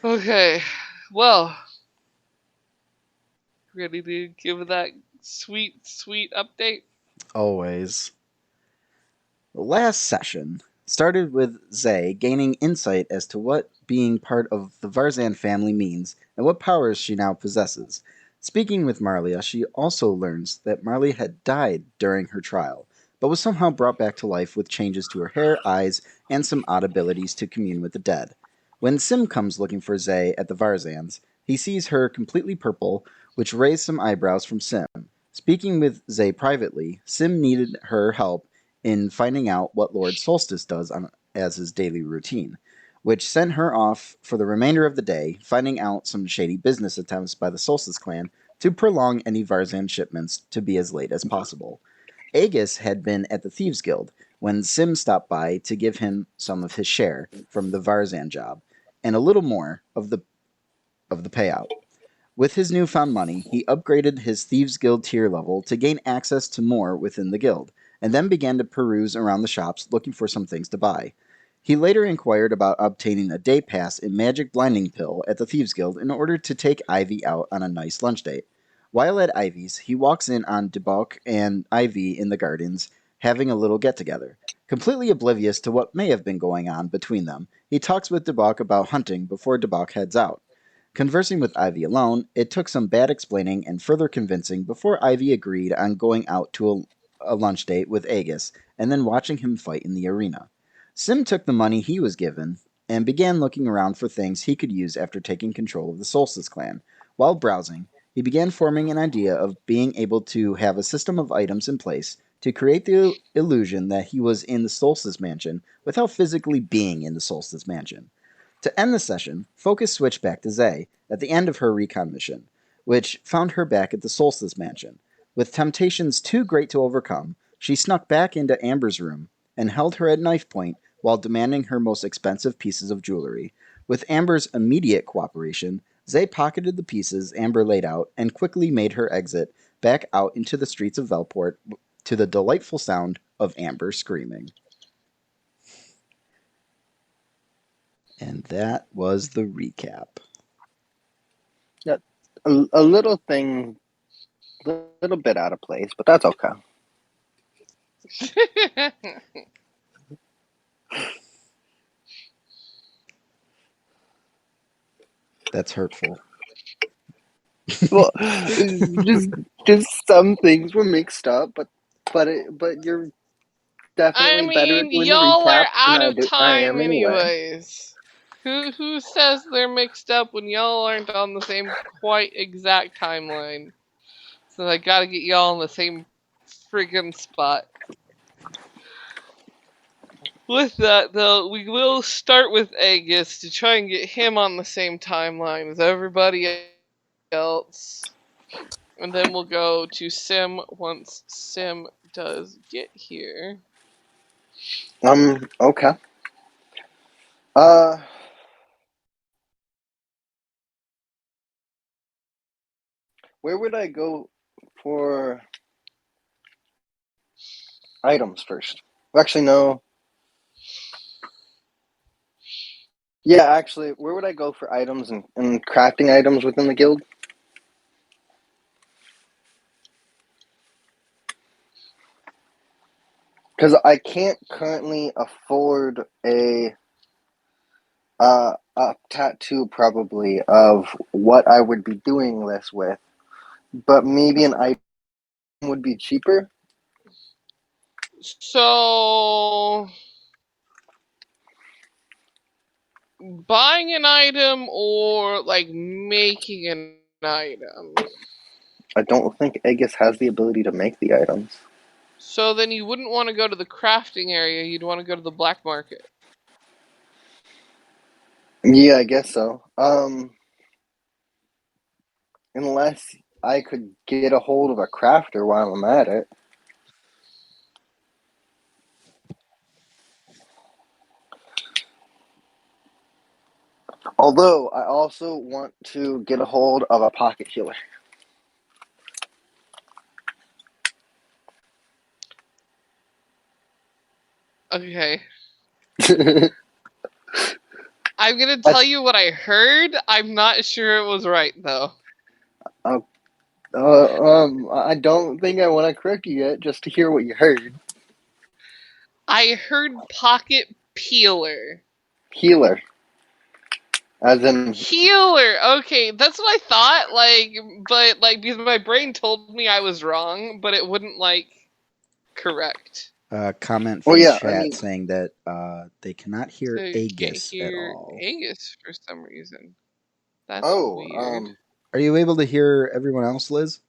Okay, well, ready to give that sweet, sweet update? Always. The last session started with Zay gaining insight as to what being part of the Varzan family means and what powers she now possesses. Speaking with Marlia, she also learns that Marlia had died during her trial, but was somehow brought back to life with changes to her hair, eyes, and some odd abilities to commune with the dead. When Sim comes looking for Zay at the Varzans, he sees her completely purple, which raised some eyebrows from Sim. Speaking with Zay privately, Sim needed her help in finding out what Lord Solstice does as his daily routine, which sent her off for the remainder of the day, finding out some shady business attempts by the Solstice clan to prolong any Varzan shipments to be as late as possible. Aegis had been at the Thieves Guild when Sim stopped by to give him some of his share from the Varzan job, and a little more of the payout. With his newfound money, he upgraded his Thieves Guild tier level to gain access to more within the guild, and then began to peruse around the shops looking for some things to buy. He later inquired about obtaining a day pass in Magic Blinding Pill at the Thieves Guild in order to take Ivy out on a nice lunch date. While at Ivy's, he walks in on Debauch and Ivy in the gardens having a little get together. Completely oblivious to what may have been going on between them, he talks with Debauch about hunting before Debauch heads out. Conversing with Ivy alone, it took some bad explaining and further convincing before Ivy agreed on going out to a lunch date with Aegis and then watching him fight in the arena. Sim took the money he was given and began looking around for things he could use after taking control of the Solstice clan. While browsing, he began forming an idea of being able to have a system of items in place to create the illusion that he was in the Solstice Mansion without physically being in the Solstice Mansion. To end the session, focus switched back to Zay at the end of her recon mission, which found her back at the Solstice Mansion. With temptations too great to overcome, she snuck back into Amber's room and held her at knife point while demanding her most expensive pieces of jewelry. With Amber's immediate cooperation, Zay pocketed the pieces Amber laid out and quickly made her exit back out into the streets of Velport to the delightful sound of Amber screaming. And that was the recap. Yeah, a little thing, a little bit out of place, but that's okay. That's hurtful. Well, just some things were mixed up, but you're I definitely better at mean, doing the y'all are recaps than out of I time am anyway. anyways. Who says they're mixed up when y'all aren't on the same quite exact timeline? So I gotta get y'all in the same friggin' spot. With that, though, we will start with Aegis to try and get him on the same timeline as everybody else. And then we'll go to Sim once Sim does get here. Okay. Uh, where would I go for items first? Actually, no. Yeah, actually, where would I go for items and crafting items within the guild? Because I can't currently afford a tattoo probably of what I would be doing this with, but maybe an item would be cheaper. So, buying an item or like making an item? I don't think Aegis has the ability to make the items. So then you wouldn't want to go to the crafting area, you'd want to go to the black market. Yeah, I guess so. Unless I could get a hold of a crafter while I'm at it. Although I also want to get a hold of a pocket healer. Okay. I'm gonna tell you what I heard. I'm not sure it was right though. I don't think I want to correct you yet, just to hear what you heard. I heard pocket peeler. Healer. As in... Healer. Okay, that's what I thought. But because my brain told me I was wrong, but it wouldn't correct. Comment Well, from yeah, chat I mean... saying that they cannot hear So you can't Aegis at hear all. Aegis for some reason. That's Oh, weird. Are you able to hear everyone else, Liz?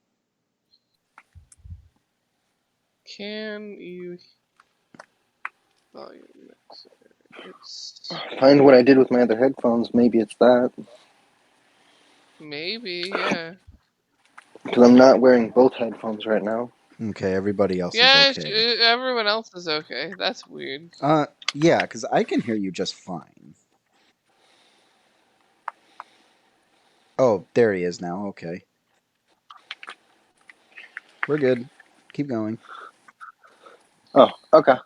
Can you volume mixer? It's find what I did with my other headphones. Maybe it's that. maybe, yeah. Because I'm not wearing both headphones right now. Okay, everybody else Yeah, is okay. everyone else is okay. That's weird. Yeah, because I can hear you just fine. Oh, there he is now. Okay. We're good. Keep going. Oh, okay.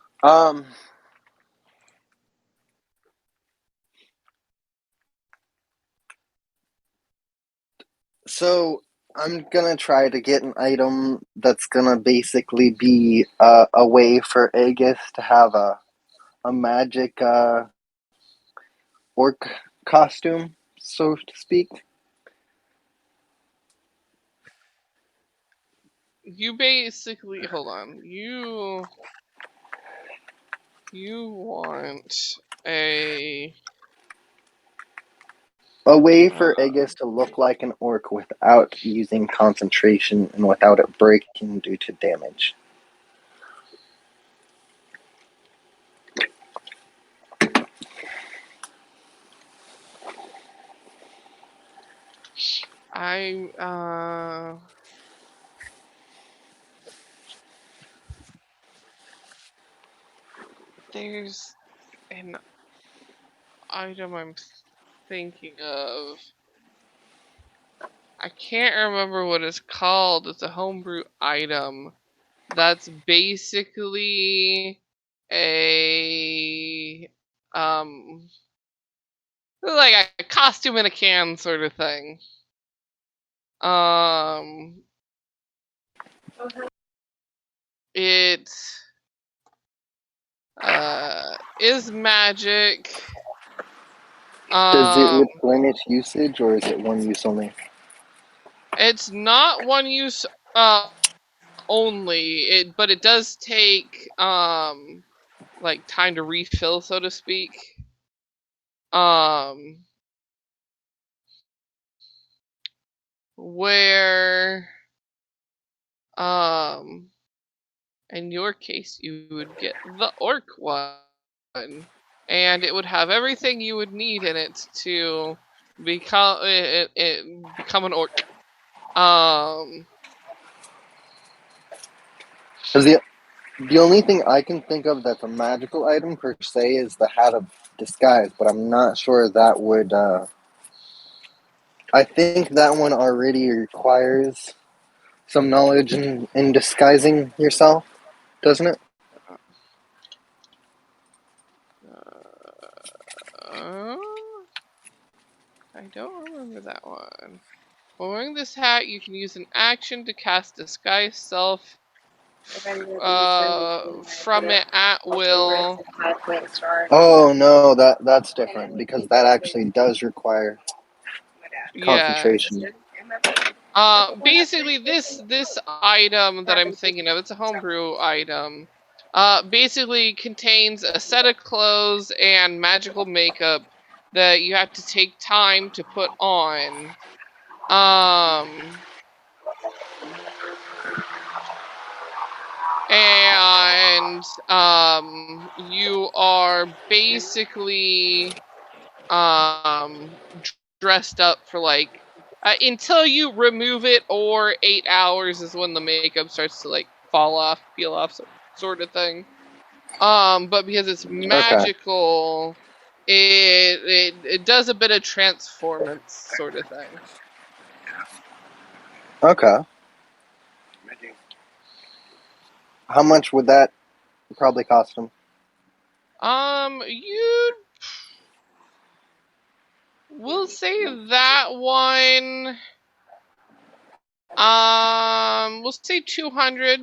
So I'm gonna try to get an item that's gonna basically be a way for Aegis to have a magic orc costume, so to speak. You basically hold on. You want a A way for Aegis to look like an orc without using concentration and without it breaking due to damage. there's an item I'm thinking of. I can't remember what it's called. It's a homebrew item that's basically a like a costume in a can sort of thing. It is magic. Does it replenish usage or is it one use only? It's not one use only. But it does take like time to refill, so to speak. Where in your case you would get the orc one, and it would have everything you would need in it to become an orc. The only thing I can think of that's a magical item per se is the Hat of Disguise, but I'm not sure that would. I think that one already requires some knowledge in disguising yourself, doesn't it? I don't remember that one. While wearing this hat, you can use an action to cast Disguise Self from it at will. Oh no, that's different because that actually does require Yeah. concentration. Basically, this item that I'm thinking of, it's a homebrew item. Basically contains a set of clothes and magical makeup that you have to take time to put on. And you are basically dressed up for until you remove it, or 8 hours is when the makeup starts to fall off, peel off, sort of thing. But because it's Okay. magical, it does a bit of transformance sort of thing. Okay. How much would that probably cost him? You'd We'll say that one. We'll say 200.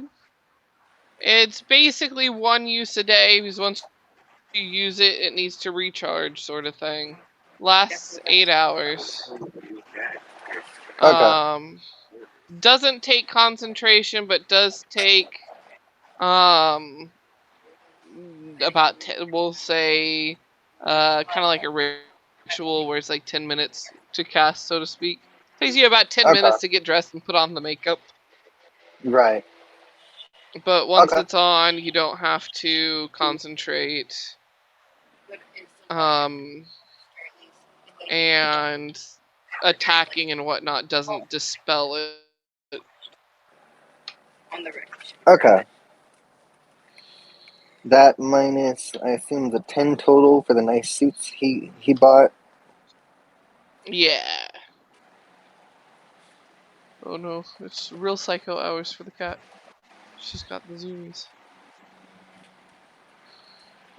It's basically one use a day because once you use it, it needs to recharge, sort of thing. Lasts 8 hours. Okay. Doesn't take concentration, but does take about 10, we'll say kind of like a ritual where it's like 10 minutes to cast, so to speak. Takes you about 10 minutes to get dressed and put on the makeup. Right. But once Okay. it's on, you don't have to concentrate. And attacking and whatnot doesn't dispel it. Okay. That minus, I assume, the 10 total for the nice suits he bought. Yeah. Oh no, it's real psycho hours for the cat. She's got the zoomies.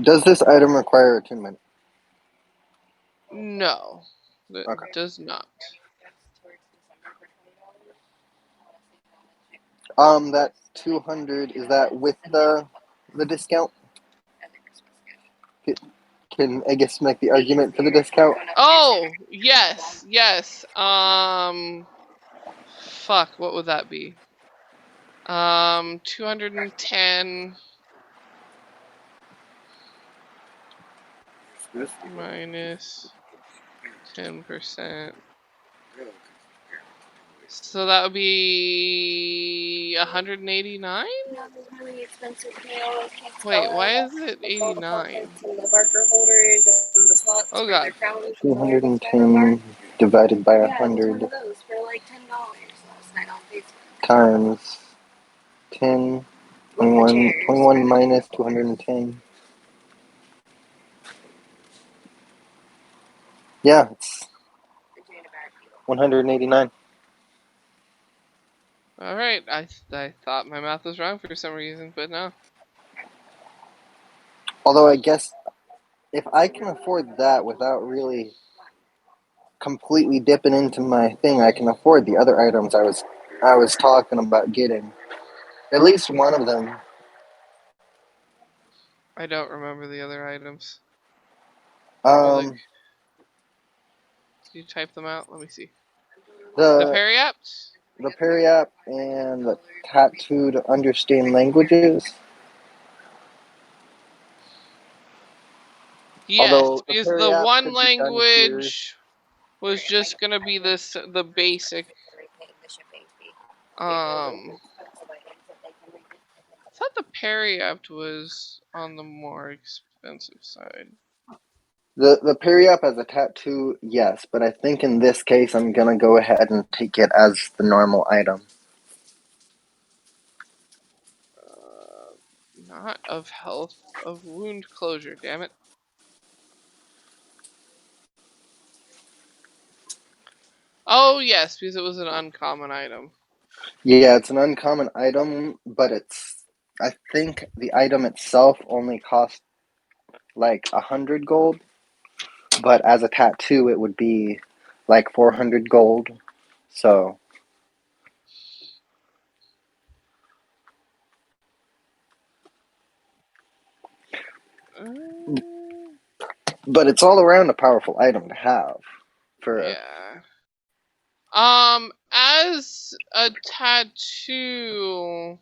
Does this item require attunement? No, it Okay. does not. That 200, is that with the discount? Can Aegis make the argument for the discount? Oh, yes. Fuck, what would that be? 210 minus 10%. So that would be 189? Wait, why is it 89? Oh god. 210 divided by 100 times 10, 21 minus 210. Yeah, it's 189. Alright, I thought my math was wrong for some reason, but no. Although I guess if I can afford that without really completely dipping into my thing, I can afford the other items I was talking about getting. At least one of them. I don't remember the other items. Did you type them out? Let me see. The The periapt? the periap and the tattoo to understand languages. Yes, Although the because the periap one could be done here. language was just gonna be the basic. I thought the periapt was on the more expensive side. The periap as a tattoo, yes, but I think in this case I'm gonna go ahead and take it as the normal item. Not of health, of wound closure, damn it. Oh yes, because it was an uncommon item. Yeah, it's an uncommon item, but I think the item itself only costs like 100 gold, but as a tattoo it would be like 400 gold. So but it's all around a powerful item to have for Yeah. As a tattoo,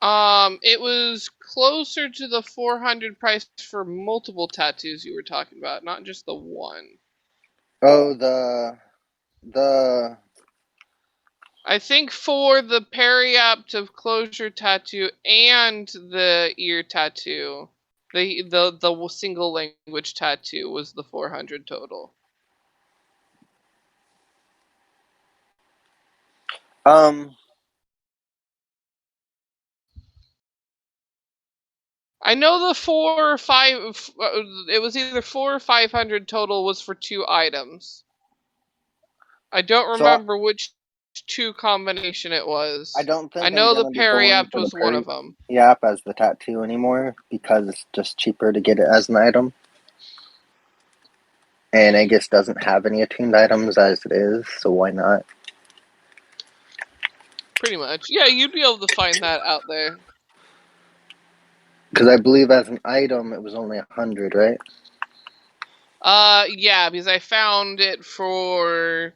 it was closer to the 400 price for multiple tattoos you were talking about, not just the one. the I think for the periapt of closure tattoo and the ear tattoo, the single language tattoo was the 400 total. I know the 4 or 5. It was either 4 or 500 total was for 2 items. I don't so remember which 2 combination it was. I don't I think I'm know the gonna be going periapt for the was one of them. periap as the tattoo anymore because it's just cheaper to get it as an item. And Aegis doesn't have any attuned items as it is, so why not? Pretty much. Yeah, you'd be able to find that out there. Because I believe as an item it was only 100, right? Yeah, because I found it for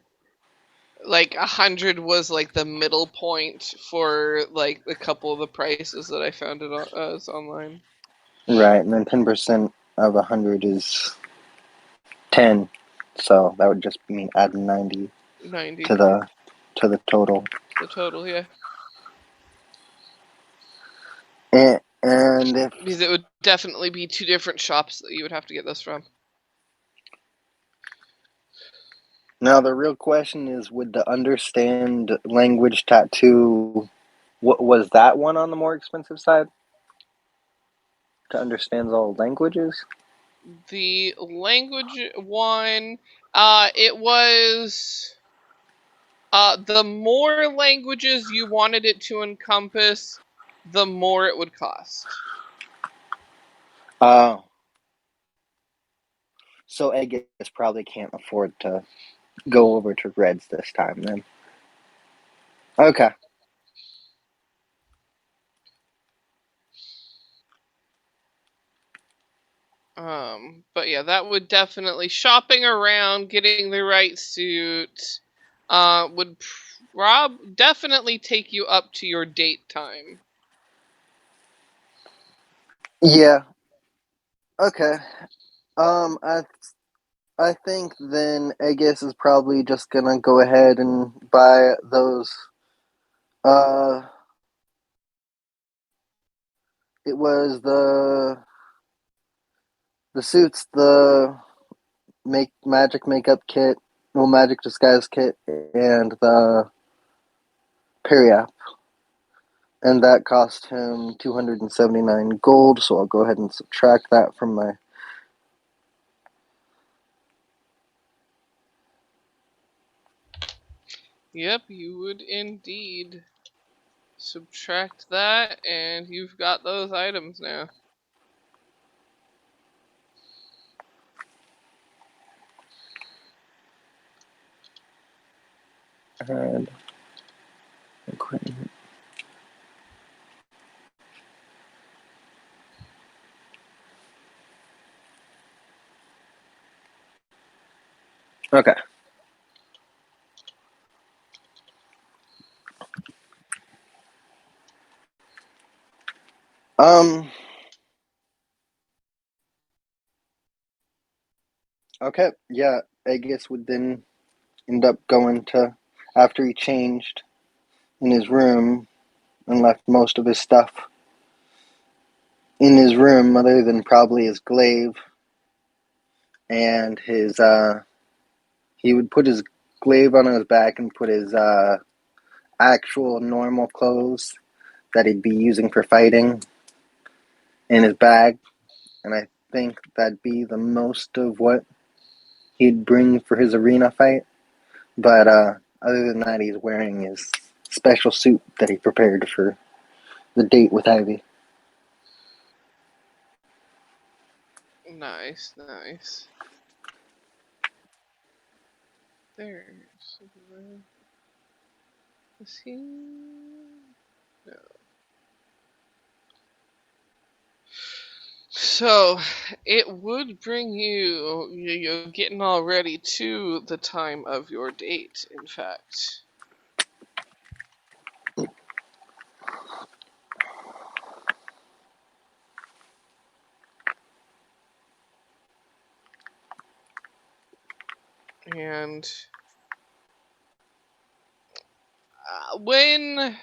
like 100 was like the middle point for like a couple of the prices that I found it as online. Right, and then 10% of 100 is 10, so that would just mean adding 90 90 to the total. the total, yeah. And if Because it would definitely be two different shops that you would have to get this from. now the real question is, would the understand language tattoo, what was that one on the more expensive side? To understand all languages? The language one, it was the more languages you wanted it to encompass, the more it would cost. Oh. So Aegis probably can't afford to go over to Reds this time then. Okay. But yeah, that would definitely shopping around, getting the right suit, would definitely take you up to your date time. Yeah. Okay. I think then Aegis is probably just gonna go ahead and buy those. Uh, it was the suits, the magic makeup kit, well, magic disguise kit, and the Periap. And that cost him 279 gold, so I'll go ahead and subtract that from my. Yep, you would indeed subtract that, and you've got those items now. And okay. Um. Okay. Yeah. Aegis would then end up going to, after he changed in his room and left most of his stuff in his room, other than probably his glaive and his. He would put his glaive on his back and put his actual normal clothes that he'd be using for fighting in his bag, and I think that'd be the most of what he'd bring for his arena fight. But other than that, he's wearing his special suit that he prepared for the date with Ivy. Nice, nice. There's. Is he? No. So, it would bring you're getting all ready to the time of your date, in fact. And when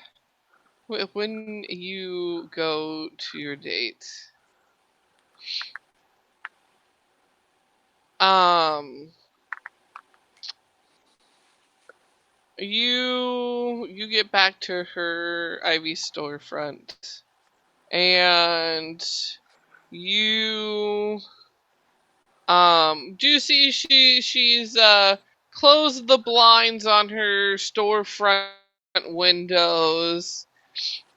you go to your date, um, you get back to her Ivy storefront, and you do you see she's closed the blinds on her storefront windows.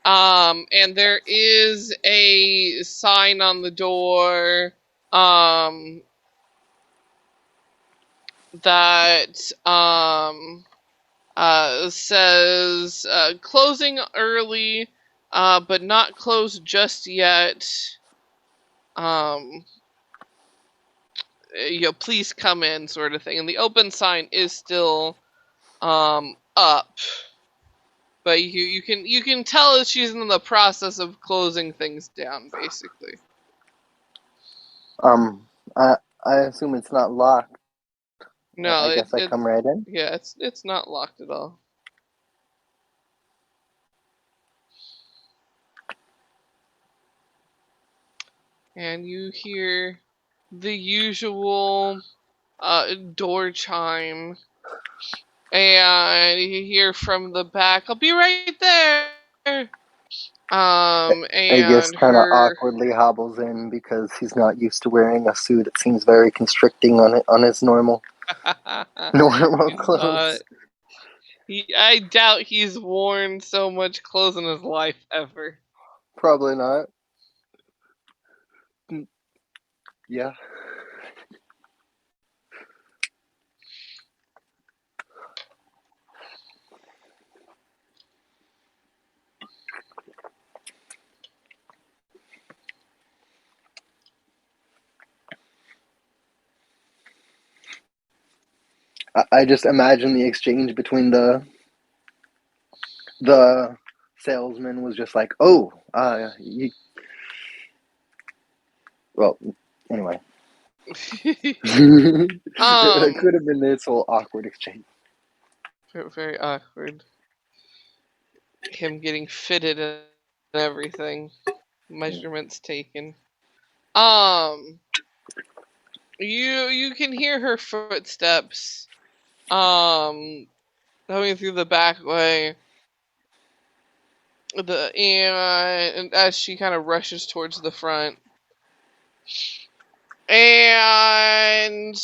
And there is a sign on the door. Um, that says closing early, but not closed just yet. Please come in, sort of thing. And the open sign is still up, but you can tell that she's in the process of closing things down, basically. I assume it's not locked. No, I guess I come right in. Yeah, it's not locked at all. And you hear the usual door chime, and you hear from the back, "I'll be right there." Aegis And kind of her awkwardly hobbles in because he's not used to wearing a suit. It seems very constricting on his normal he's not. clothes. I doubt he's worn so much clothes in his life ever. Probably not. Yeah. I just imagine the exchange between the salesman was just like, "Oh, well, anyway." It could have been this whole awkward exchange. Very awkward. Him getting fitted and everything. Measurements taken. You can hear her footsteps coming through the back way. And as she kind of rushes towards the front. And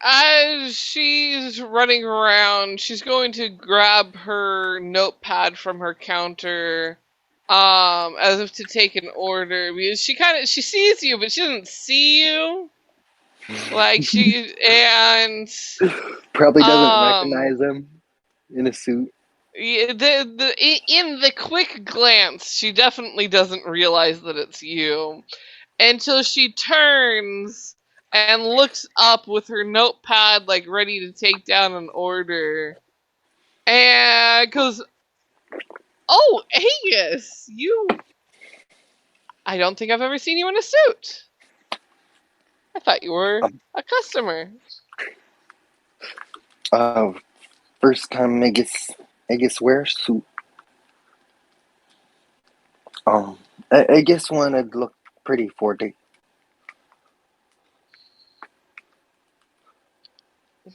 as she's running around, she's going to grab her notepad from her counter, as if to take an order, because she sees you, but she doesn't see you. Like Probably doesn't um recognize him in a suit. in the quick glance, she definitely doesn't realize that it's you until she turns and looks up with her notepad, like ready to take down an order, and goes, "Oh, Aegis, I don't think I've ever seen you in a suit. I thought you were a customer." First time Aegis wears suit. Aegis wanted look pretty for date.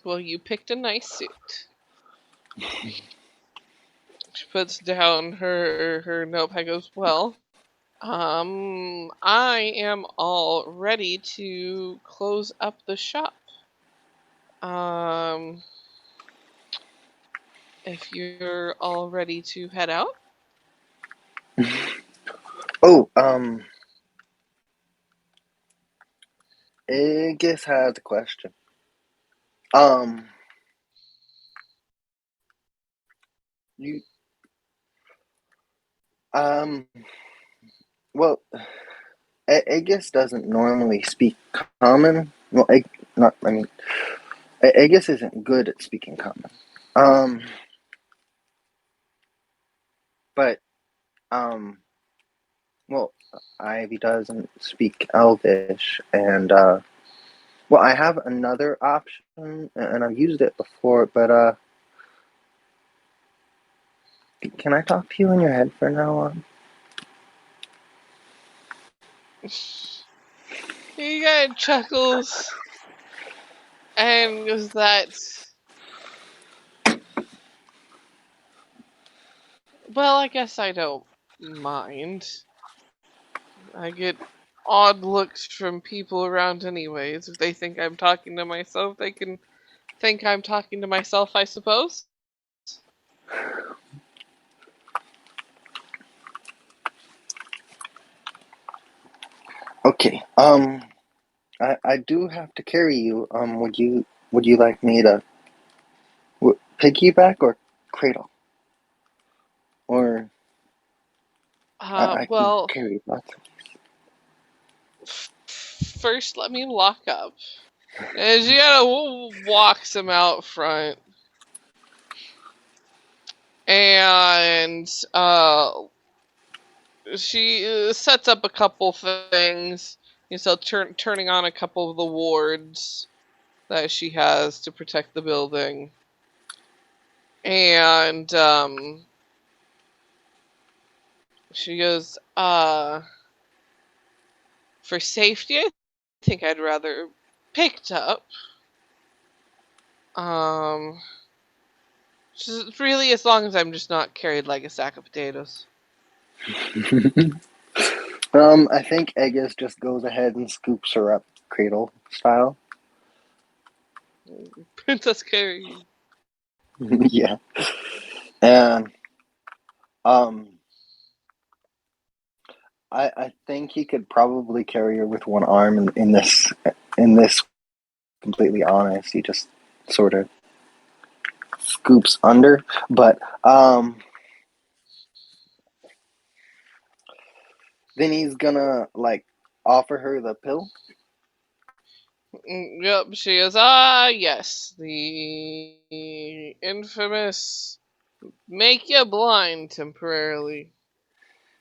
"Well, you picked a nice suit." She puts down her notepad, goes, "Well, I am all ready to close up the shop. Um, if you're all ready to head out." Oh, Aegis has a question. You, um, well, Aegis doesn't normally speak common. Well, not. I mean, Aegis isn't good at speaking common. But well, Ivy doesn't speak Elvish, and well, I have another option, and I've used it before. But can I talk to you in your head for now on? He kind of chuckles and goes, "Well, I guess I don't mind. I get odd looks from people around anyways. If they think I'm talking to myself, they can think I'm talking to myself, I suppose." Okay. I do have to carry you. Would you like me to piggyback or cradle? Or I can Well, carry lots. first let me lock up. And she kind of walks him out front. And she sets up a couple things. So turning on a couple of the wards that she has to protect the building. And she goes, for safety, I think I'd rather picked up. Just really, as long as I'm just not carried like a sack of potatoes. I think Aegis just goes ahead and scoops her up, cradle style. Princess Carrie. Yeah, and um, I think he could probably carry her with one arm in this. Completely honest, he just sort of scoops under, but then he's gonna like offer her the pill. Yep, she is. Yes, the infamous make you blind temporarily.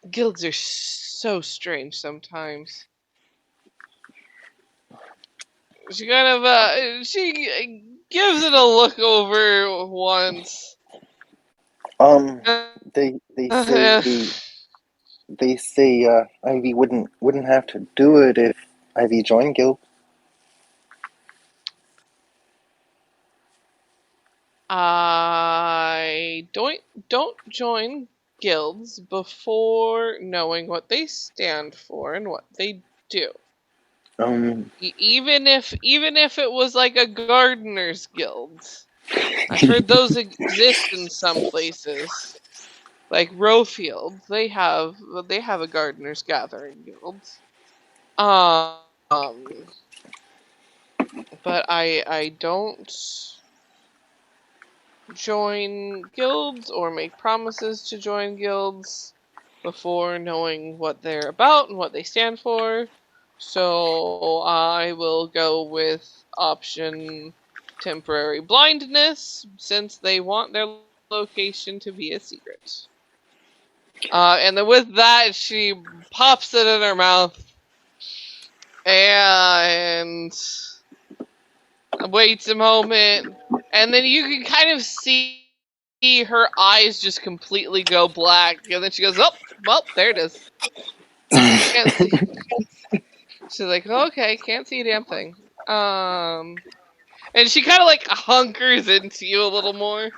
Guilds are so strange sometimes. She kind of she gives it a look over once. They say Ivy wouldn't have to do it if Ivy joined guild. I don't join guilds before knowing what they stand for and what they do. Even if it was like a gardener's guild. I've heard those exist in some places. Like Rowfield, they have a gardeners gathering guild. Um but I don't join guilds or make promises to join guilds before knowing what they're about and what they stand for. So I will go with option temporary blindness since they want their location to be a secret. And then with that, she pops it in her mouth and waits a moment, and then you can kind of see her eyes just completely go black, and then she goes, "Oh, well, there it is. Can't see." She's like, "Okay, can't see a damn thing." And she kind of like hunkers into you a little more.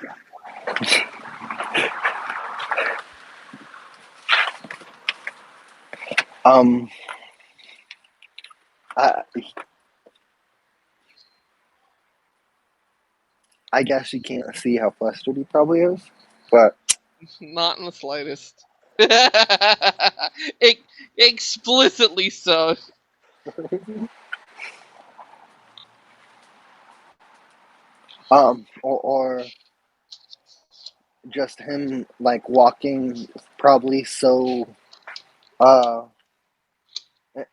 I I guess you can't see how flustered he probably is, but Not in the slightest. Explicitly so. or just him like walking probably so uh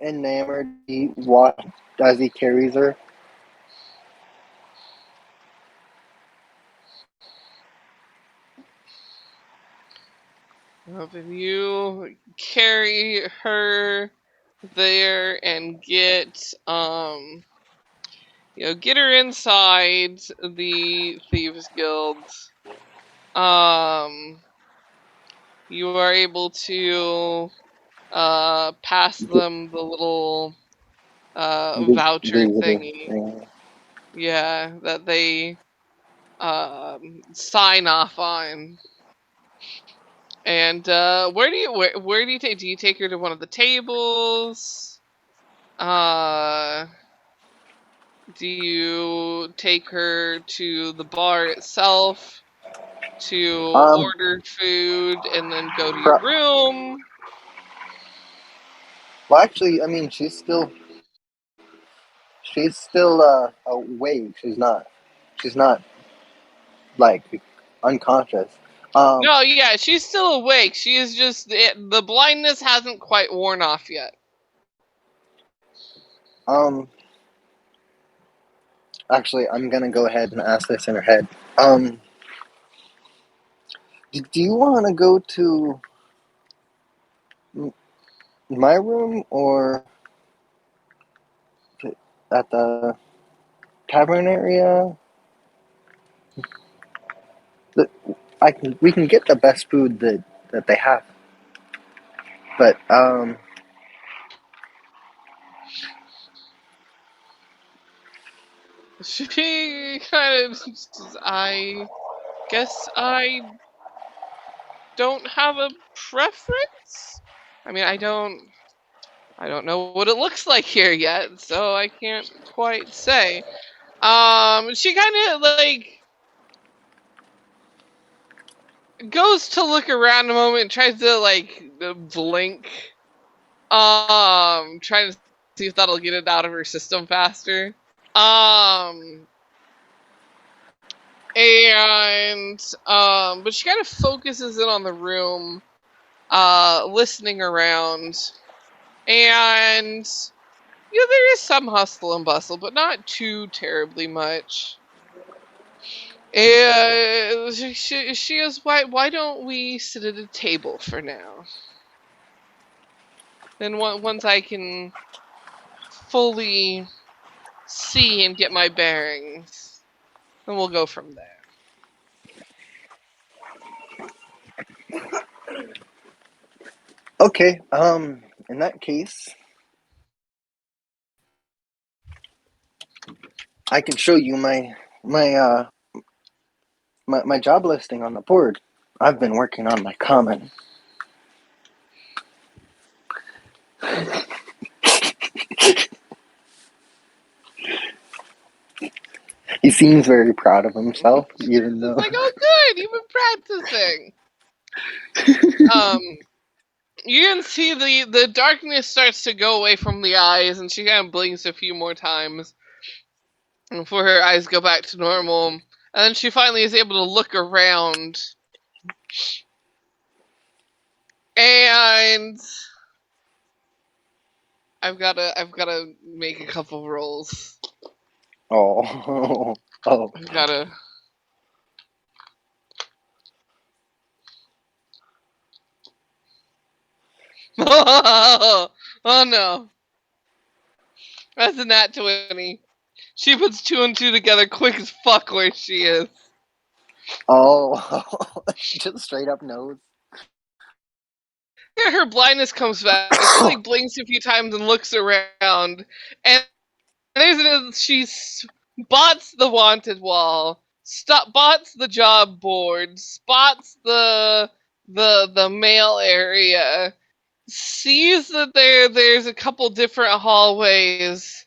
enamored he watch as he carries her. Well, then you carry her there and get get her inside the Thieves Guild. You are able to pass them the little voucher thingy. Yeah, that they sign off on. And where do you take? Do you take her to one of the tables? Do you take her to the bar itself to Um, order food and then go to your pro- room? well, actually, I mean, she's still She's still awake. She's not like unconscious. No, yeah, she's still awake. She is just the blindness hasn't quite worn off yet. Actually, I'm gonna go ahead and ask this in her head. Do you want to go to my room or at the tavern area? We can get the best food that they have, but She kind of says, I guess I don't have a preference. I mean, I don't know what it looks like here yet, so I can't quite say. She kind of like goes to look around a moment and tries to like blink. Trying to see if that'll get it out of her system faster. Um, but she kind of focuses in on the room, listening around, and there is some hustle and bustle, but not too terribly much. And she is, why don't we sit at a table for now? Then once I can fully see and get my bearings, then we'll go from there. okay. In that case, I can show you my job listing on the board. I've been working on my common. He seems very proud of himself, even though. It's like, oh, good, you've been practicing. You can see the darkness starts to go away from the eyes, and she kind of blinks a few more times before her eyes go back to normal. And then she finally is able to look around. And I've gotta make a couple rolls. Oh, oh. I've gotta. Oh no, that's a nat 20. She puts 2 and 2 together quick as fuck where she is. Oh, just straight up nose. Her blindness comes back. She like blinks a few times and looks around, and she spots the wanted wall, spots the job board, spots the mail area, sees that there's a couple different hallways,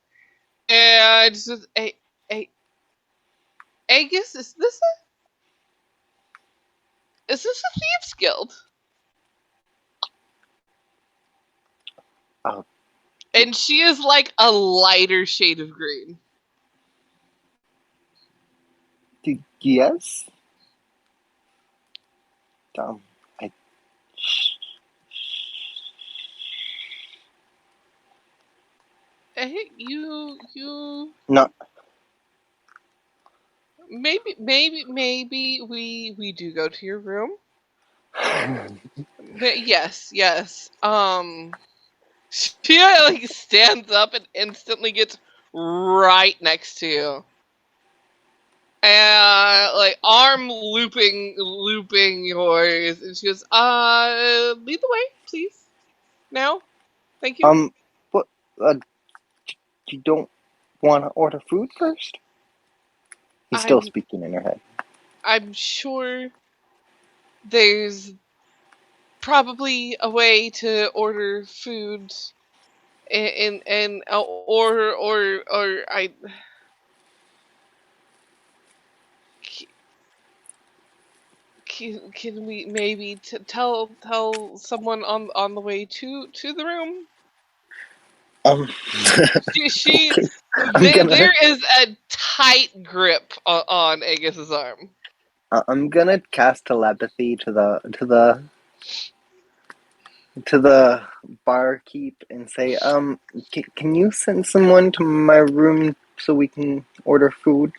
and just Aegis, is this a thieves guild? Oh. And she is like a lighter shade of green. Yes. I. You No. maybe we do go to your room. But yes. She like stands up and instantly gets right next to you. And like arm looping yours, and she goes, lead the way, please. Now. Thank you. What? You don't want to order food first? He's still speaking in her head. I'm sure there's probably a way to order food and or I can we maybe tell someone on the way to the room? Um. She There is a tight grip on Aegis's arm. I'm gonna cast telepathy to the barkeep and say, can you send someone to my room so we can order food?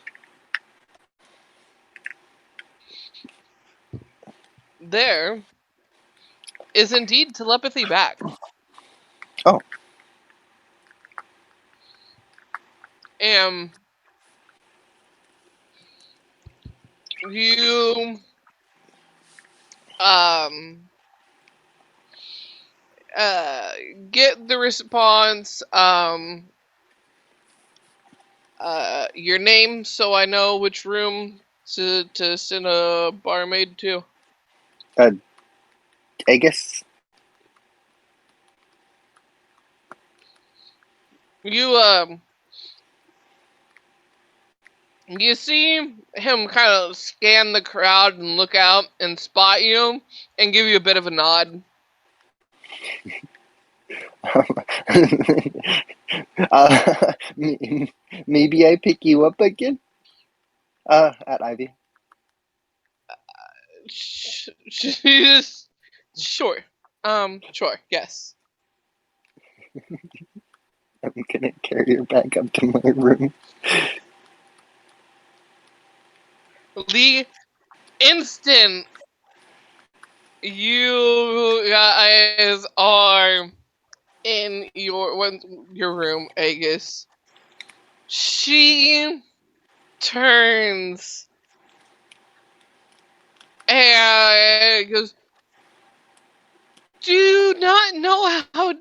There is indeed telepathy back. Oh. And you get the response, your name so I know which room to send a barmaid to. Aegis? You see him kind of scan the crowd and look out and spot you and give you a bit of a nod. Maybe I pick you up again? At Ivy. She's sure. Sure, yes. I'm gonna carry her back up to my room. The instant you guys are in your room, Aegis, she turns and goes, "Do not know how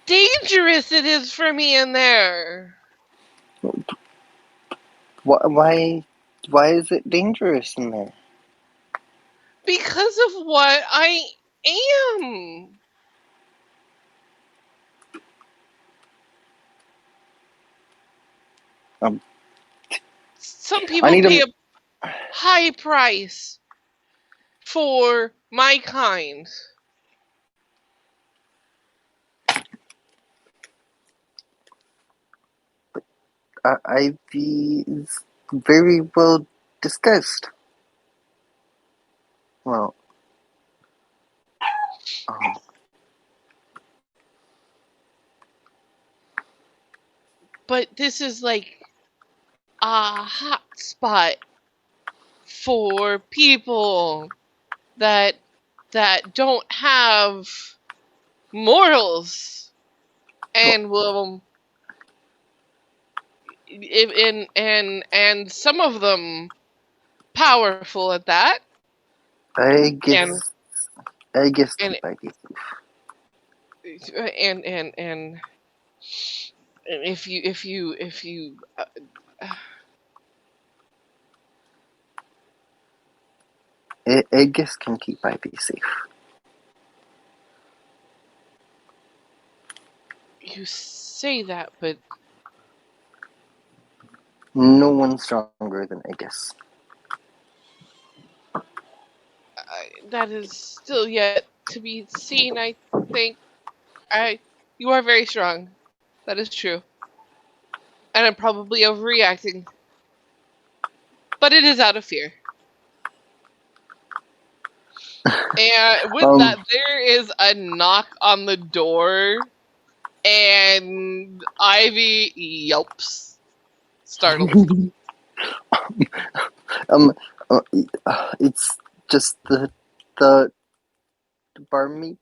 dangerous it is for me in there." Why is it dangerous in there? Because of what I am. Some I people need pay to. a high price for my kind. Ivy is very well discussed. Well, um, But this is like a hot spot for people that don't have morals and will and some of them powerful at that I and guess and keep Ivy and if you safe. I guess can keep Ivy safe. you say that, but No one's stronger than Aegis. that is still yet to be seen. I think you are very strong. That is true, and I'm probably overreacting, but it is out of fear. And with that, there is a knock on the door, and Ivy yelps, startled. um, it's just the barmaid.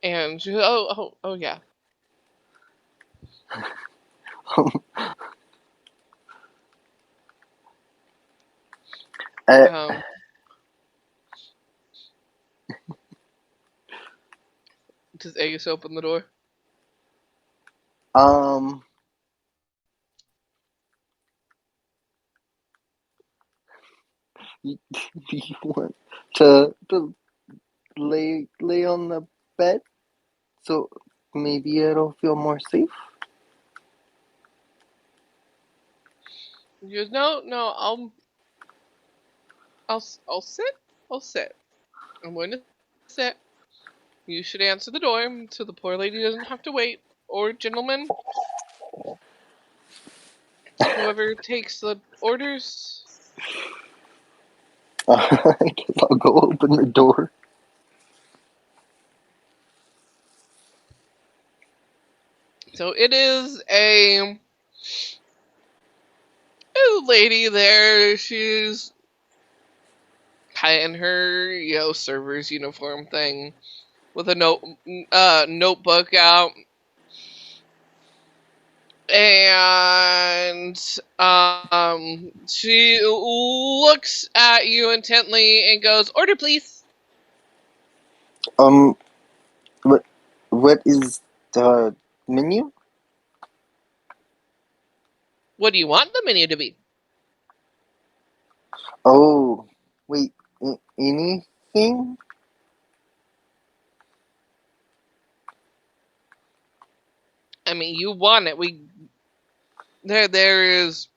And she goes, oh, yeah. uh, Um, does Aegis open the door? um, do you want to lay on the bed so maybe it'll feel more safe? He goes, no, I'll sit. I'll sit. I'm going to sit. You should answer the door so the poor lady doesn't have to wait. Or gentlemen, whoever takes the orders. I guess I'll go open the door. So it is a lady there. She's kind of in her, server's uniform thing with a notebook out. And she looks at you intently and goes, "Order, please." Um, what is the menu? What do you want the menu to be? Oh, wait, anything? I mean, you want it. There is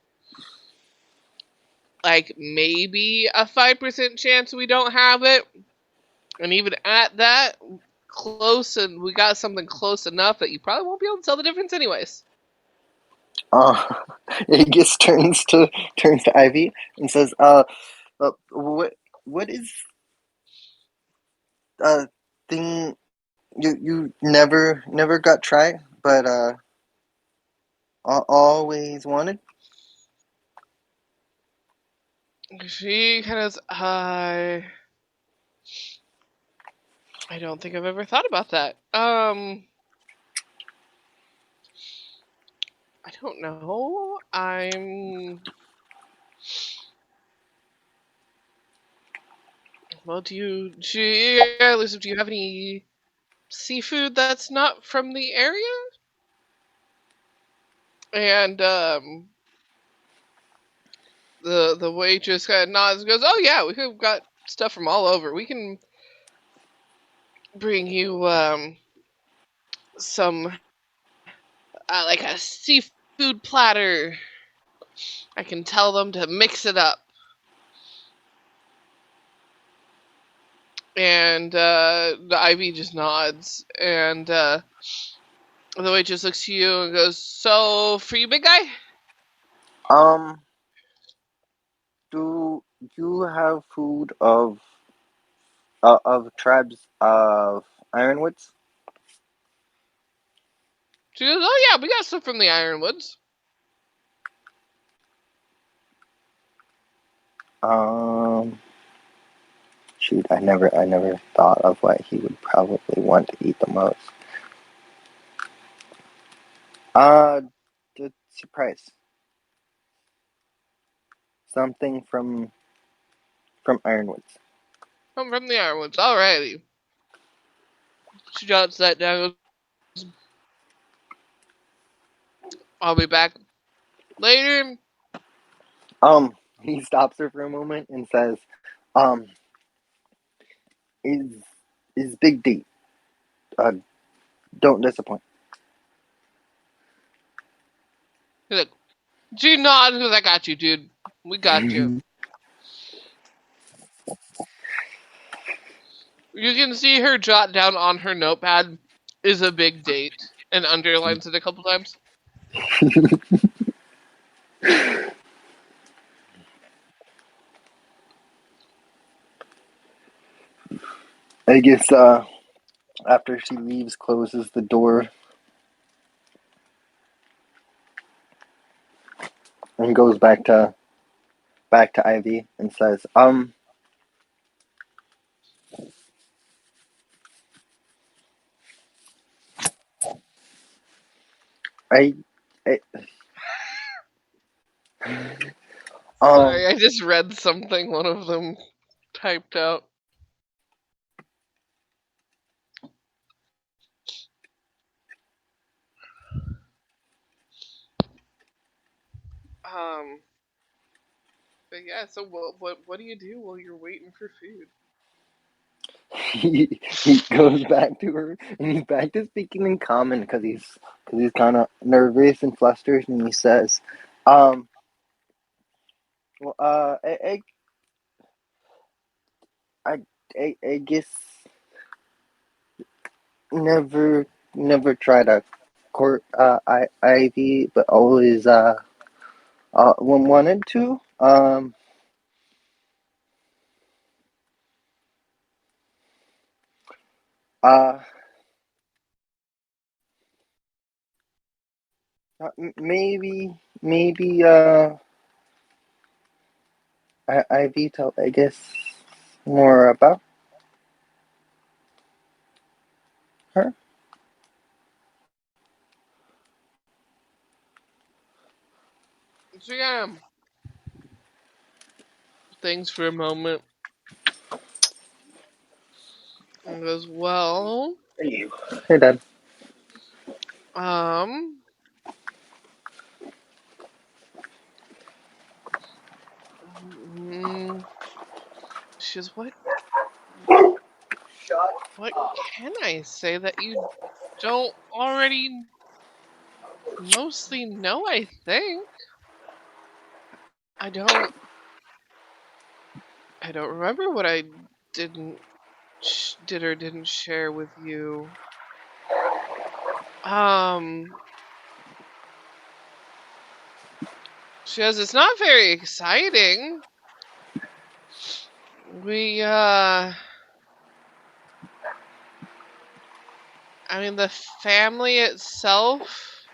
like maybe a 5% chance we don't have it, and even at that, close, and we got something close enough that you probably won't be able to tell the difference, anyways. Uh, Aegis turns to Ivy and says, what is thing you never got tried, but always wanted?" She kind of, I don't think I've ever thought about that. I don't know. Well, Lisa, do you have any seafood that's not from the area? And the waitress kind of nods and goes, "Oh yeah, we've got stuff from all over. We can bring you some like a seafood platter. I can tell them to mix it up." And the Ivy just nods, and the waitress looks to you and goes, "So for you, big guy?" Um, do you have food of tribes of Ironwoods? She goes, "Oh yeah, we got stuff from the Ironwoods." Um, Shoot, I never thought of what he would probably want to eat the most. Uh, the surprise. Something from Ironwoods. I'm from the Ironwoods. Alrighty. She jots that down. Goes, "I'll be back later." He stops her for a moment and says, um, is big D. Uh, don't disappoint. He's like, she nods because I got you, dude. We got you. You can see her jot down on her notepad is a big date and underlines it a couple times. I guess after she leaves, closes the door and goes back to Ivy and says, I, I Sorry, I just read something one of them typed out. Um, but yeah, so what do you do while you're waiting for food? he goes back to her and he's back to speaking in common because he's kind of nervous and flustered, and he says, um, well, I Aegis never tried to court Ivy, but always wanted to. Uh, maybe Ivy tell Aegis more about her. So yeah, thanks for a moment. And goes, well, Hey, hey, Dad. um, mm, she goes, what can I say that you don't already mostly know? I think I don't. I don't remember what I didn't did or didn't share with you. Um, she goes, it's not very exciting. We I mean, the family itself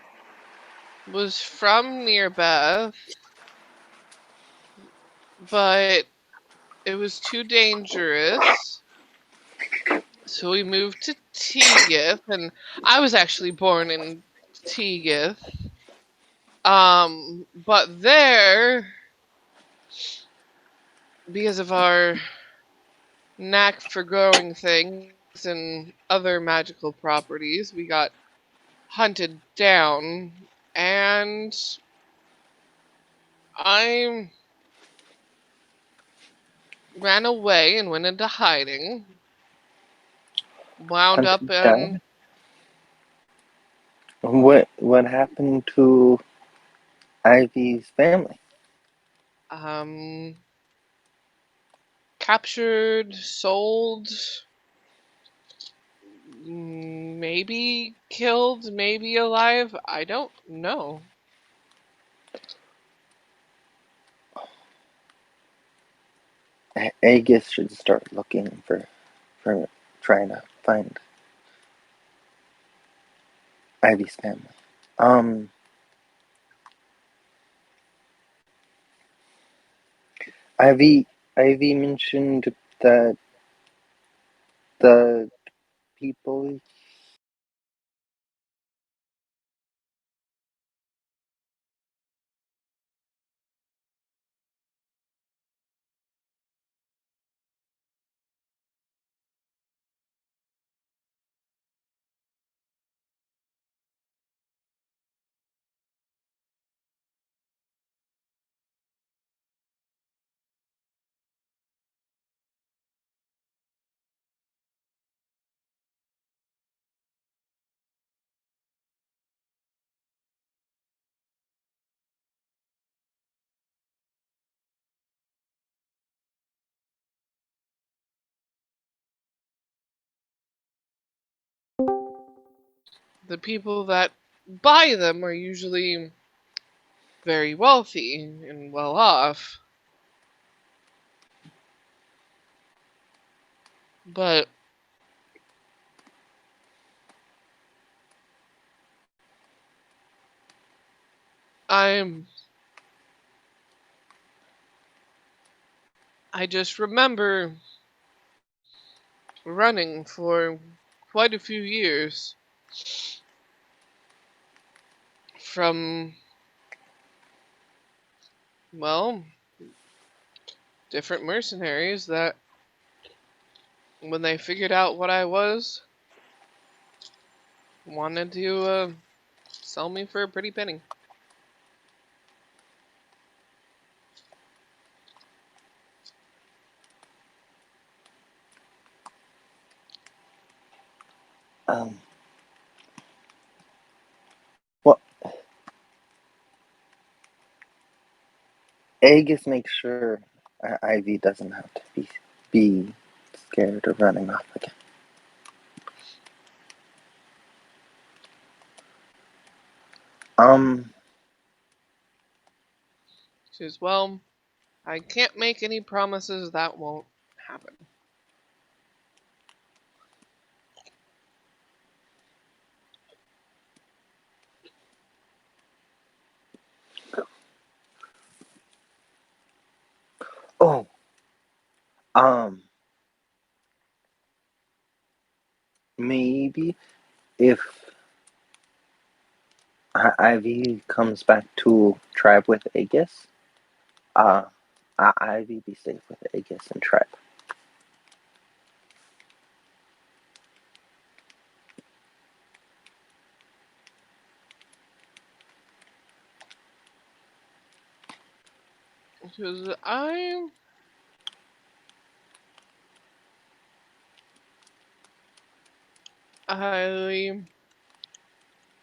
was from near Beth, but it was too dangerous. So we moved to Teaguth, and I was actually born in Teaguth. But there, because of our knack for growing things and other magical properties, we got hunted down, and I ran away and went into hiding. Wound up Hunted in down. What happened to Ivy's family? um captured, sold, maybe killed, maybe alive. I don't know. Aegis should start looking for trying to find Ivy's family. Um, Ivy mentioned that the people. The people that buy them are usually very wealthy and well off. But I'm I just remember running for quite a few years from, well, different mercenaries that, when they figured out what I was, wanted to sell me for a pretty penny. Um, well, Aegis makes sure Ivy doesn't have to be scared of running off again. She says, well, I can't make any promises, that won't happen. Oh, maybe if Ivy comes back to tribe with Aegis, Ivy be safe with Aegis and tribe. She says, I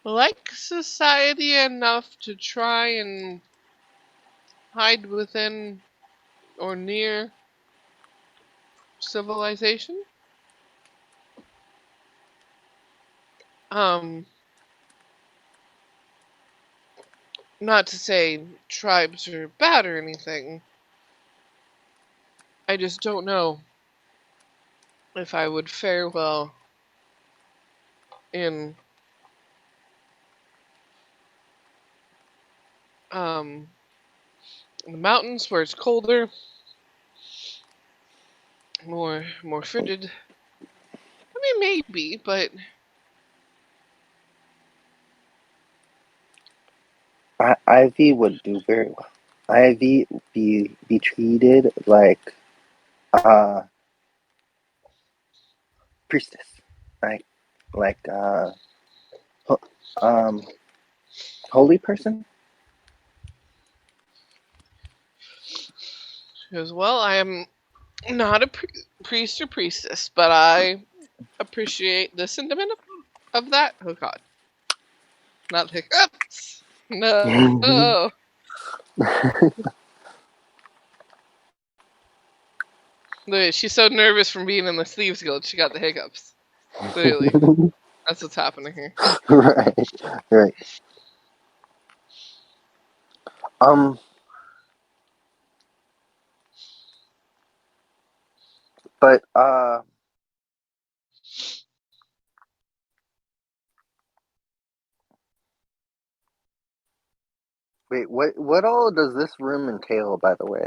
like society enough to try and hide within or near civilization. Not to say tribes are bad or anything. I just don't know if I would fare well in in the mountains where it's colder, more frigid. I mean, maybe, but Ivy would do very well. Ivy be treated like priestess, like um holy person. she goes, well, I am not a priest or priestess, but I appreciate the sentiment of that. Oh God, not hiccups. No. Look, she's so nervous from being in the Thieves Guild, she got the hiccups. Clearly, that's what's happening here. Right, right. Um, but wait, what all does this room entail? By the way,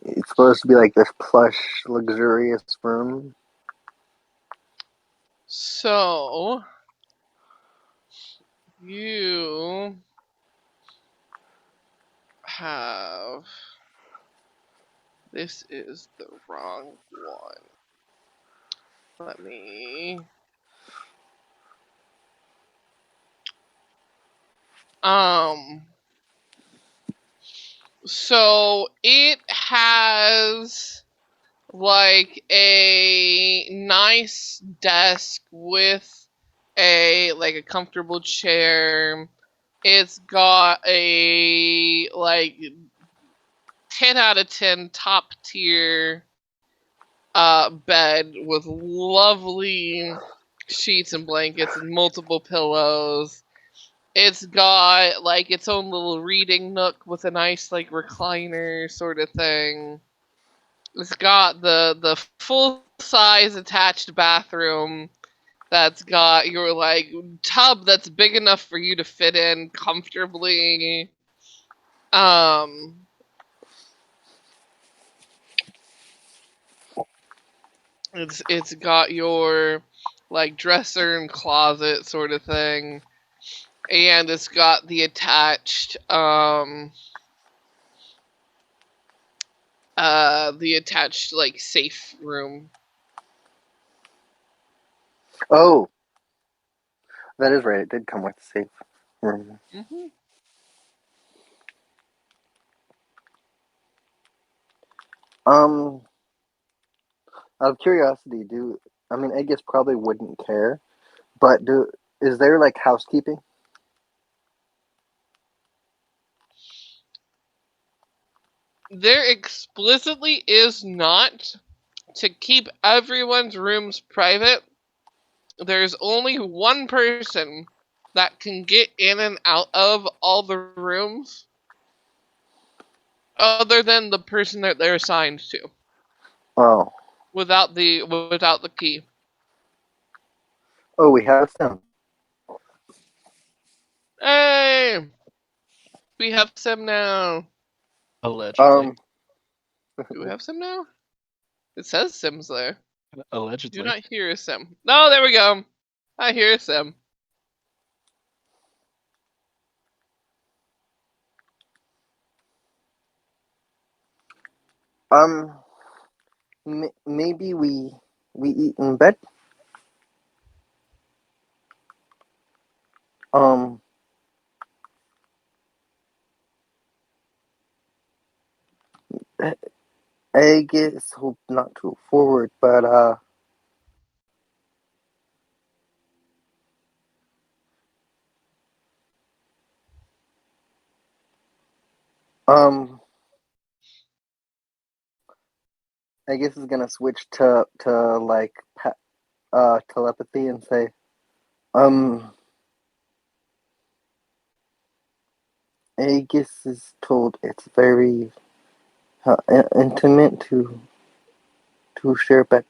it's supposed to be like this plush, luxurious room. So, you have. This is the wrong one. Let me. So it has like a nice desk with a comfortable chair. It's got a like 10 out of 10 top tier bed with lovely sheets and blankets and multiple pillows. It's got like its own little reading nook with a nice like recliner sort of thing. It's got the full size attached bathroom that's got your like tub that's big enough for you to fit in comfortably. Um it's got your like dresser and closet sort of thing. And it's got the attached like safe room. Oh, that is right. It did come with a safe room. Hmm. Um, out of curiosity, I mean Aegis probably wouldn't care, but is there like there explicitly is not to keep everyone's rooms private. There's only one person that can get in and out of all the rooms other than the person that they're assigned to Oh. without the key. Oh, we have a sim. Hey, we have Sim now. Allegedly. Do we have Sim now? It says Sim's there. Allegedly. Do not hear a Sim. No, there we go. I hear a Sim. Maybe we eat in bed. Aegis, hope not too forward, but Aegis is gonna switch to like telepathy and say, Aegis is told it's very intimate to share bed.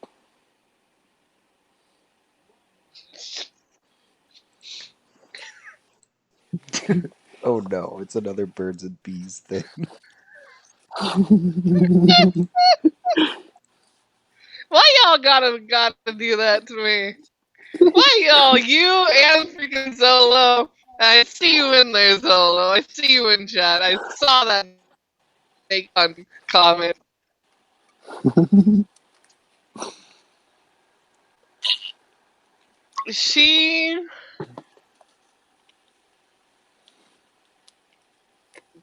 Oh no, it's another birds and bees thing. Why y'all gotta do that to me? Why y'all? You and freaking Solo. I see you in there, Solo. I see you in chat. I saw that comment. She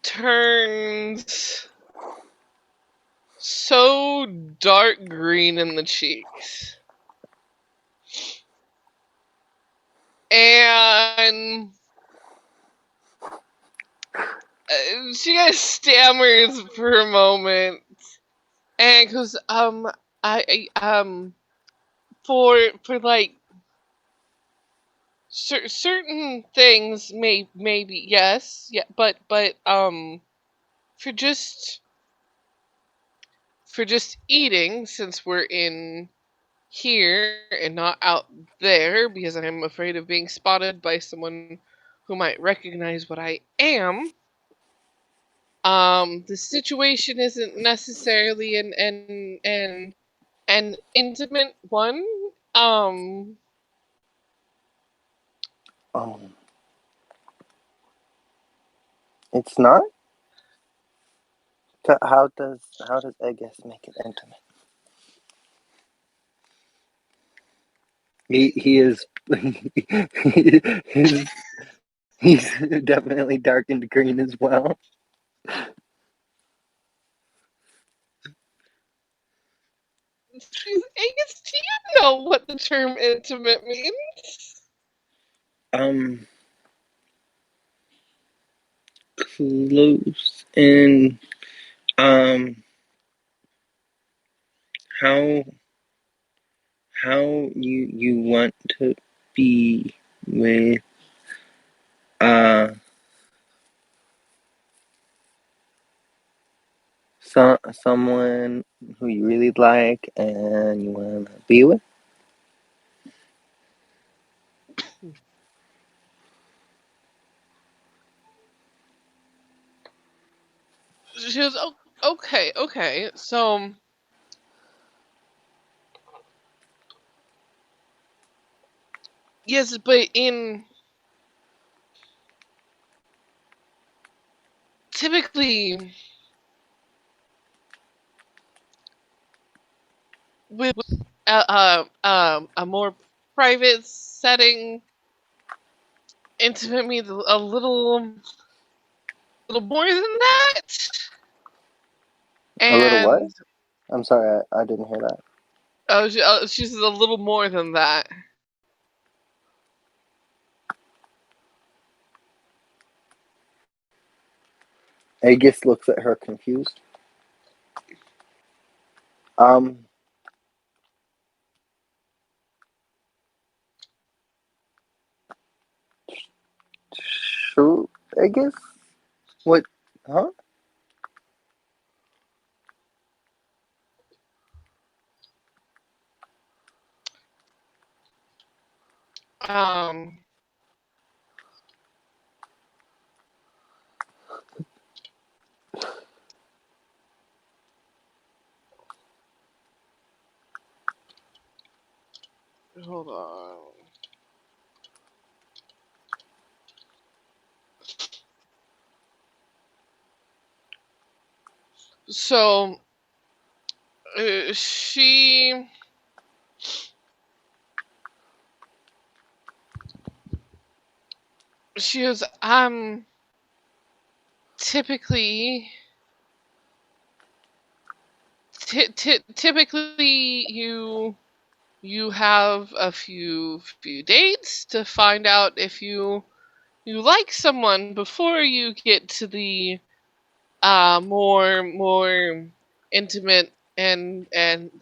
turns so dark green in the cheeks. And she kind of stammers for a moment and goes, for like certain things, maybe yes, yeah, but for just eating, since we're in here and not out there, because I'm afraid of being spotted by someone who might recognize what I am. The situation isn't necessarily an intimate one. It's not. How does Aegis make it intimate? He is he's definitely darkened green as well. Aegis, do you know what the term intimate means? Close and how you want to be with someone who you really like and you want to be with. She goes, oh, okay. So, yes, but in typically with a more private setting, intimate means a little more than that. A little what? And I'm sorry, I didn't hear that. she says a little more than that. Aegis looks at her confused. Um, sure, I guess. What? Huh? Um, hold on. So, she was typically typically you have a few dates to find out if you like someone before you get to the more intimate and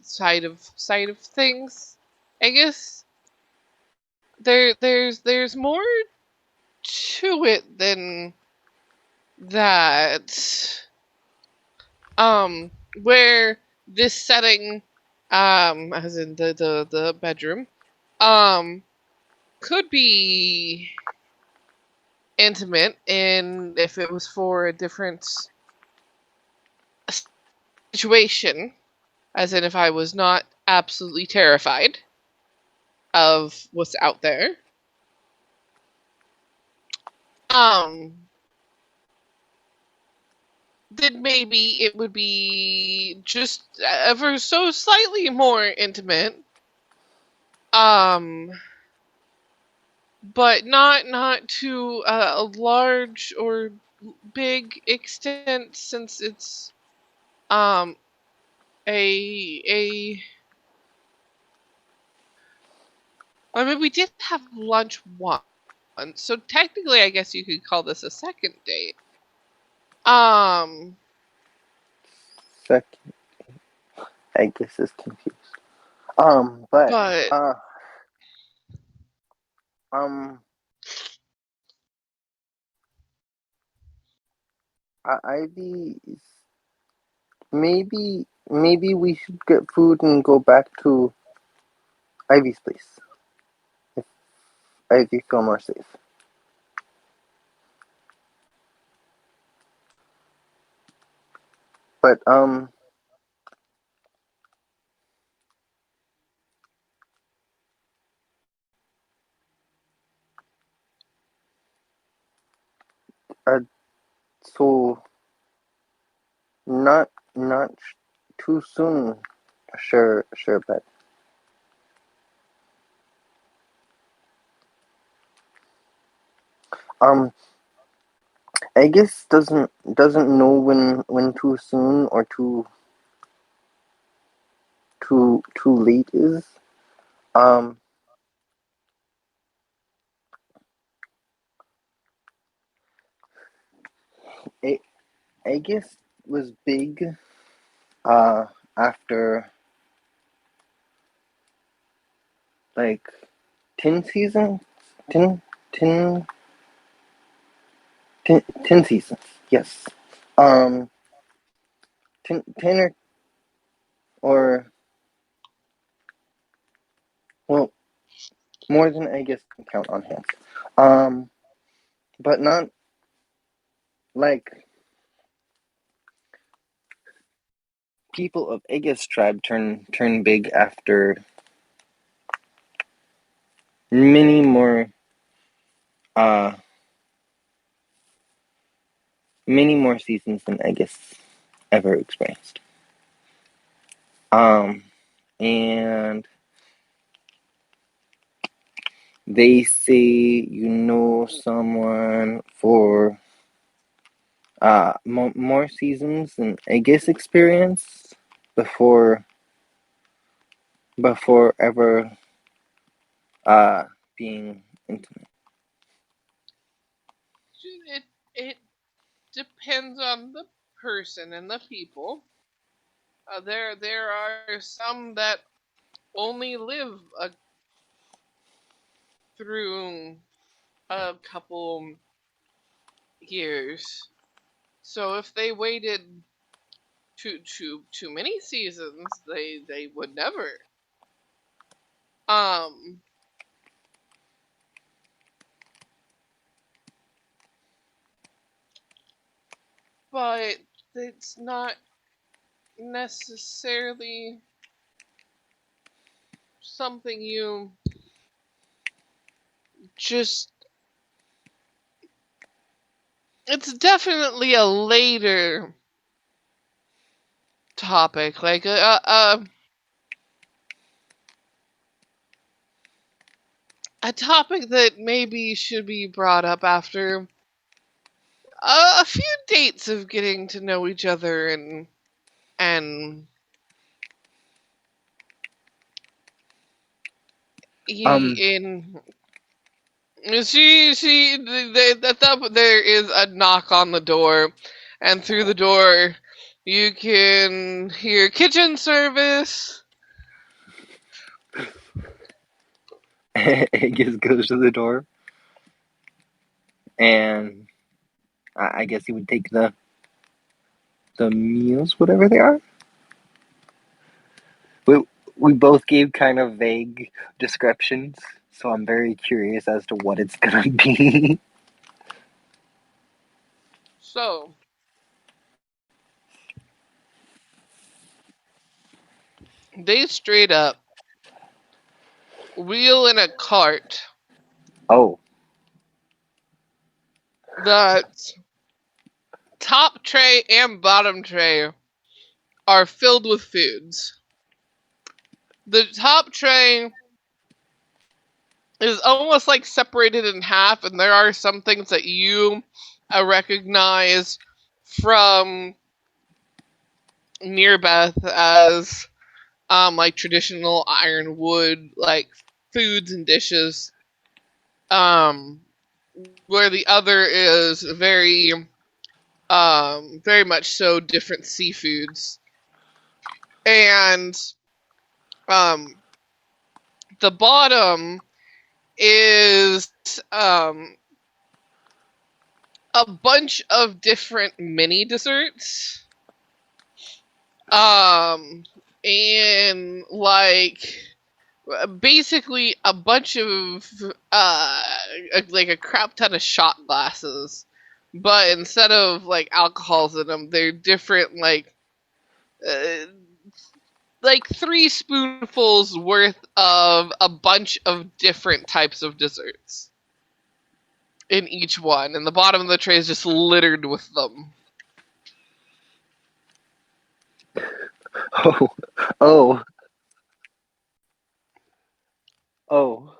side of things. I guess there's more to it than that. Where this setting, as in the bedroom, um could be intimate, and if it was for a different situation, as in if I was not absolutely terrified of what's out there, um, then maybe it would be just ever so slightly more intimate. Um, but not to a large or big extent, since it's um a I mean, we did have lunch once, so technically I guess you could call this a second date. Um, Second, I guess is confused. But but um, Ivy's maybe we should get food and go back to Ivy's place if Ivy feel more safe. But uh, so not too soon. Sure, but um, Aegis doesn't know when too soon or too late is. Um, A- Aegis was big uh after like 10 seasons, 10, 10, 10 seasons. Yes. Um, 10 or well, more than Aegis can count on hands. Um, but not like people of Aegis tribe turn big after many more uh many more seasons than Aegis ever experienced. Um, and they say you know someone for more seasons than Aegis experience before ever uh being intimate. it depends on the person and the people. There are some that only live through a couple years. So if they waited too many seasons, they would never. Um, but it's not necessarily something you just. It's definitely a later topic, like a topic that maybe should be brought up after a few dates of getting to know each other and in there is a knock on the door, and through the door you can hear kitchen service. Aegis goes to the door, and I guess he would take the meals, whatever they are. We both gave kind of vague descriptions, so I'm very curious as to what it's gonna be. So they straight up wheel in a cart Oh, that top tray and bottom tray are filled with foods. The top tray is almost like separated in half, and there are some things that you recognize from Nearbeth as like traditional ironwood like foods and dishes. Where the other is very much so different seafoods. And um the bottom is um a bunch of different mini desserts. Um, and basically a bunch of like a crap ton of shot glasses, but instead of like alcohols in them, they're different uh, like 3 spoonfuls worth of a bunch of different types of desserts in each one, and the bottom of the tray is just littered with them. oh, oh, oh.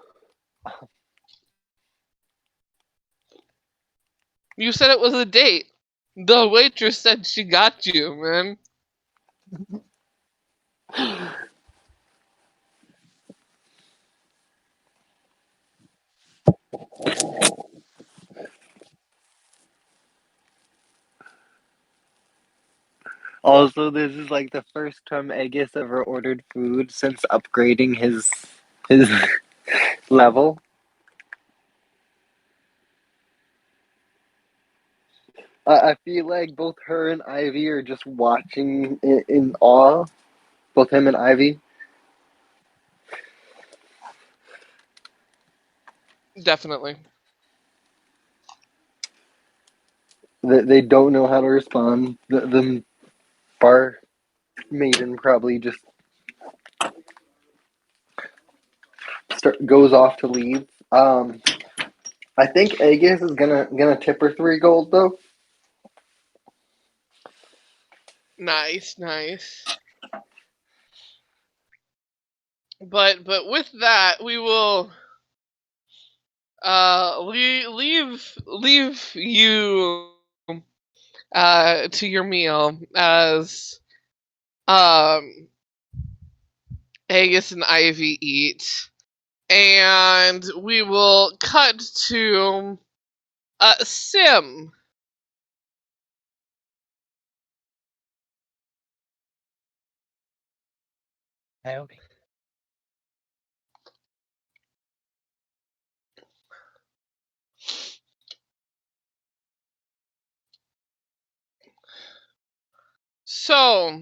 You said it was a date. The waitress said she got you, man. Also, this is like the first time Aegis ever ordered food since upgrading his level. I feel like both her and Ivy are just watching in awe. Both him and Ivy. Definitely. They don't know how to respond. The bar maiden probably just goes off to leave. I think Aegis is gonna tip her 3 gold though. Nice, nice. But with that, we will leave you to your meal as um Aegis and Ivy eat, and we will cut to Sim. Howdy. So,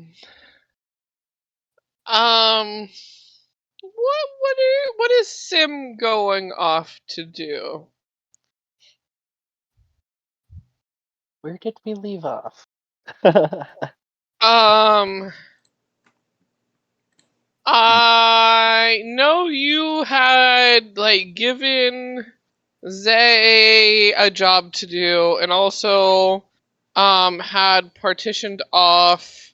what is Sim going off to do? Where did we leave off? I know you had like given Zay a job to do, and also had partitioned off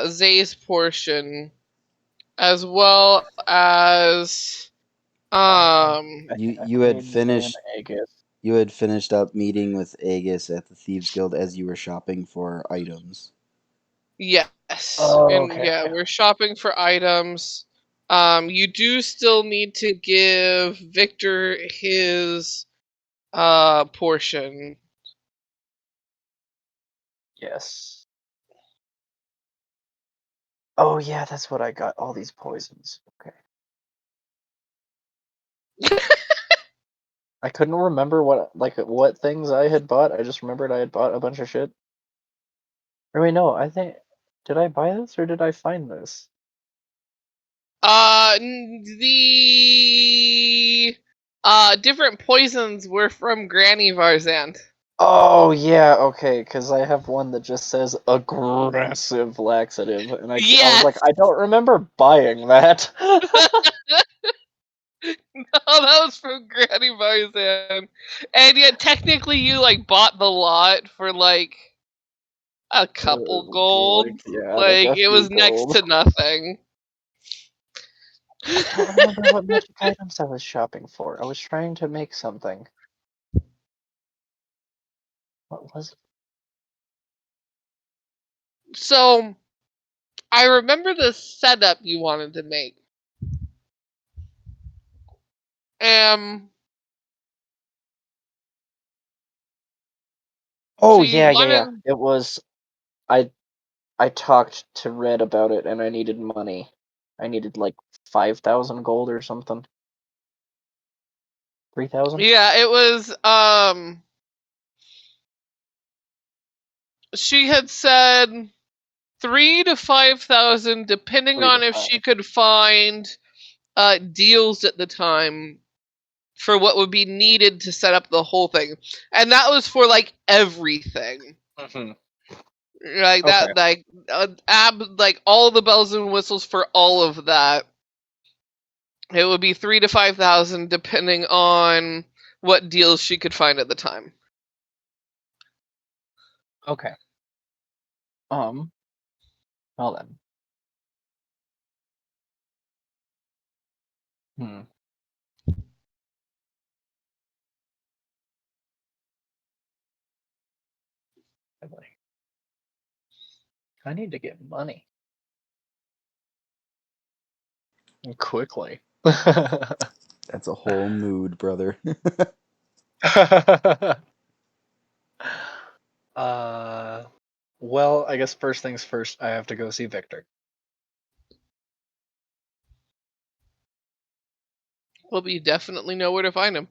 Zay's portion, as well as You Me had and Zay and finished Aegis. you had finished up meeting with Aegis at the Thieves Guild as you were shopping for items. yes, Oh, and okay. yeah, we're shopping for items. You do still need to give Victor his portion. Yes. Oh yeah, that's what I got. All these poisons. Okay. I couldn't remember what things I had bought. I just remembered I had bought a bunch of shit. Or wait, no, I think did I buy this or did I find this? The different poisons were from Granny Varzant. Oh yeah, okay, because I have one that just says aggressive laxative, and I was like, Yes. I don't remember buying that. No, that was from Granny Varzant. And yet technically you like bought the lot for like a couple gold. Like Like a it few was next gold. to nothing. I don't remember what magic items I was shopping for. I was trying to make something. What was it? So I remember the setup you wanted to make. Oh So you yeah. wanted It was I I talked to Red about it, and I needed money. I needed like 5,000 gold or something. 3,000. yeah, it was she had said 3 to 5,000 depending 3 to on if 5. she could find deals at the time for what would be needed to set up the whole thing. And that was for like everything. Mm-hmm. Like Okay. that like all the bells and whistles for all of that. It would be 3 to 5,000 depending on what deals she could find at the time. Okay. Well then. Hmm. I need to get money. Quickly. That's a whole mood, brother. Well, I guess first things first, I have to go see Victor. Well, you definitely know where to find him.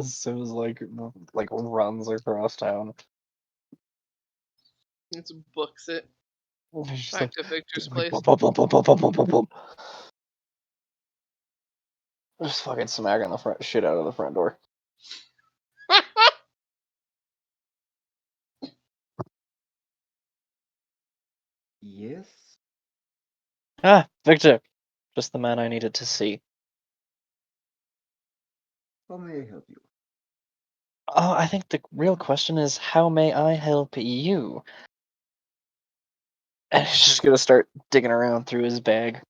Sim's like runs across town. It's books it He's just back like, to Victor's like place. bum, bum, bum, bum, bum, bum, bum, bum, bum. Just fucking smacking the front shit out of the front door. Yes. Ah, Victor, just the man I needed to see. How may I help you? Oh, I think the real question is, how may I help you? And he's just gonna start digging around through his bag.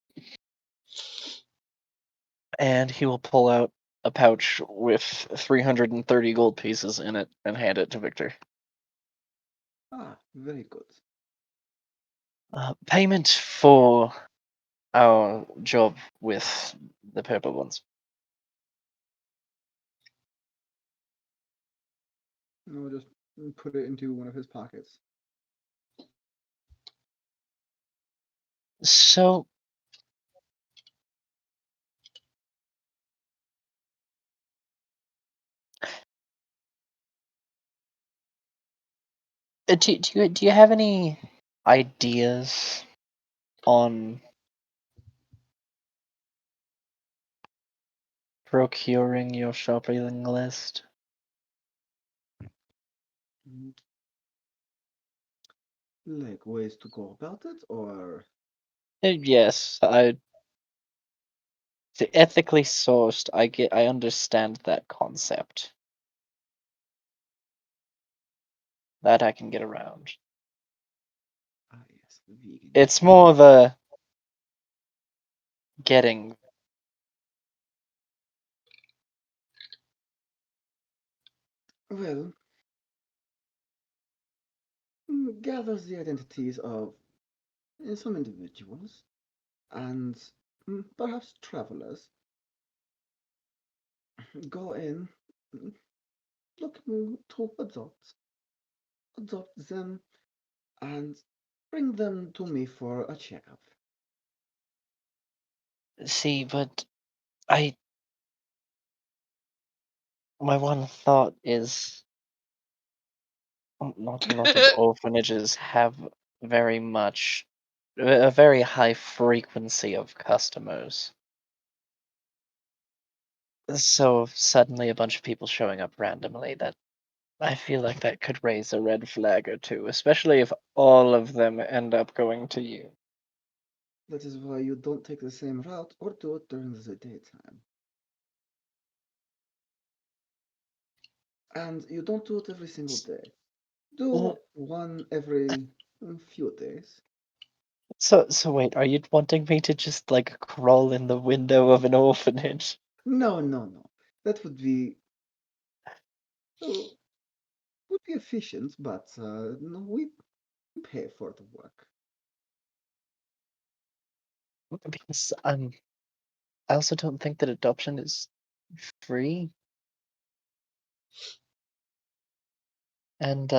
And he will pull out a pouch with 330 gold pieces in it and hand it to Victor. Ah, very good. Payment for our job with the purple ones. I'll just put it into one of his pockets. So, do you have any ideas on procuring your shopping list? Like ways to go about it, or Yes, ethically sourced. I understand that concept. That I can get around. yes, vegan. It's more the getting. Well, gathers the identities of some individuals and perhaps travelers. Go in, mm, look to adopt them, and bring them to me for a checkup. See, but I. My one thought is not a lot of orphanages have very much a very high frequency of customers. So suddenly a bunch of people showing up randomly, that I feel like that could raise a red flag or two, especially if all of them end up going to you. That is why you don't take the same route or do it during the daytime. And you don't do it every single day. Do Well, one every few days. so wait, are you wanting me to just like crawl in the window of an orphanage? No, no, no. That uh, would be efficient, but no, we pay for the work. Because I also don't think that adoption is free, and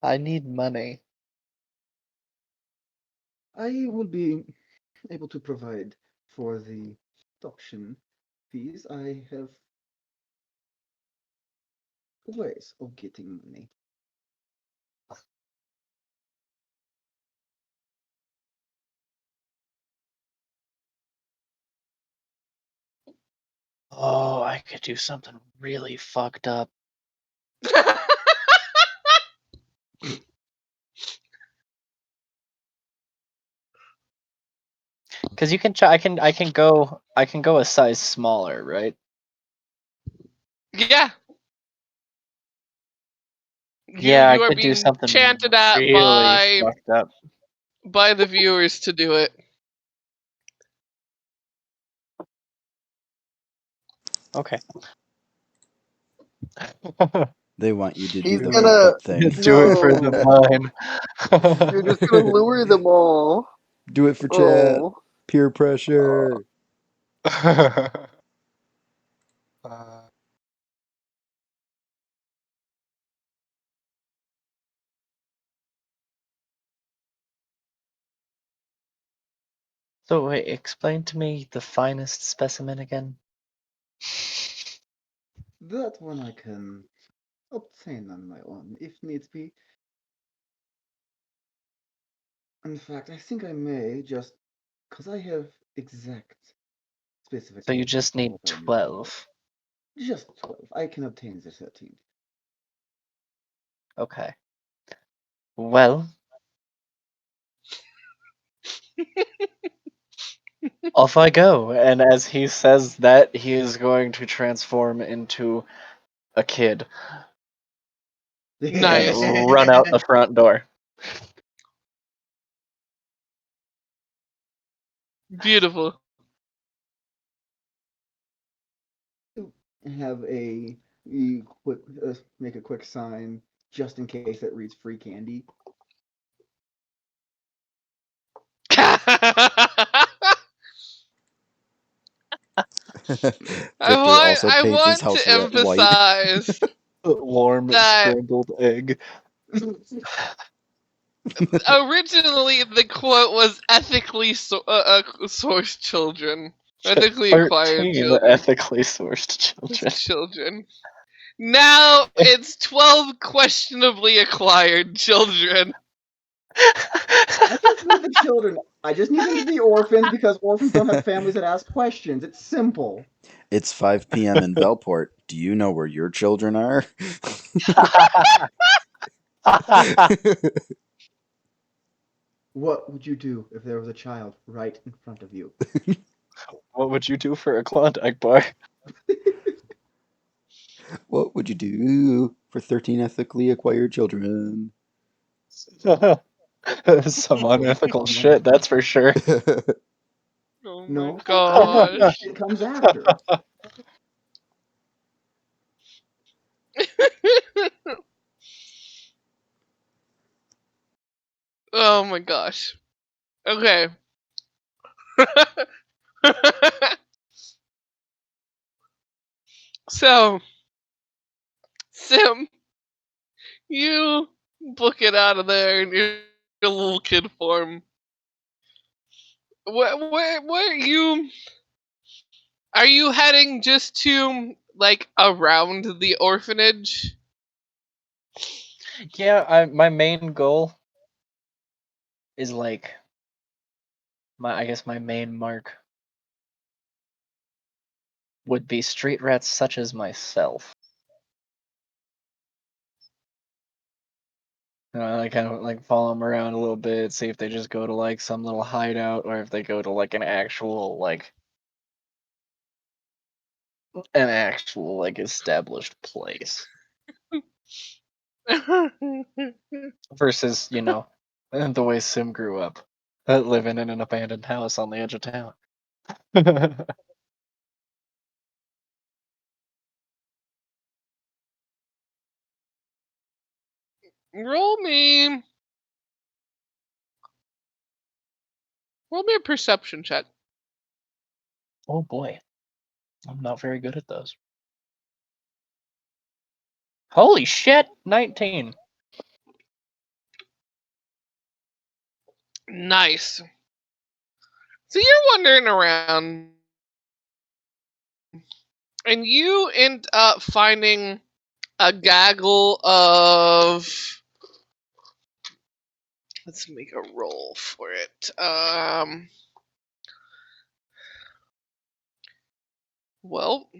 I need money. I will be able to provide for the adoption fees. I have ways of getting money. Oh, I could do something really fucked up. Because you can try, I can go a size smaller, right? Yeah, Yeah, I you are could do being something chanted at really fucked up. by the viewers to do it. Okay. They want you to do He's the gonna fucked up thing. Do it for the no. mime. You're just gonna lure them all. Do it for chat. Oh. Peer pressure. Uh, so wait, explain to me the finest specimen again. That one I can obtain on my own, if needs be. In fact, I think I may just, because I have exact So you specifications just for need what I need. 12. Just 12. I can obtain the 13th. Okay. Well, off I go. And as he says that, he is going to transform into a kid and Nice. run out the front door. Beautiful. Have quick, make a quick sign just in case it reads free candy. Victor also I paints his want house to white. emphasize Warm that scrambled egg. Originally, the quote was ethically sourced children. Ethically acquired 13 children. ethically sourced children. Children. Now it's 12 questionably acquired children. I just need the children. I just need them to be orphans because orphans don't have families that ask questions. It's simple. It's 5 p.m. in Bellport. Do you know where your children are? What would you do if there was a child right in front of you? What would you do for a Klondike bar? What would you do for 13 ethically acquired children? Some unethical shit, that's for sure. Oh my No, gosh. it comes after. Oh my gosh. Okay. So, Sim, you book it out of there in your little kid form. Where are you heading just to, like, around the orphanage? Yeah, my main goal is like I guess my main mark would be street rats such as myself. I kind of like follow them around a little bit, see if they just go to like some little hideout or if they go to like an actual like established place. Versus, the way Sim grew up, living in an abandoned house on the edge of town. Roll me a perception check. Oh boy, I'm not very good at those. Holy shit, 19. Nice. So you're wandering around, and you end up finding a gaggle of. Let's make a roll for it. Well,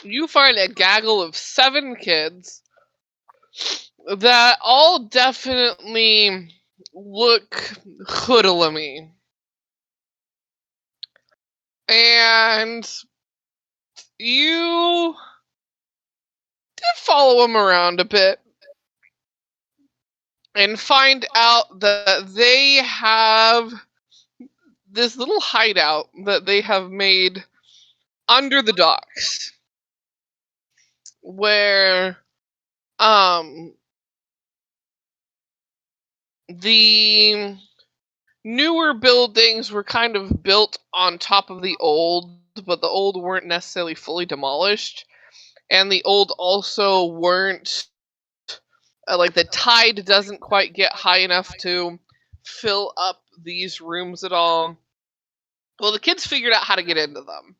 you find a gaggle of 7 kids that all definitely look hoodlamy. And you did follow them around a bit and find out that they have this little hideout that they have made under the docks where the newer buildings were kind of built on top of the old, but the old weren't necessarily fully demolished, and the old also weren't like the tide doesn't quite get high enough to fill up these rooms at all. Well, the kids figured out how to get into them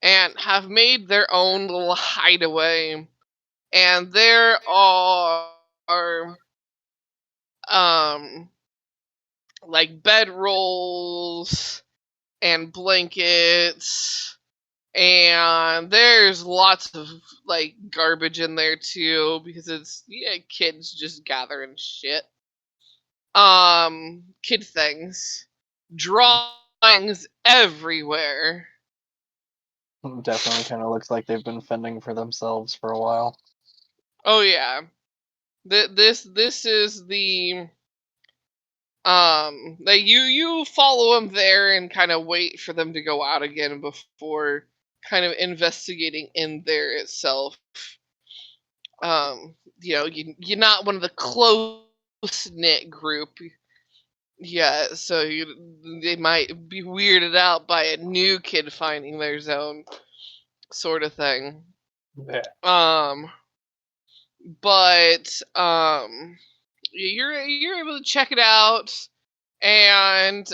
and have made their own little hideaway, and there are um like bedrolls and blankets, and there's lots of like garbage in there too because it's kids just gathering shit. Kid things, drawings everywhere. Definitely kind of looks like they've been fending for themselves for a while. Oh yeah, this is the that you follow them there and kind of wait for them to go out again before kind of investigating in there itself. You're not one of the close knit group. Yeah, so they might be weirded out by a new kid finding their zone, sort of thing. Yeah. But you're able to check it out, and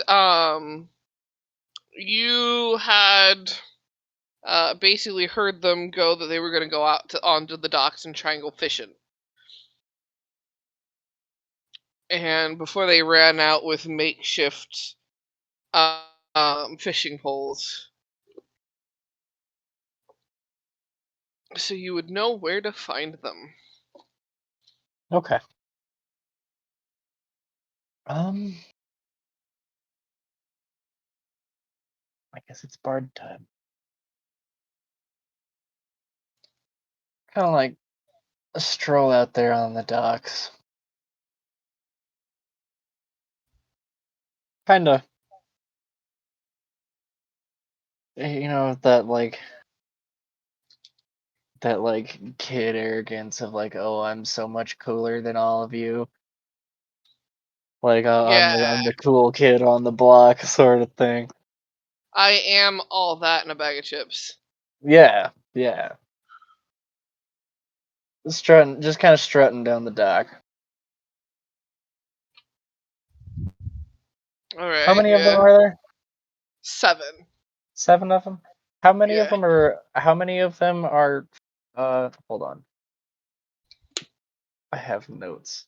you had basically heard them go that they were going to go out onto the docks and try and go fishing. And before they ran out with makeshift fishing poles. So you would know where to find them. Okay. I guess it's bard time. Kind of like a stroll out there on the docks. Kind of, you know, that kid arrogance of like, oh, I'm so much cooler than all of you. Like, Yeah, I'm the cool kid on the block, sort of thing. I am all that in a bag of chips. Yeah, yeah. Strutting, just kind of strutting down the dock. All right. How many of them Yeah. are there? 7. 7 of them. How many of Yeah. them are? How many of them are? Hold on. I have notes.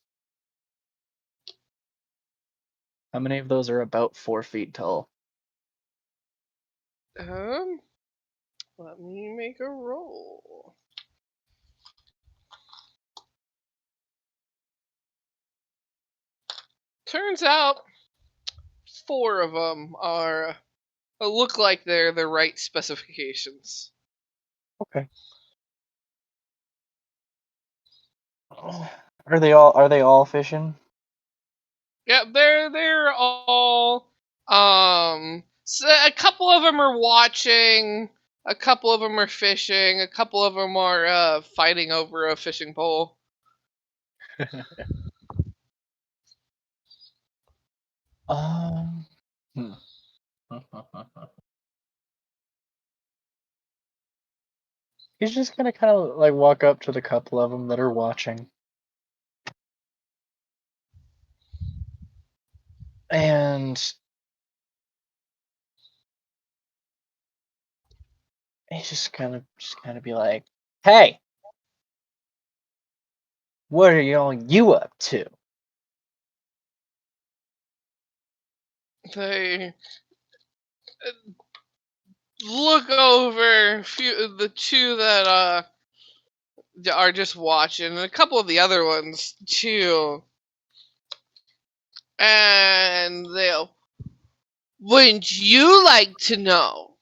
How many of those are about 4 feet tall? Let me make a roll. Turns out 4 of them are look like they're the right specifications. Okay. Are they all fishing? Yeah, they're all so a couple of them are watching, a couple of them are fishing, a couple of them are fighting over a fishing pole. Hmm. He's just gonna kind of like walk up to the couple of them that are watching, and he's just kind of be like, "Hey, what are you up to?" They look over the 2 that are just watching, and a couple of the other ones too, and they'll. Wouldn't you like to know?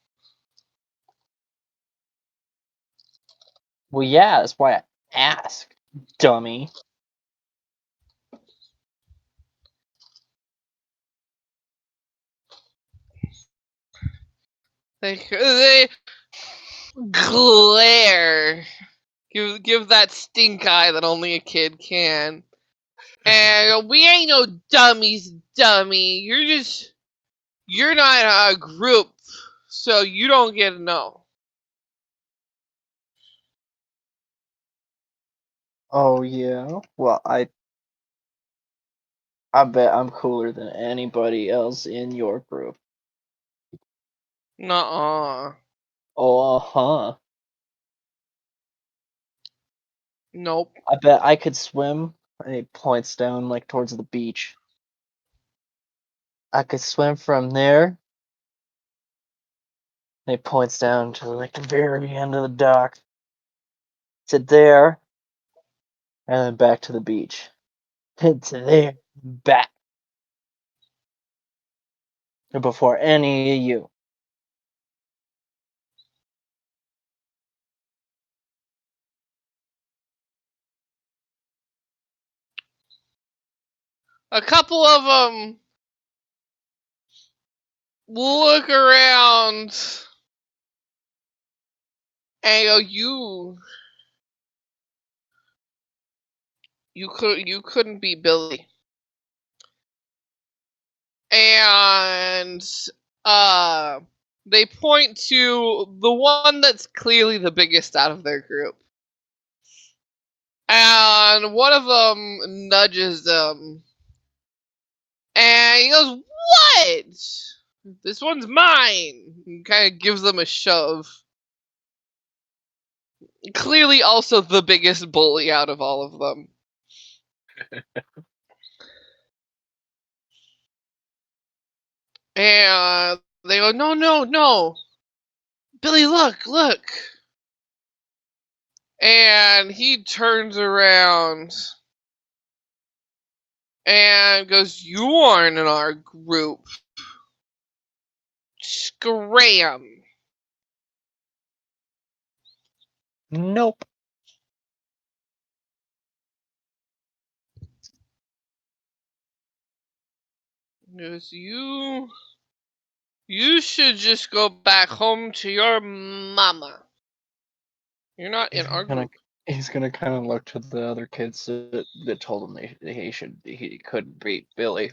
Well, yeah, that's why I asked, dummy. They glare. Give that stink eye that only a kid can. And we ain't no dummies, dummy. You're not a group, so you don't get to know. Oh yeah. Well, I bet I'm cooler than anybody else in your group. Nuh-uh. Oh, huh. Nope. I bet I could swim. And he points down like towards the beach. I could swim from there. And he points down to like the very end of the dock. To there. And then back to the beach. To there. Back. Before any of you. A couple of them look around and go, you couldn't be Billy. And uh they point to the one that's clearly the biggest out of their group. And one of them nudges them. And he goes, "What? This one's mine." And kind of gives them a shove. Clearly also the biggest bully out of all of them. And they go, "No, no, no. Billy, look. And he turns around and goes, "You aren't in our group. Scram." Nope. He goes, You should just go back home to your mama. You're not in our group. He's gonna kind of look to the other kids that told him he couldn't beat Billy.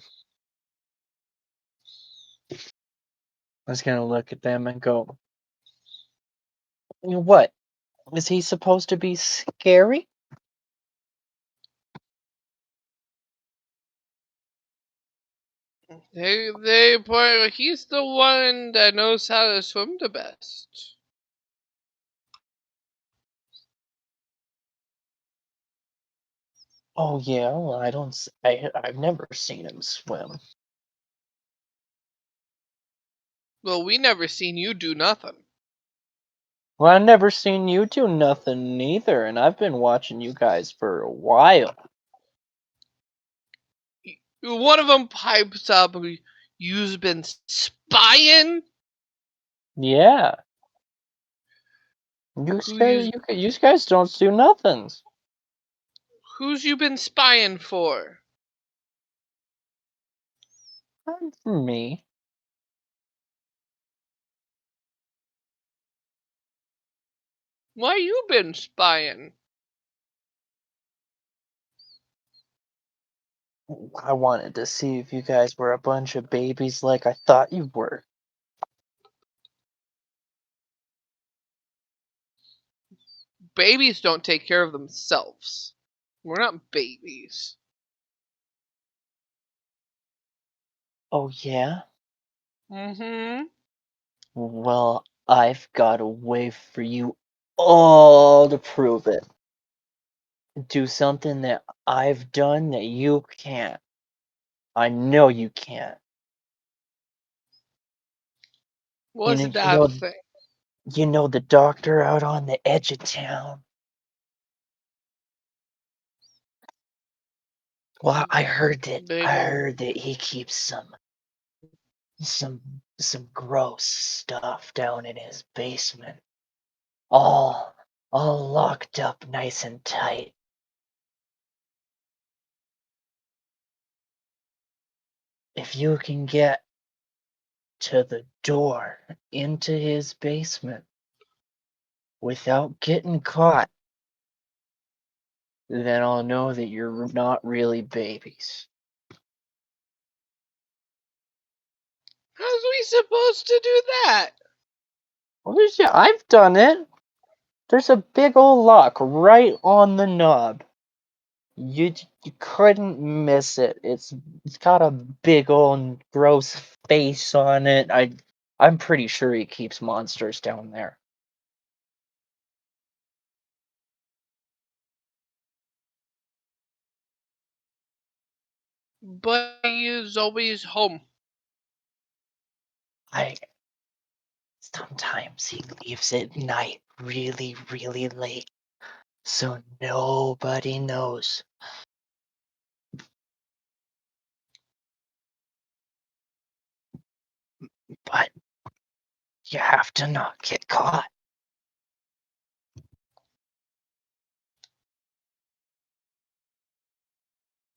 I was gonna look at them and go, "What? Is he supposed to be scary?" They point. He's the one that knows how to swim the best. Oh yeah, well, I've never seen him swim. Well, we never seen you do nothing. Well, I've never seen you do nothing neither, and I've been watching you guys for a while. One of them pipes up. You've been spying. Yeah, you guys don't do nothing. Who's you been spying for? Not for me. Why you been spying? I wanted to see if you guys were a bunch of babies like I thought you were. Babies don't take care of themselves. We're not babies. Oh yeah? Mm-hmm. Well, I've got a way for you all to prove it. Do something that I've done that you can't. I know you can't. You What's know, you that know, thing? you know the doctor out on the edge of town. Well, I heard They that he keeps some gross stuff down in his basement. All all locked up nice and tight. If you can get to the door into his basement without getting caught, then I'll know that you're not really babies. How's we supposed to do that? Well, I've done it. There's a big old lock right on the knob. You couldn't miss it. It's got a big old gross face on it. I'm pretty sure he keeps monsters down there. But he is always home. I Sometimes he leaves at night really, really late, so nobody knows. But you have to not get caught.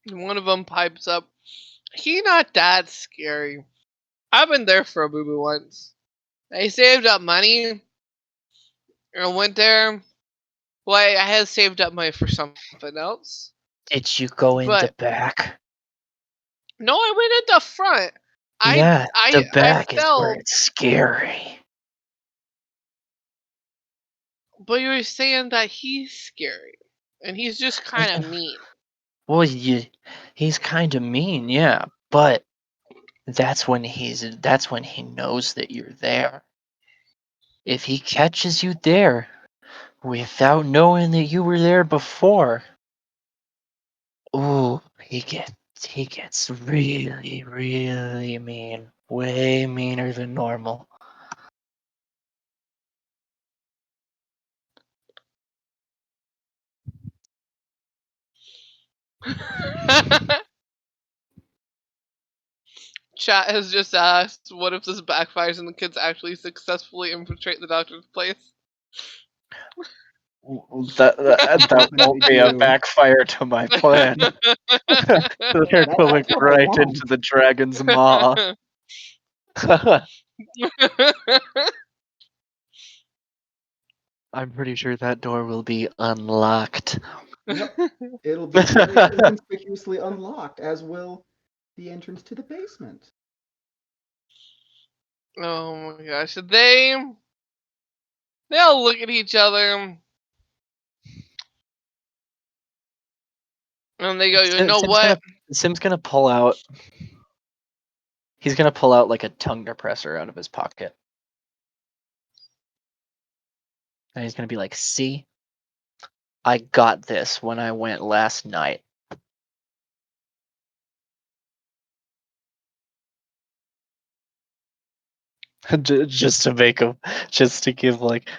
One of them pipes up. He not that scary. I've been there for a boo boo once. I saved up money and went there. Well, I had saved up money for something else. Did you go in the But back? no, I went at the front. Yeah, the I back is where fell. it's scary. But you were saying that he's scary. And he's just kind of mean. Well, he's kind of mean, yeah, but that's when he knows that you're there. If he catches you there without knowing that you were there before, ooh, he gets really, really mean. Way meaner than normal. Chat has just asked, what if this backfires and the kids actually successfully infiltrate the doctor's place? That won't be a do. backfire to my plan. They're That's going what I right want. into the dragon's maw. I'm pretty sure that door will be unlocked. Yep. It'll be very inconspicuously unlocked, as will the entrance to the basement. Oh my gosh. They'll look at each other and they go, you know what? Sim's gonna pull out. He's gonna pull out like a tongue depressor out of his pocket, and he's gonna be like, "See, I got this when I went last night." Just to make him, just to give like,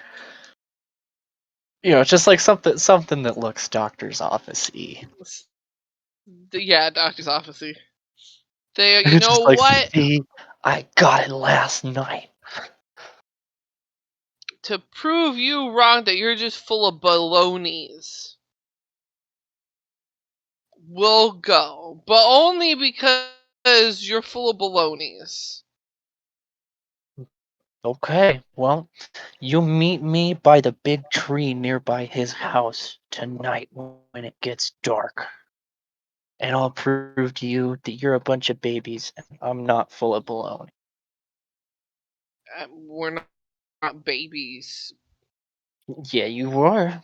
just like something that looks doctor's office-y. Yeah, doctor's officey. You It's know just like, what? "See, I got it last night." To prove you wrong that you're just full of balonies, we'll go. But only because you're full of balonies. Okay, well, you meet me by the big tree nearby his house tonight when it gets dark. And I'll prove to you that you're a bunch of babies and I'm not full of baloney. We're not babies. Yeah, you are.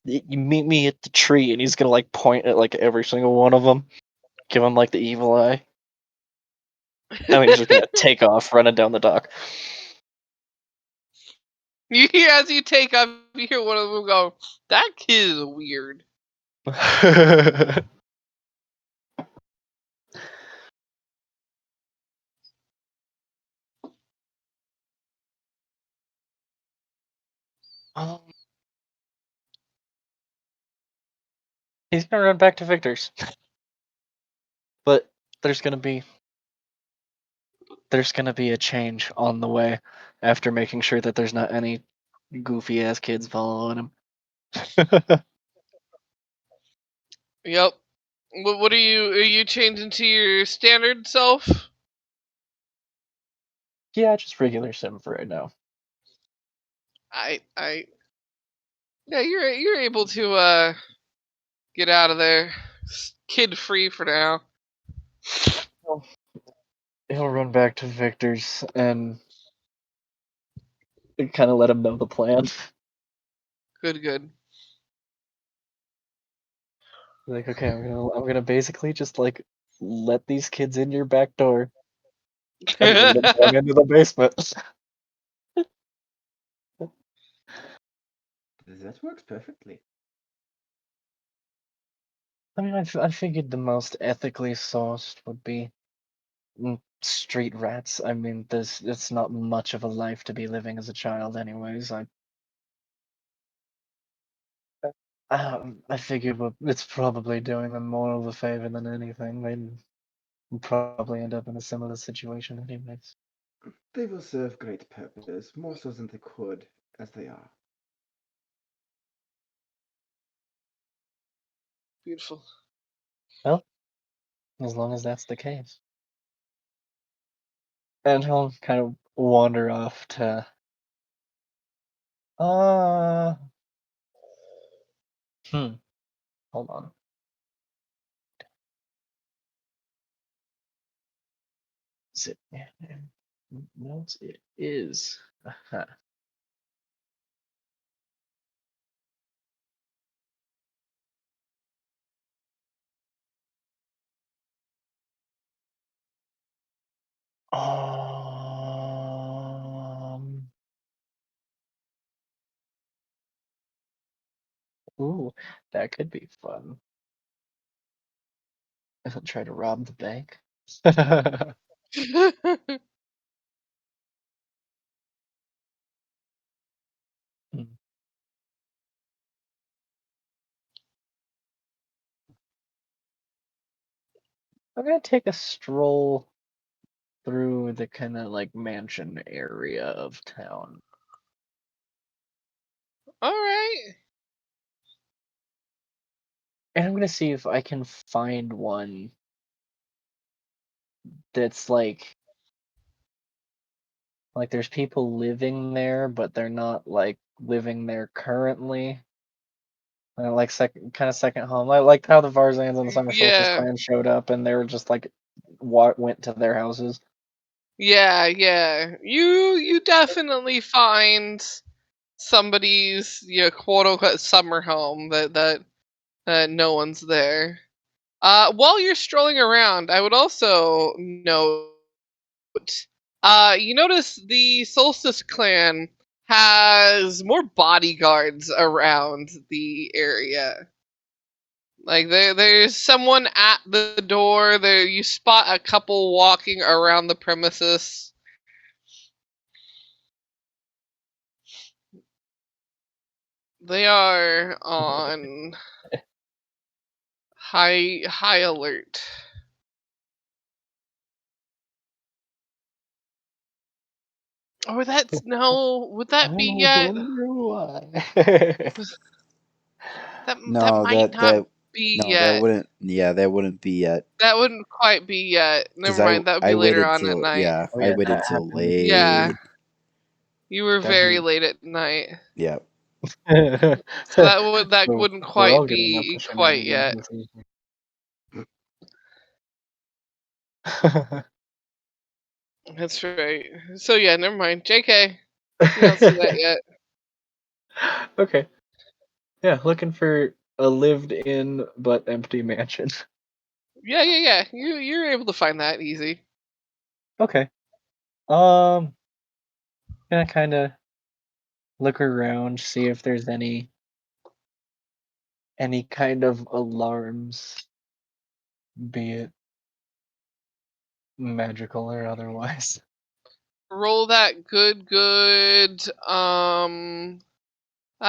You meet me at the tree, and he's gonna like point at like every single one of them, give him like the evil eye, and then he's just gonna take off running down the dock. You hear as you take off, you hear one of them go, "That kid is weird." um, he's gonna run back to Victor's, but there's gonna be a change on the way after making sure that there's not any goofy ass kids following him. Yep. What are you? Are you changing to your standard self? Yeah, just regular sim for right now. Yeah, you're able to get out of there, kid free for now. He'll run back to Victor's and kind of let him know the plan. Good. Like, okay, I'm gonna basically just like let these kids in your back door and lead them down into the basement. That works perfectly. I mean, I figured the most ethically sourced would be street rats. I mean, it's not much of a life to be living as a child, anyways. I figured it's probably doing them more of a favor than anything. They'd probably end up in a similar situation, anyways. They will serve great purpose, more so than they could, as they are. Beautiful. Well, as long as that's the case. And he'll kind of wander off to uh hold on. Is it notes? It is. Ooh, that could be fun. If I try to rob the bank. Hmm. I'm gonna take a stroll through the kind of like mansion area of town. All right. And I'm gonna see if I can find one that's like there's people living there, but they're not like living there currently. Like second home, like how the Varzans and the Summer Solstice Yeah. clan showed up, and they were just like went to their houses. Yeah, yeah. You definitely find somebody's quote unquote summer home that no one's there. While you're strolling around, I would also note you notice the Solstice clan has more bodyguards around the area. Like there's someone at the door. There you spot a couple walking around the premises. They are on high alert. Or that's no, would I that be yet? wonder why. That No, might that not that be no, that yet. wouldn't. Yeah, that wouldn't be yet. That wouldn't quite be yet. Because Never mind, that would I be later waited on at till night. yeah, Oh I yeah, waited that till happened. Yeah, late. you were That'd very be. late at night. Yeah. So that So wouldn't we're all quite getting up to be quite shenanigans yet. this evening. That's right. So yeah, never mind. JK, you don't see that yet. Okay. Yeah, looking for a lived-in but empty mansion. Yeah. You're able to find that easy. Okay. Gonna kind of look around, see if there's any kind of alarms, be it magical or otherwise. Roll that good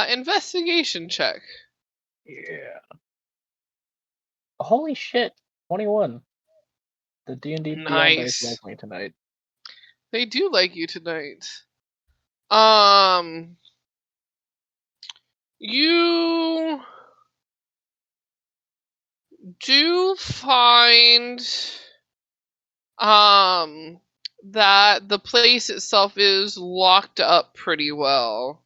investigation check. Yeah. Holy shit! 21. The D&D Beyond dice Nice. like me tonight. They do like you tonight. Um, you do find um that the place itself is locked up pretty well,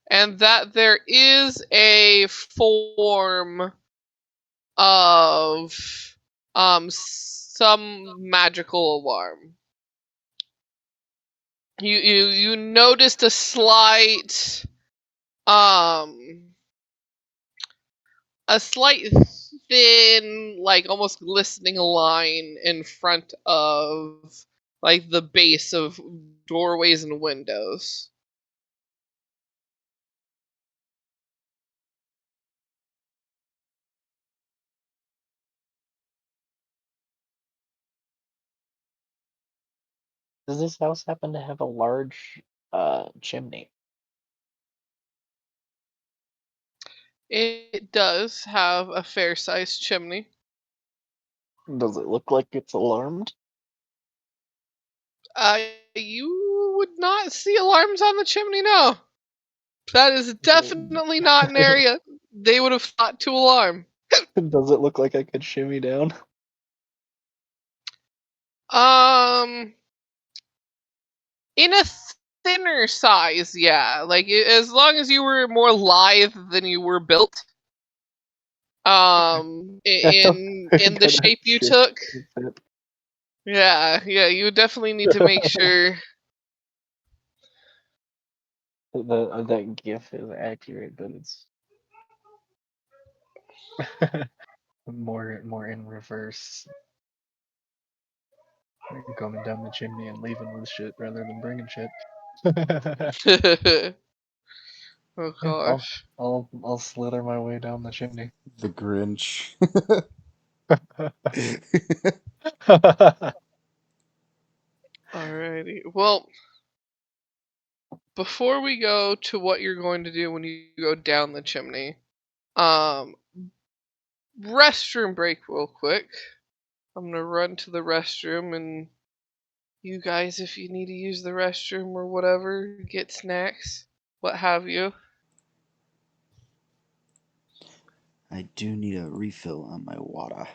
and that there is a form of some magical alarm. You noticed um a slight thin, like almost glistening line in front of like the base of doorways and windows. Does this house happen to have a large chimney? It does have a fair sized chimney. Does it look like it's alarmed? Uh, you would not see alarms on the chimney, no. That is definitely not an area they would have thought to alarm. Does it look like I could shimmy down? Um, in a thinner size, yeah. Like as long as you were more lithe than you were built, in the Could I shape you shift took, to fit? yeah, you would definitely need to make sure. That GIF is accurate, but it's more in reverse. You're coming down the chimney and leaving with shit rather than bringing shit. Oh Yeah, gosh. I'll slither my way down the chimney. The Grinch. Alrighty. Well, before we go to what you're going to do when you go down the chimney, restroom break real quick. I'm gonna run to the restroom, and you guys, if you need to use the restroom or whatever, get snacks, what have you. I do need a refill on my water.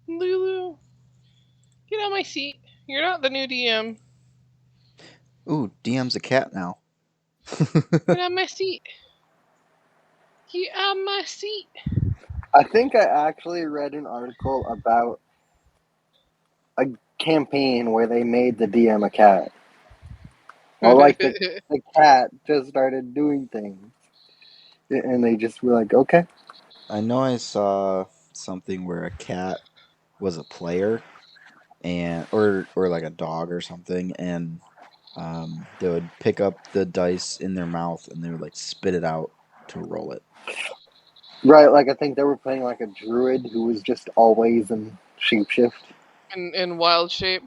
Lulu, get on my seat. You're not the new DM. Ooh, DM's a cat now. Get on my seat. Get on my seat. I think I actually read an article about a campaign where they made the DM a cat. Well, like the cat just started doing things, and they just were like, okay. I know I saw something where a cat was a player, and or like a dog or something, and they would pick up the dice in their mouth and they would like spit it out to roll it. Right, like I think they were playing like a druid who was just always in shapeshift. in wild shape.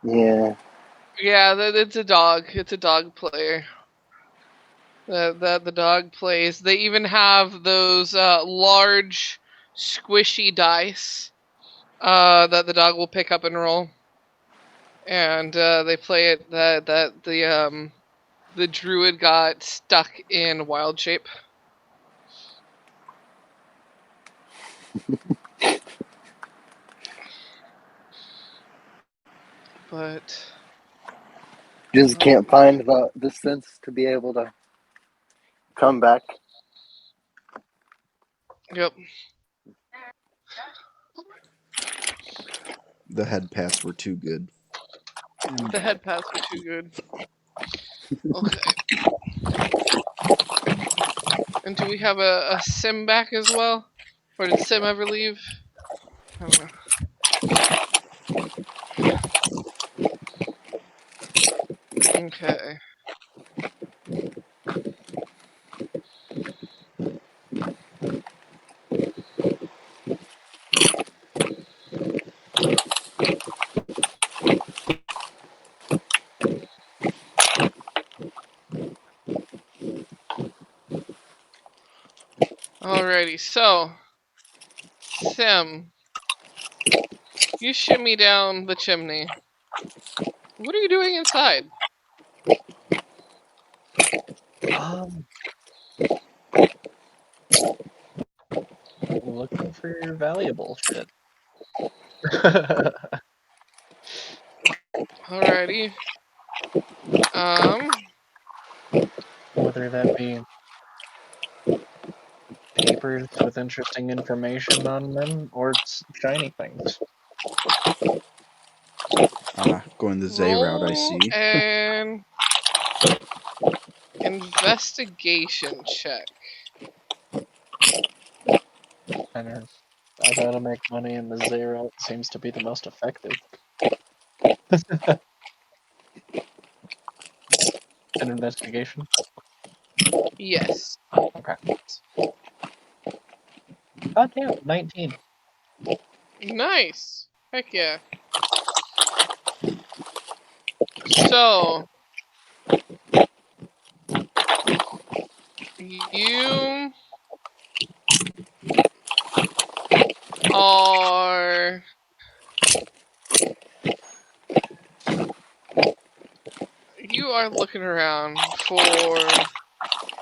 Yeah. Yeah, it's a dog. It's a dog player. The dog plays. They even have those large, squishy dice that the dog will pick up and roll, and they play it. That the druid got stuck in wild shape. But Just can't find the sense to be able to come back. yep. The head pats were too good. The head pads were too good. Okay. And do we have a Sim back as well? Or did Sim ever leave? I don't know. Okay. Alrighty, so Sim, you shimmy down the chimney. What are you doing inside? Um, for your valuable shit. Alrighty. Whether that be papers with interesting information on them or shiny things. Going the Z route, I Roll see. an investigation check. And I gotta make money, and the zero seems to be the most effective. An investigation? Yes. Okay. God damn, 19. Nice. Heck yeah. So, you are looking around for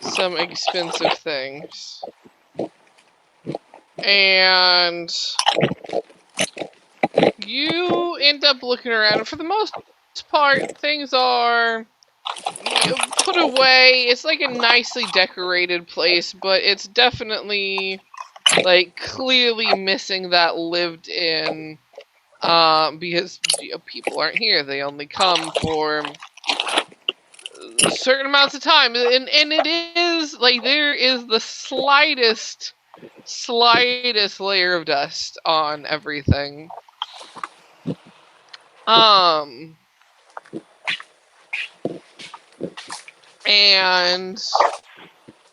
some expensive things. And you end up looking around, and for the most part, things are put away. It's like a nicely decorated place, but it's definitely like clearly missing that lived in, because people aren't here. They only come for certain amounts of time, and it is like there is the slightest layer of dust on everything. And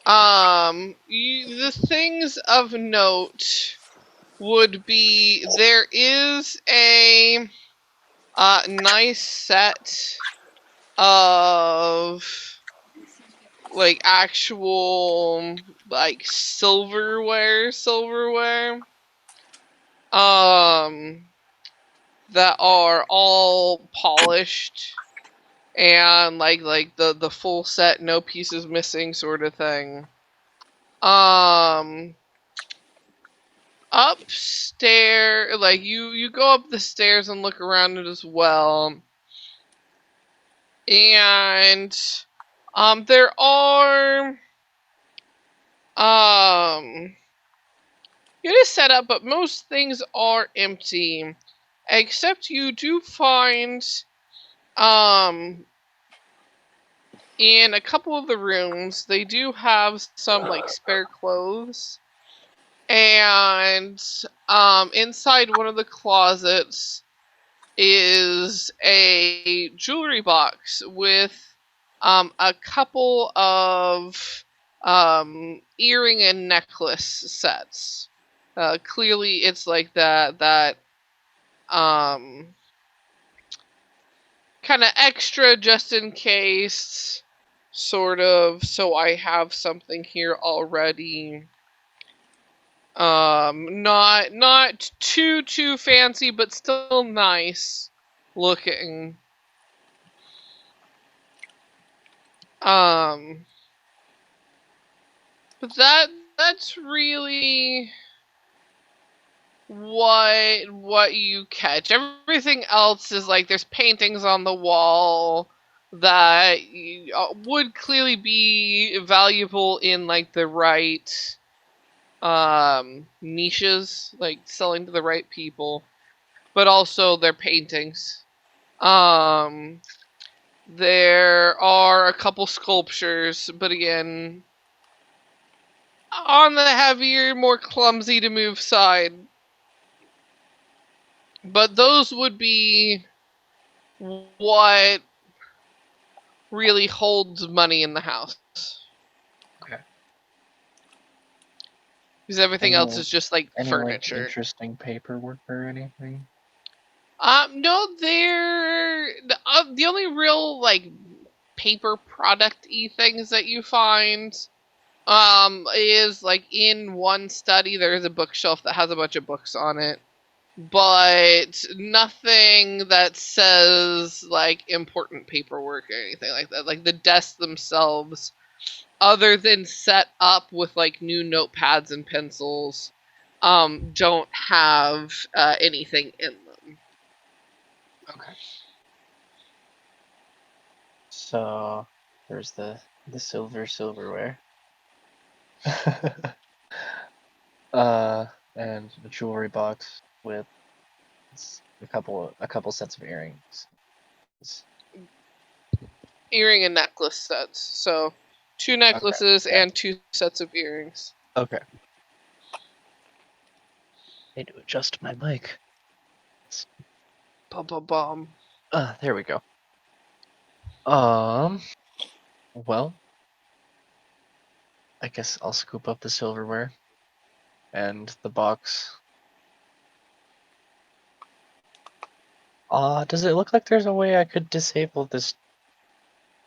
the things of note would be there is a nice set of like actual like silverware that are all polished and like the full set, no pieces missing sort of thing. Upstairs, like you go up the stairs and look around it as well. And there are it is set up, but most things are empty. Except you do find in a couple of the rooms they do have some like spare clothes. And inside one of the closets is a jewelry box with a couple of earring and necklace sets. Clearly, it's like that kind of extra just in case, sort of. So I have something here already. Not too fancy, but still nice looking. But that's really what you catch. Everything else is like there's paintings on the wall that would clearly be valuable in like the right niches, like selling to the right people, but also they're paintings. There are a couple sculptures, but again, on the heavier, more clumsy to move side. But those would be what really holds money in the house. Okay. Because everything else is just like Any furniture. like interesting paperwork or anything? No, they're the only real like paper product-y things that you find is like in one study there's a bookshelf that has a bunch of books on it, but nothing that says like important paperwork or anything like that. Like the desks themselves, other than set up with like new notepads and pencils, don't have anything in them. Okay. So there's the silverware. And a jewelry box with a couple sets of earrings. Earring and necklace sets. So 2 necklaces yeah. and 2 sets of earrings. Okay. Need to adjust my mic. Bum bum bum. There we go. Well, I guess I'll scoop up the silverware and the box. Does it look like there's a way I could disable this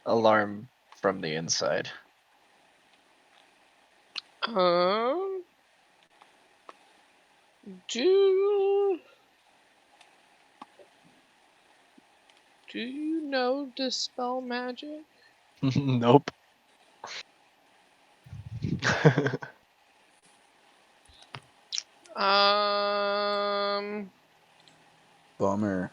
alarm from the inside? Do you know dispel magic? Nope. Bummer.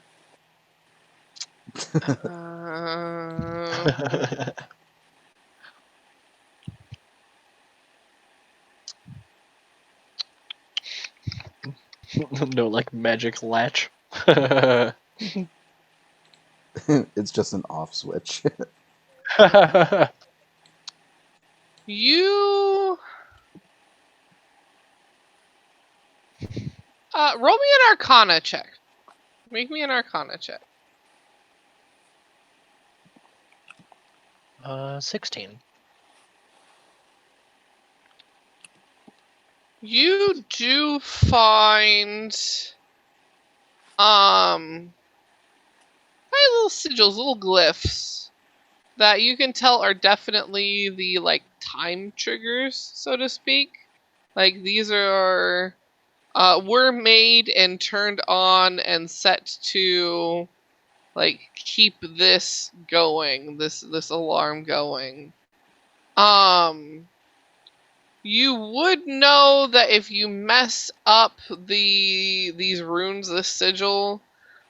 No, like magic latch. It's just an off switch. You roll me an Arcana check. Make me an Arcana check. 16. You do find little sigils, little glyphs that you can tell are definitely the like time triggers, so to speak. Like these are were made and turned on and set to like keep this going, this alarm going. You would know that if you mess up these runes, this sigil,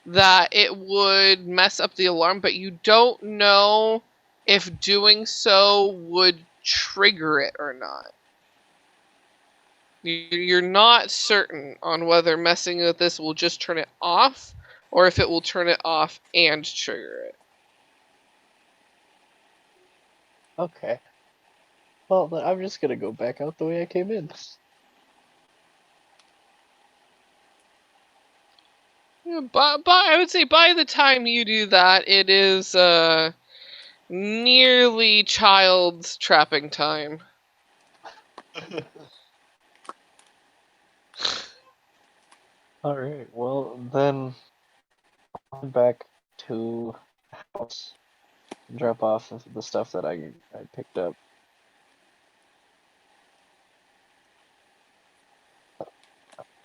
that it would mess up the alarm, but you don't know if doing so would trigger it or not. You're not certain on whether messing with this will just turn it off, or if it will turn it off and trigger it. Okay. Well, then I'm just gonna go back out the way I came in. Yeah, but I would say by the time you do that, it is nearly child's trapping time. Alright, well, then I'll head back to the house and drop off the stuff that I picked up.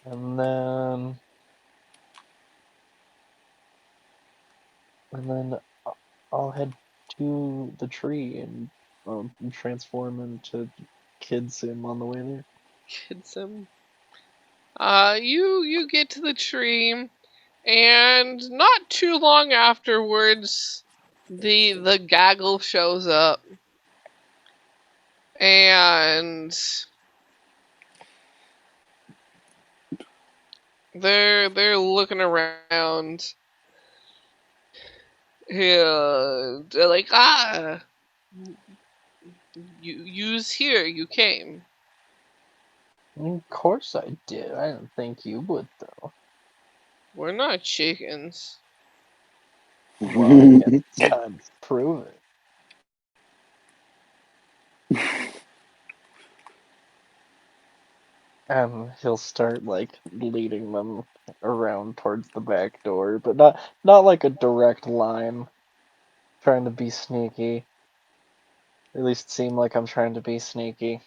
And then I'll head to the tree and transform into Kid Sim on the way there. Kid Sim. You get to the tree, and not too long afterwards, the gaggle shows up, and they're looking around. Yeah, they're like, you's here. You came. Of course I did. I didn't think you would, though. We're not chickens. Well, I guess it's time to prove it. And he'll start like leading them around towards the back door, but not like a direct line. Trying to be sneaky. At least seem like I'm trying to be sneaky.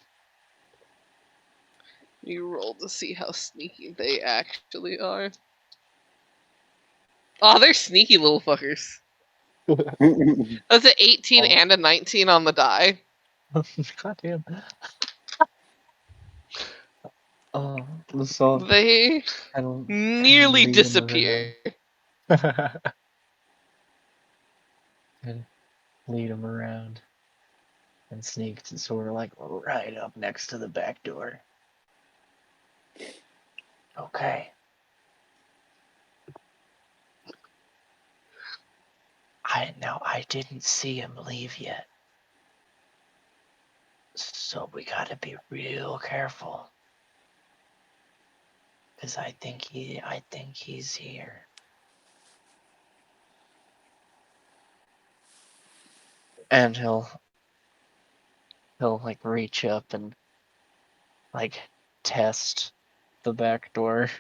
You roll to see how sneaky they actually are. Oh, they're sneaky little fuckers. That's an 18 and a 19 on the die. God damn. Oh, so They I don't nearly lead 'em disappear. around. And lead him around and sneak to sort of like right up next to the back door. Okay. I didn't see him leave yet. So we gotta be real careful. Cause I think he's here. And he'll like reach up and like test the back door.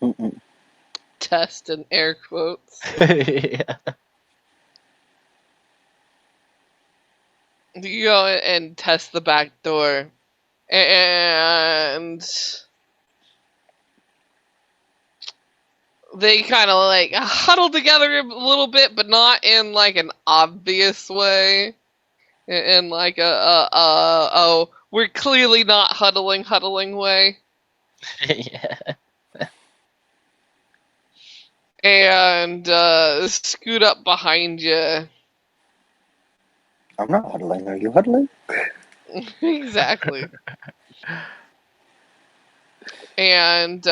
Mm-mm. Test in air quotes. Yeah. You go and test the back door, and they kind of like huddle together a little bit, but not in like an obvious way. In like oh, we're clearly not huddling way. Yeah. And scoot up behind you. I'm not huddling. Are you huddling? Exactly. And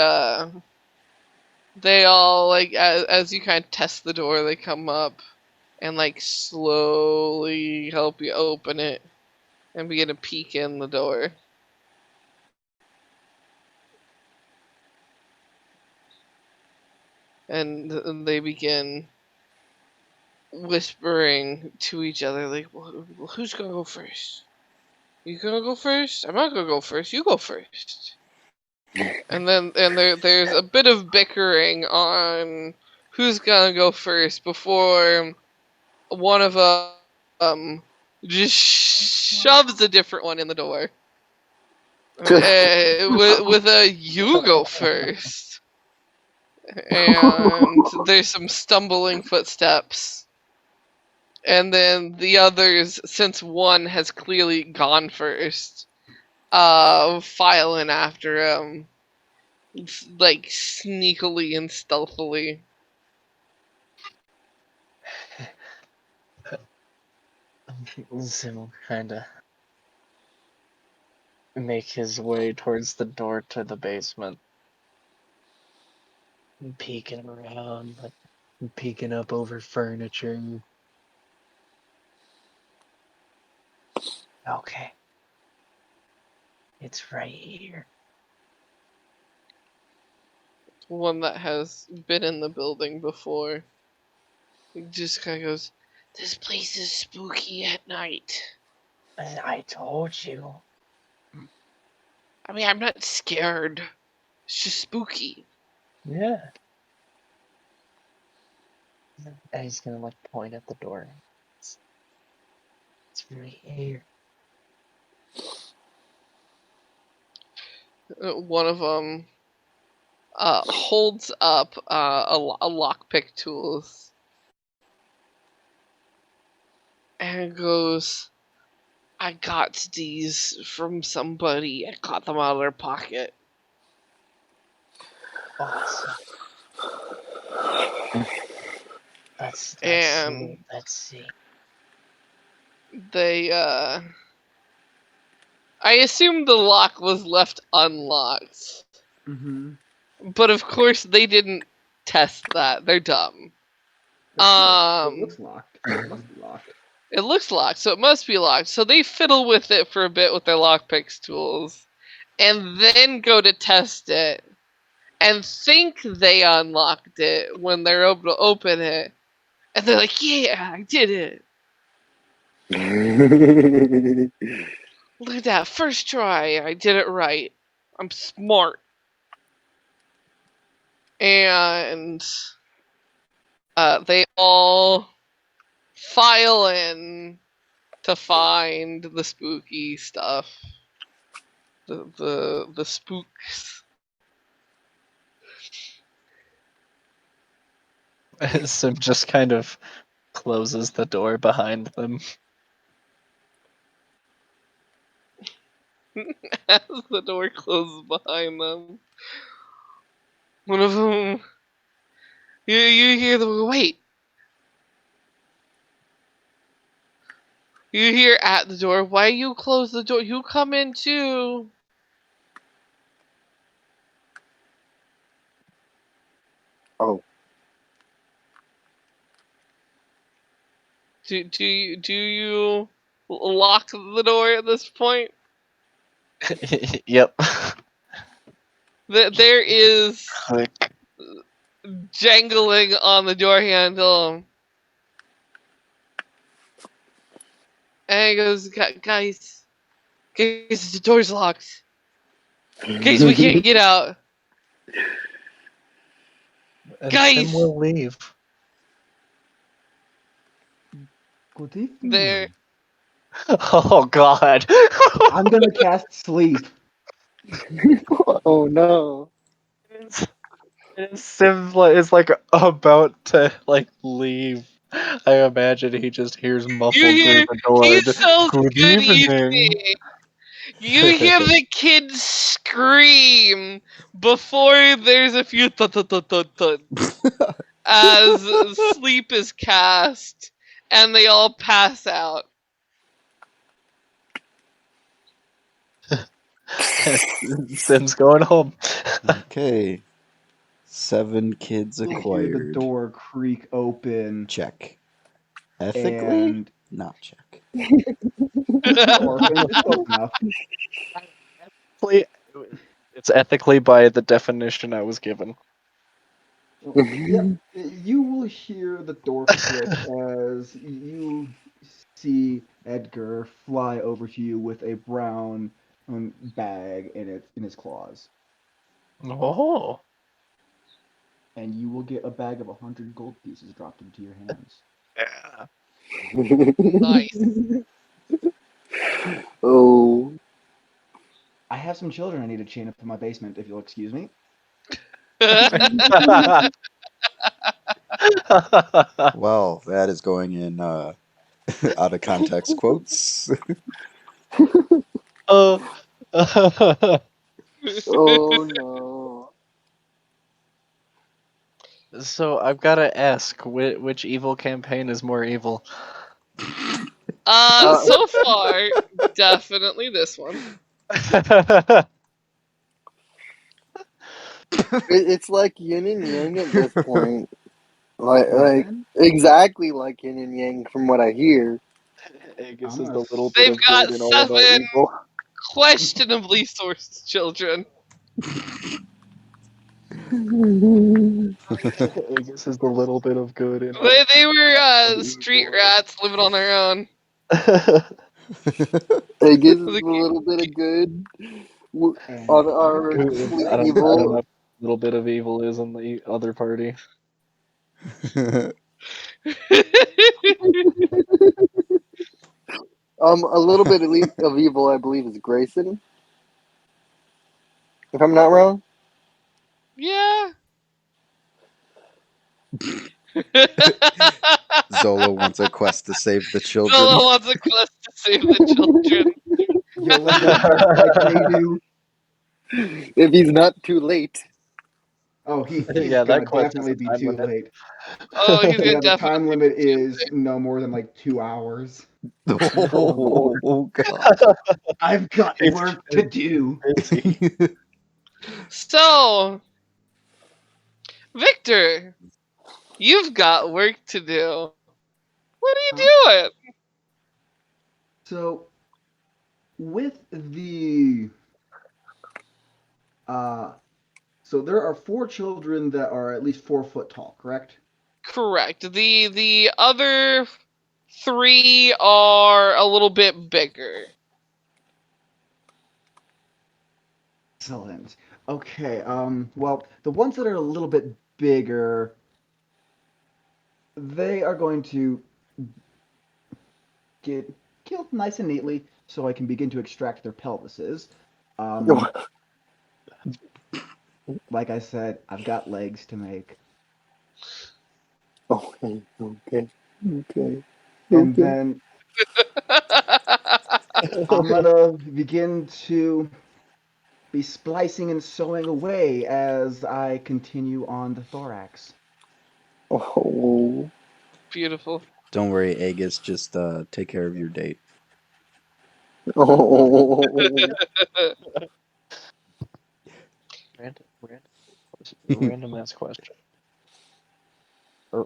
they all like as you kind of test the door, they come up and like slowly help you open it and begin to peek in the door. And they begin whispering to each other like, well, who's gonna go first? You gonna go first? I'm not gonna go first. You go first. And then there's a bit of bickering on who's gonna go first before one of them just shoves a different one in the door with a "you go first." And there's some stumbling footsteps. And then the others, since one has clearly gone first, file in after him, like sneakily and stealthily. Zim kinda make his way towards the door to the basement. Peeking around, like peeking up over furniture. Okay. It's right here. One that has been in the building before. He just kind of goes, "This place is spooky at night." I told you. I mean, I'm not scared. It's just spooky. Yeah. And he's gonna like point at the door. It's right here. One of them holds up a lockpick tools and goes, "I got these from somebody. I got them out of their pocket." Awesome. Let's And see. they I assume the lock was left unlocked. Mm-hmm. But of course they didn't test that. They're dumb. It looks Um locked. It must be locked. it looks locked, so it must be locked. So they fiddle with it for a bit with their lockpicks tools and then go to test it and think they unlocked it when they're able to open it. And they're like, "Yeah, I did it. Look at that. First try. I did it right. I'm smart." And they all file in to find the spooky stuff. The spooks. Sim just kind of closes the door behind them. as the door closes behind them. One of them, you hear the wait. You hear at the door, why you close the door? You come in too. Oh, Do you lock the door at this point? Yep. There is Click. jangling on the door handle. And he goes, guys, the door's locked. Guys, we can't get out. And Guys! Sim will leave. Good evening. There. Oh God. I'm gonna cast sleep. oh no. Sim is like about to like leave. I imagine he just hears You muffled through hear, the door. he's so Good good evening. evening. You hear the kids scream before there's a few thud as sleep is cast and they all pass out. Sim's going home. Okay. 7 kids You'll hear the acquired. door creak open, Check. Ethically? and Not check. orphan. It's close enough. It's ethically by the definition I was given. Yep, you will hear the door click as you see Edgar fly over to you with a brown bag in his claws, Oh. and you will get a bag of 100 gold pieces dropped into your hands. Yeah. Nice. Oh. I have some children I need to chain up in my basement, if you'll excuse me. Well, that is going in out of context quotes. Oh no. So I've got to ask, which evil campaign is more evil? So far, definitely this one. It's like yin and yang at this point. Like Then exactly like yin and yang from what I hear. Aegis I'm is gonna the little bit They've of got good in all of our 7 evil. questionably sourced children. Aegis is the little bit of good in all They of were street evil. rats living on their own. It gives us The a little bit of good and on our Good. complete I don't evil. know. What a little bit of evil is on the other party. A little bit of evil, I believe, is Grayson. If I'm not wrong. Yeah. Zola wants a quest to save the children. Zola wants a quest to save the children. you'll just like they do. If he's not too late. Oh, he's Yeah, that gonna quest has definitely a be time too limit. late. Oh, he's gonna Yeah, the definitely. time limit is no more than like 2 hours. Oh, God. I've got It's work to do. busy. So, Victor, you've got work to do. What are you doing? So, with the so there are 4 children that are at least 4 foot tall, correct? Correct. The other 3 are a little bit bigger. Excellent. Okay. Well, the ones that are a little bit bigger, they are going to get killed nice and neatly, so I can begin to extract their pelvises. Um, like I said, I've got legs to make. Okay. And then I'm gonna begin to be splicing and sewing away as I continue on the thorax. Oh. Beautiful. Don't worry, Aegis. Just take care of your date. Oh. Random ass question.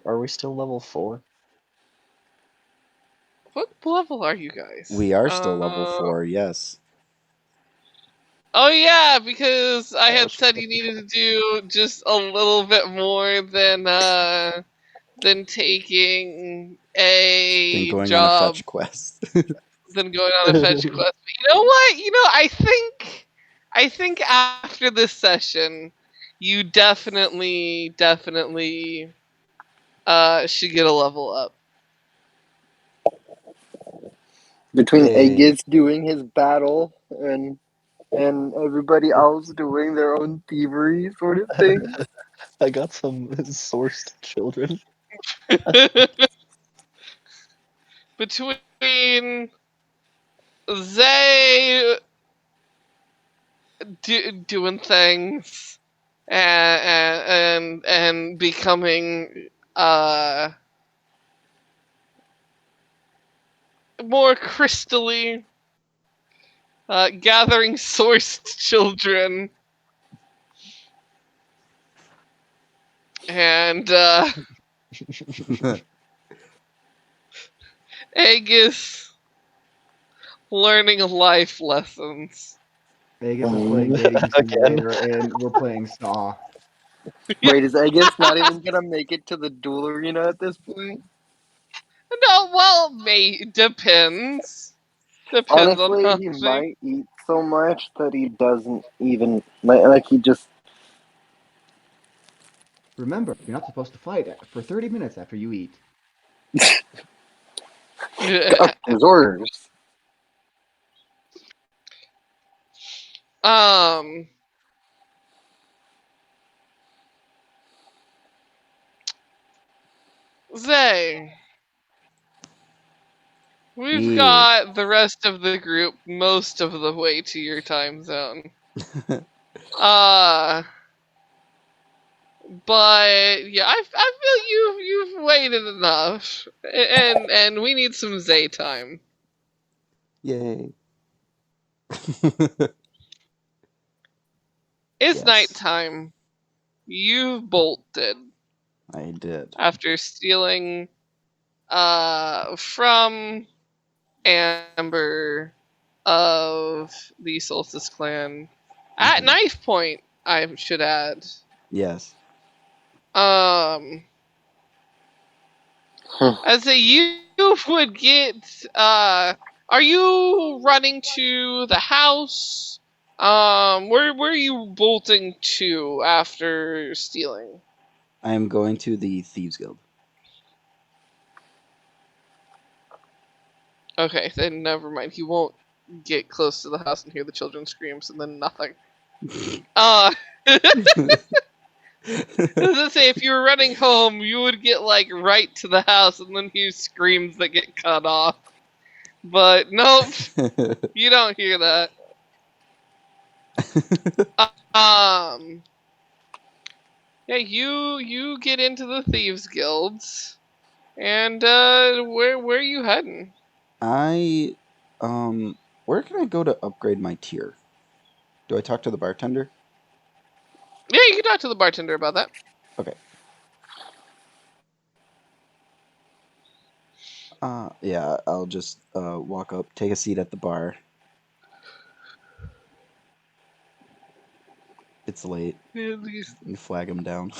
Are we still level 4? What level are you guys? We are still level 4. Yes. Oh yeah, because I Oh, had shit. said you needed to do just a little bit more than taking Then a going on a job fetch quest. than going on a fetch quest. But you know what? I think after this session, you definitely should get a level up. Between Yay. Aegis doing his battle and everybody else doing their own thievery sort of thing. I got some sourced children. Between Zay doing things and becoming more crystally, gathering sourced children, and Aegis learning life lessons. Aegis is playing Dating Again. Simulator, and we're playing Saw. Wait, is Aegis not even gonna make it to the duel arena at this point? No, well, depends. Depends on Honestly, how he they. might eat so much that he doesn't even like he just. Remember, you're not supposed to fight for 30 minutes after you eat. Up his orders. um. Zay, we've Yeah. got the rest of the group most of the way to your time zone. Uh, but yeah, I feel you've waited enough, and we need some Zay time. Yay. It's Yes, nighttime. You've bolted I did. after stealing from Amber of the Solstice clan at Mhm. knife point, I should add. Yes. Um, as a you would get. Are you running to the house? Where are you bolting to after stealing? I am going to the Thieves Guild. Okay, then never mind. He won't get close to the house and hear the children screams and then nothing. Does it say if you were running home, you would get like right to the house and then hear screams that get cut off? But nope, you don't hear that. Um, yeah, you get into the thieves guilds, and where are you heading? I where can I go to upgrade my tier? Do I talk to the bartender? Yeah, you can talk to the bartender about that. Okay. Yeah, I'll just walk up, take a seat at the bar. It's late. At least, And flag him down.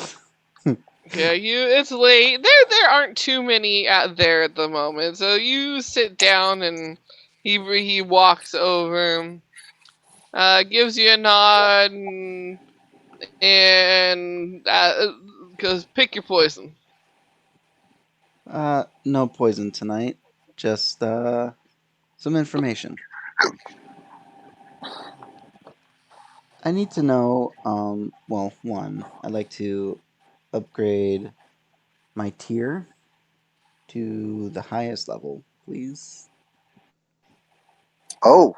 yeah, it's late. There aren't too many out there at the moment, so you sit down and he walks over, gives you a nod, and goes, pick your poison. No poison tonight. Just some information. I need to know, well, one, I'd like to upgrade my tier to the highest level, please. Oh,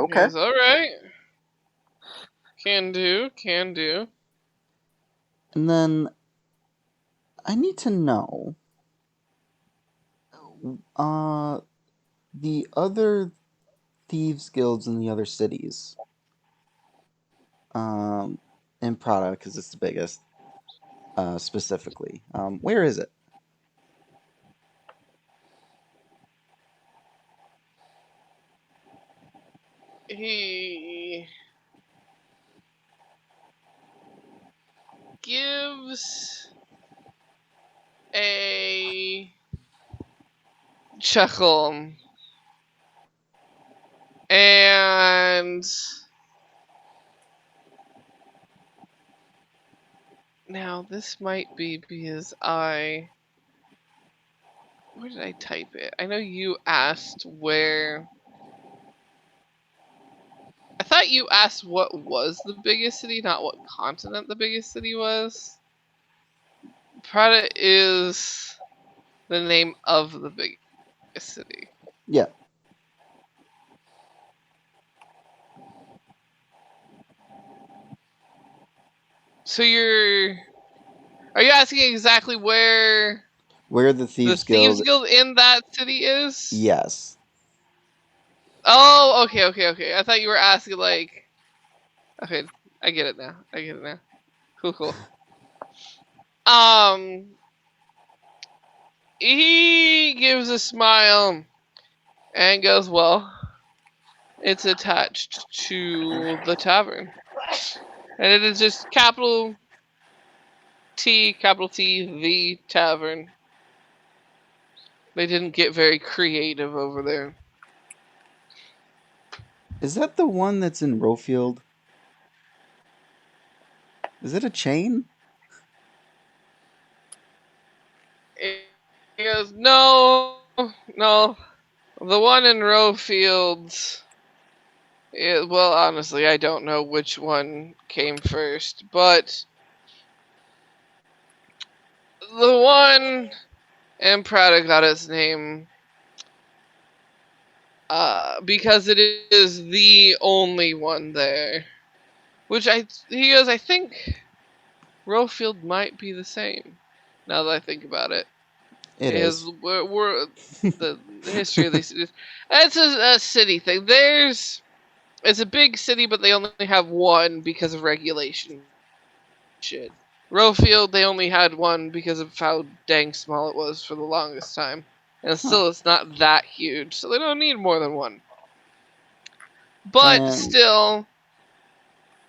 He okay. goes, alright. Can do, can do. And then I need to know the other thieves guilds in the other cities. In Prada, because it's the biggest, specifically. Where is it? He gives a chuckle. And now this might be because where did I type it? I know you asked where. I thought you asked what was the biggest city, not what continent the biggest city was. Prada is the name of the biggest city. Yeah. So are you asking exactly where Where the the Thieves Thieves Guild? Guild in that city is? Yes. Oh, okay. I thought you were asking like. Okay, I get it now. Cool. Um, he gives a smile and goes, "Well, it's attached to the tavern, and it is just capital T, the tavern. They didn't get very creative over there." Is that the one that's in Rofield? Is it a chain? He goes, "No. The one in Rowfields. Well, honestly, I don't know which one came first, but the one in Prada got its name because it is the only one there. He goes, I think Rowfield might be the same. Now that I think about it, It is. we're the history of these cities. It's a city thing. It's a big city, but they only have one because of regulation shit. Rowfield, they only had one because of how dang small it was for the longest time. And still, it's not that huge, so they don't need more than one. But And still,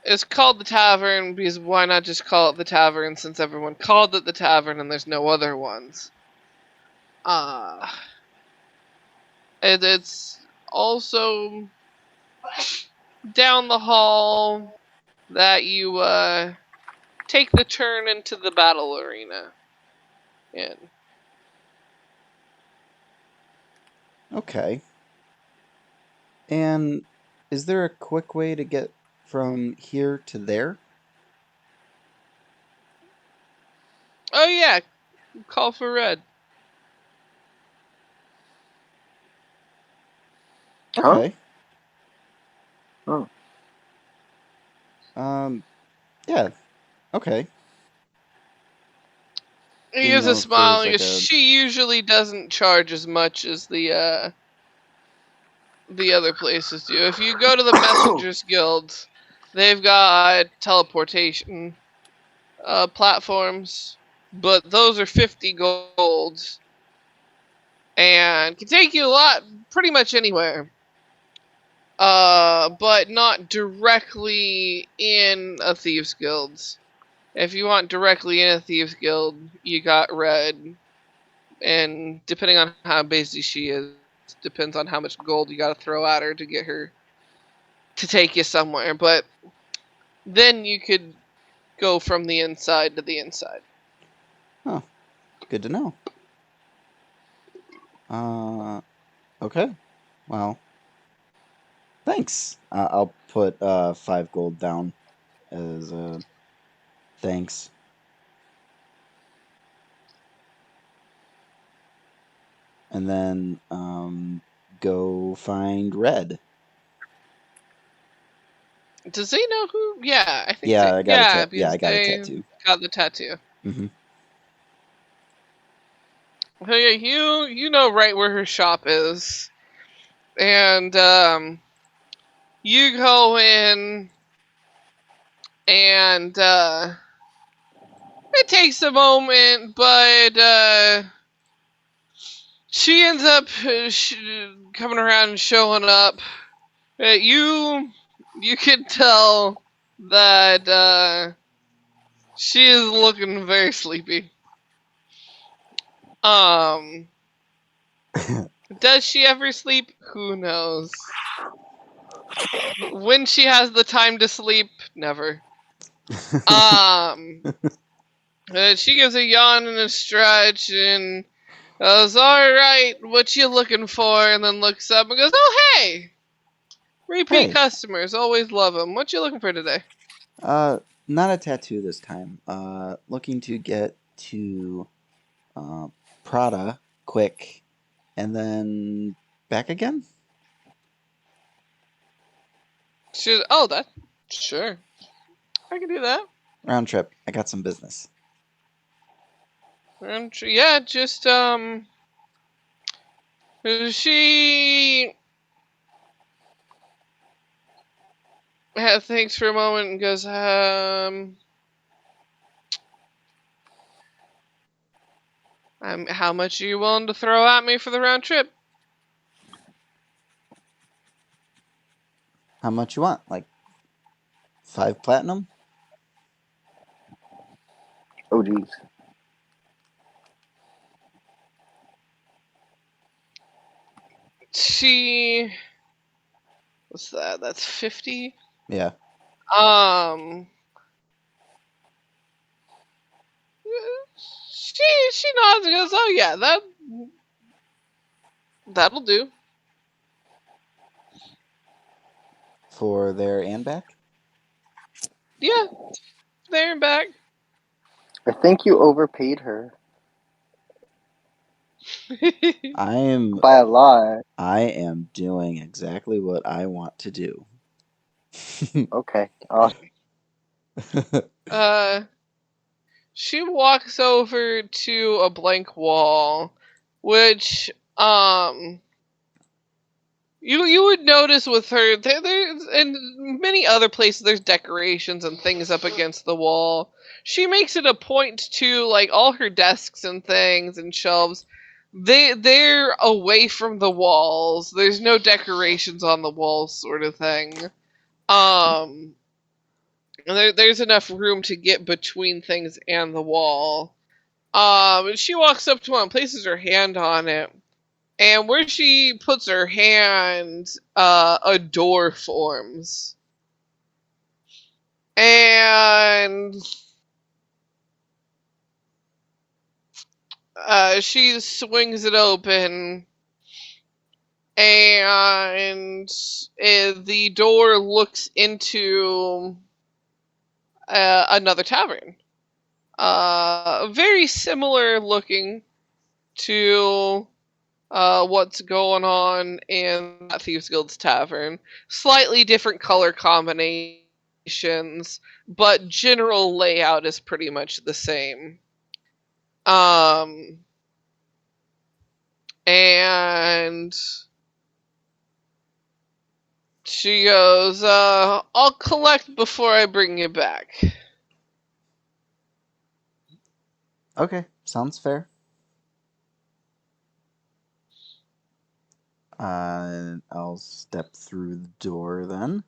it's called the Tavern because why not just call it the Tavern since everyone called it the Tavern and there's no other ones? It's also down the hall that you take the turn into the battle arena. And okay. And is there a quick way to get from here to there? oh yeah, call for red. Huh? Okay. Oh. Um. Yeah. Okay. He Didn't gives a know if there smile was like because a. she usually doesn't charge as much as the other places do. If you go to the Messengers Guild, they've got teleportation platforms, but those are 50 gold and can take you pretty much anywhere. But not directly in a Thieves Guild. If you want directly in a Thieves Guild, you got red. And depending on how busy she is, depends on how much gold you gotta throw at her to get her to take you somewhere. But then you could go from the inside to the inside. Oh, good to know. Uh. Okay. Well, thanks. I'll put 5 gold down as thanks. And then go find Red. Does he know who? Yeah, I think Yeah, they. I got a Yeah, because I got a they tattoo. got the tattoo. Mm-hmm. So yeah, you know right where her shop is, and you go in, and it takes a moment, but she ends up coming around and showing up. You can tell that she is looking very sleepy. Um, does she ever sleep? Who knows? When she has the time to sleep, never. Um, she gives a yawn and a stretch and goes, "All right, what you looking for?" And then looks up and goes, "Oh, hey, repeat Hey. customers, always love them. What you looking for today?" Not a tattoo this time. Looking to get to Prada quick, and then back again. She's, "Oh, that, sure, I can do that." Round trip. I got some business. And yeah, just she thinks for a moment and goes, how much are you willing to throw at me for the round trip?" How much you want? Like 5 platinum? Oh, geez. She, what's that? That's 50. Yeah. Um, she nods and goes, "Oh yeah, that'll do." For there and back? Yeah, there and back. I think you overpaid her I am by a lot. doing exactly what I want to do. Okay. uh, she walks over to a blank wall, which you would notice with her there's in many other places there's decorations and things up against the wall. She makes it a point to, like, all her desks and things and shelves, they're away from the walls. There's no decorations on the walls, sort of thing. And there's enough room to get between things and the wall. She walks up to one, places her hand on it, and where she puts her hand, a door forms. And she swings it open, and the door looks into another tavern. Very similar looking to what's going on in that Thieves Guild's tavern. Slightly different color combinations, but general layout is pretty much the same. And she goes, "I'll collect before I bring you back." Okay, sounds fair. I'll step through the door then.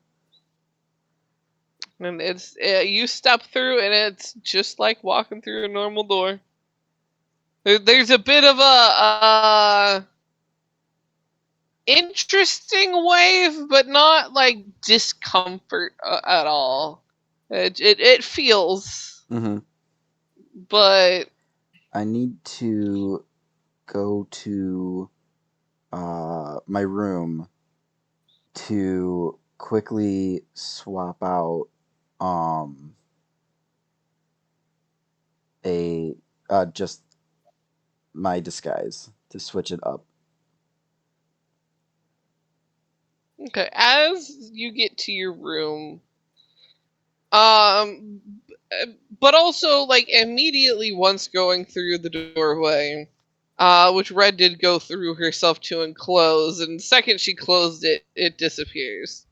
And it's you step through, and it's just like walking through a normal door. There's a bit of a interesting wave, but not like discomfort at all. It feels, Mm-hmm. but I need to go to my room to quickly swap out um a just my disguise to switch it up. Okay, as you get to your room, but also like immediately once going through the doorway, which Red did go through herself to and close, and the second she closed it, it disappears.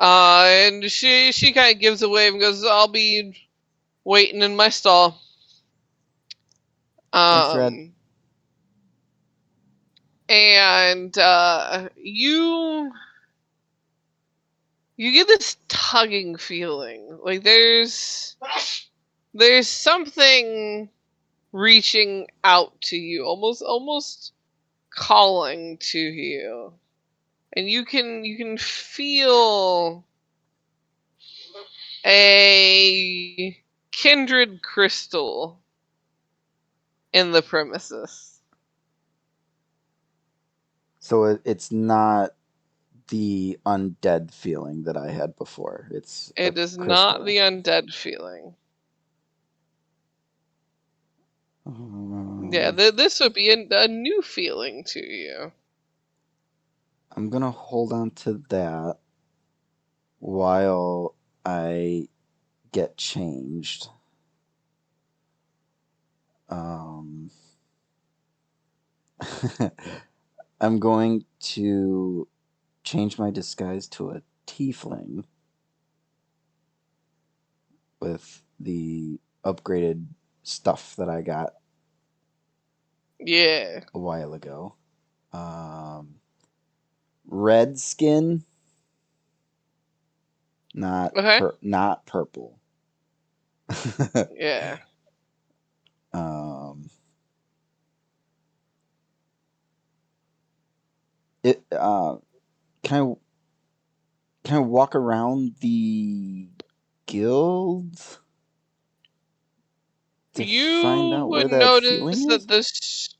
And she kind of gives a wave and goes, "I'll be waiting in my stall." Thanks, Red. And you get this tugging feeling, like there's something reaching out to you, almost calling to you, and you can feel a kindred crystal in the premises. So it's not the undead feeling that I had before. It's a It is crystal. not the undead feeling. Yeah, this would be a new feeling to you. I'm gonna hold on to that while I get changed. I'm going to change my disguise to a tiefling with the upgraded stuff that I got Yeah. a while ago. Red skin, not Okay. not purple. Yeah. It can I walk around the guild to find You out where would that notice feeling that is?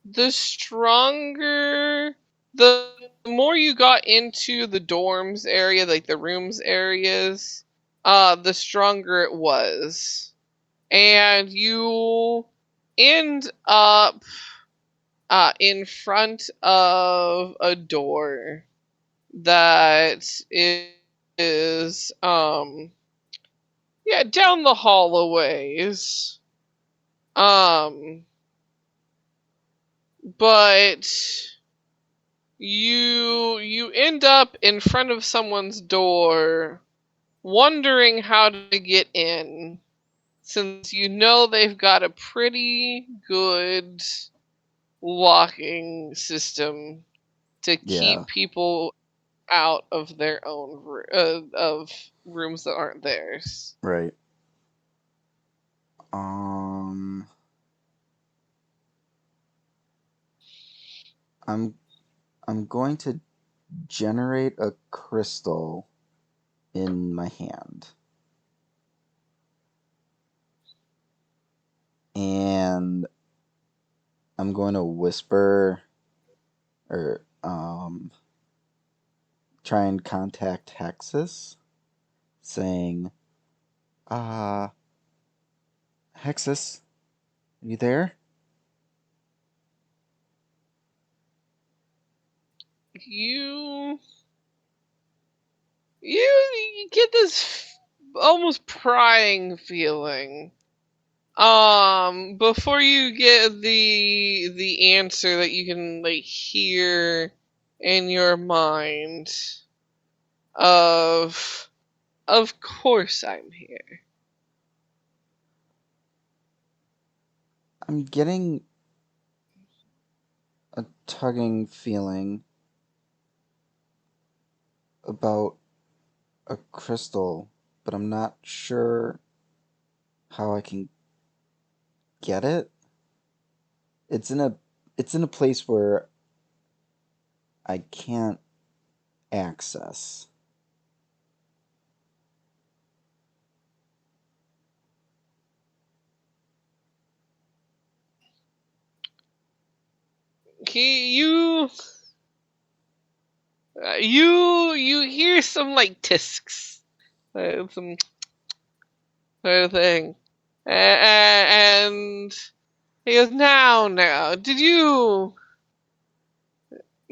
the stronger, the more you got into the dorms area, like the rooms areas, the stronger it was. And you end up in front of a door that is yeah, down the hall a ways. But you end up in front of someone's door, wondering how to get in, since you know they've got a pretty good locking system to Yeah, keep people out of their own of rooms that aren't theirs. right. I'm I'm going to generate a crystal in my hand. And I'm going to whisper or try and contact Hexus saying, Hexus, are you there? You you get this almost prying feeling before you get the answer that you can like hear in your mind of course I'm here. I'm getting a tugging feeling about a crystal, but I'm not sure how I can get it. It's in a place where I can't access. You you hear some like tisks, some sort of thing, and he goes, now, did you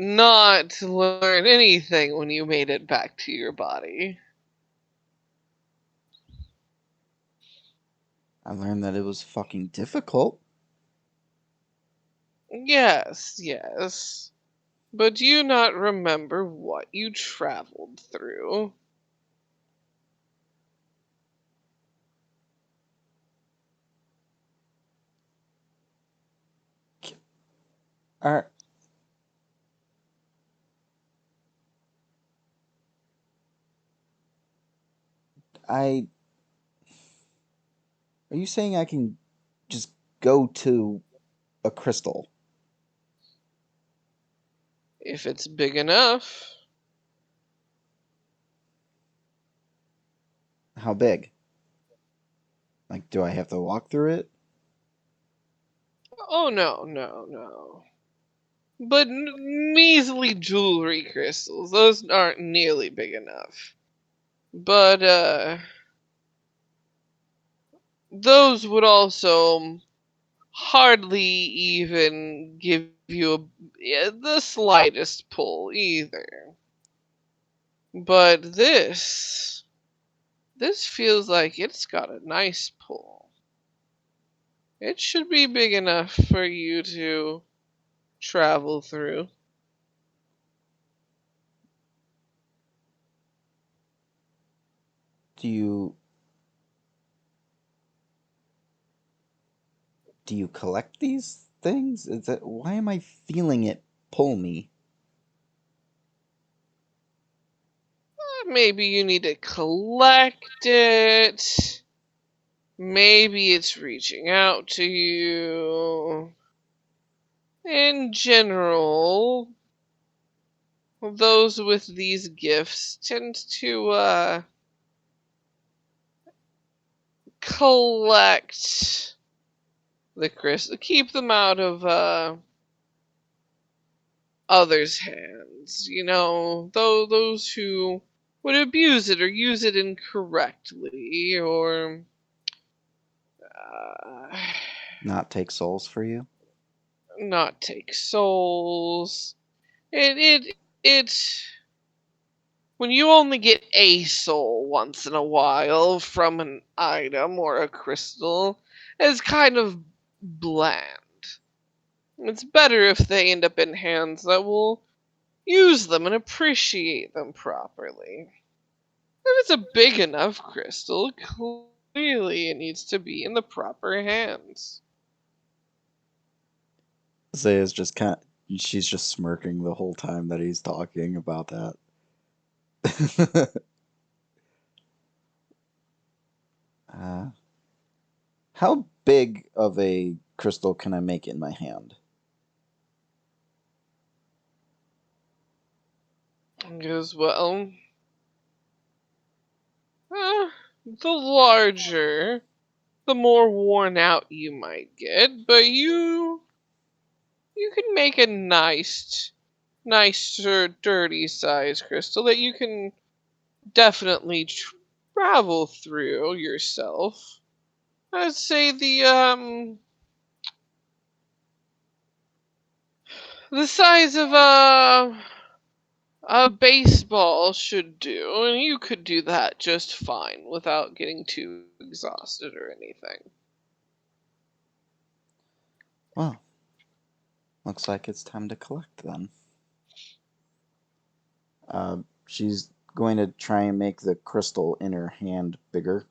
not learn anything when you made it back to your body. I learned that it was fucking difficult. Yes. But do you not remember what you traveled through? Are I? Are you saying I can just go to a crystal? If it's big enough. How big? Like, do I have to walk through it? Oh, no. But measly jewelry crystals, those aren't nearly big enough. But, those would also hardly even give you the slightest pull either. But this feels like it's got a nice pull. It should be big enough for you to travel through. Do you collect these things? Is that why am I feeling it pull me? Maybe you need to collect it. Maybe it's reaching out to you. In general, those with these gifts tend to collect the crystal, keep them out of others' hands. You know, those who would abuse it or use it incorrectly, or uh, Not take souls for you? not take souls. It when you only get a soul once in a while from an item or a crystal, it's kind of bland. It's better if they end up in hands that will use them and appreciate them properly. If it's a big enough crystal, clearly it needs to be in the proper hands. Zaya's just she's just smirking the whole time that he's talking about that. uh, how big of a crystal can I make in my hand? As well, the larger, the more worn out you might get, but you can make a nicer, dirty size crystal that you can definitely travel through yourself. I'd say the size of a baseball should do, and you could do that just fine without getting too exhausted or anything. Well, looks like it's time to collect then. She's going to try and make the crystal in her hand bigger.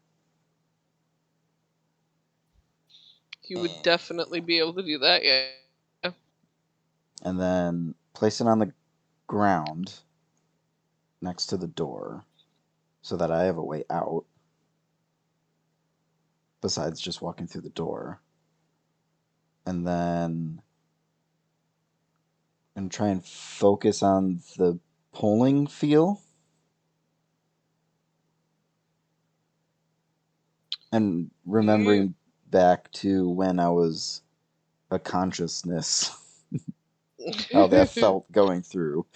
You would definitely be able to do that, yeah. And then place it on the ground next to the door so that I have a way out besides just walking through the door. And then and try and focus on the pulling feel. And remembering back to when I was a consciousness, how that felt going through.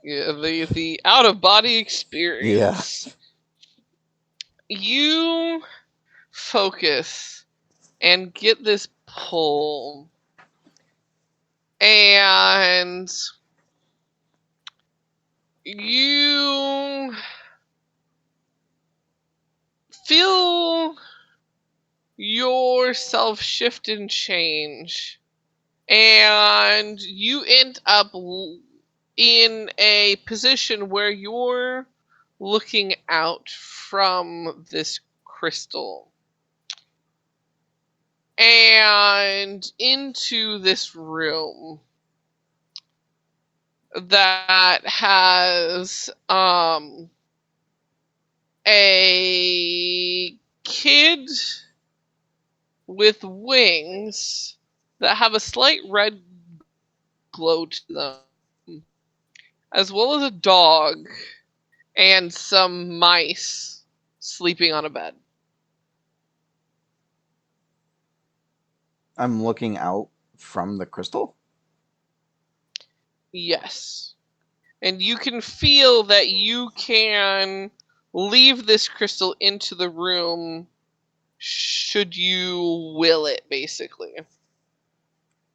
Yeah, the out of body Yeah. experience. You focus and get this pull, and You feel yourself shift and change, and you end up in a position where you're looking out from this crystal and into this room that has a kid with wings that have a slight red glow to them, as well as a dog and some mice sleeping on a bed. I'm looking out from the crystal. Yes. And you can feel that you can leave this crystal into the room should you will it, basically.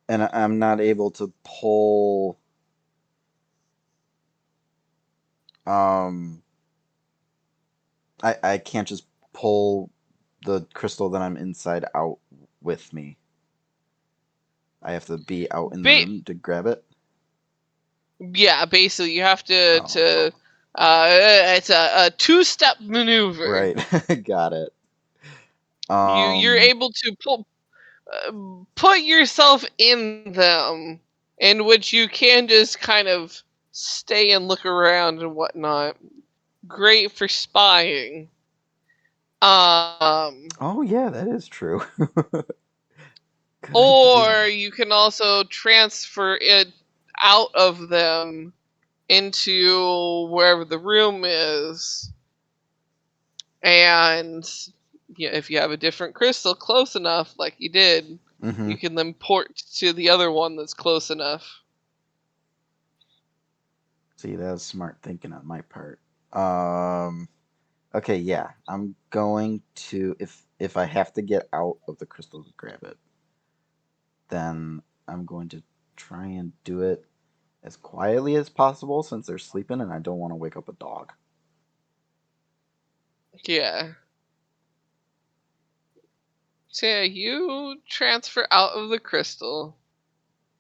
And I'm not able to pull. Um, I can't just pull the crystal that I'm inside out with me. I have to be out in the Ba- room to grab it. yeah, basically you have to Oh, it's a two-step maneuver. right. Got it. You're Um, able to put yourself in them, in which you can just kind of stay and look around and whatnot. Great for spying. oh yeah, that is true. Good Or idea. you can also transfer it out of them into wherever the room is, and if you have a different crystal close enough, like you did, Mm-hmm. you can then port to the other one that's close enough. See, that was smart thinking on my part. Um, okay, yeah, I'm going to if I have to get out of the crystal to grab it, then I'm going to try and do it as quietly as possible since they're sleeping and I don't want to wake up a dog. Yeah. So yeah, you transfer out of the crystal,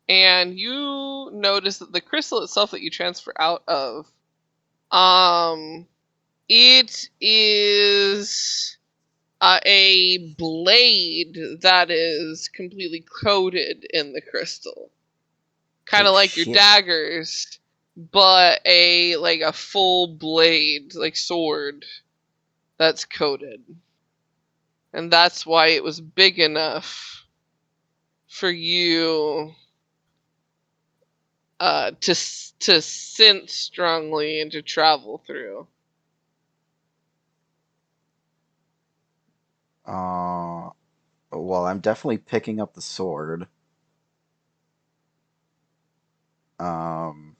and you notice that the crystal itself that you transfer out of, um, it is a blade that is completely coated in the crystal, kind Oh of like your shit. daggers, but a full blade, like sword, that's coated, and that's why it was big enough for you to sense strongly and to travel through. Uh, well, I'm definitely picking up the sword. Um,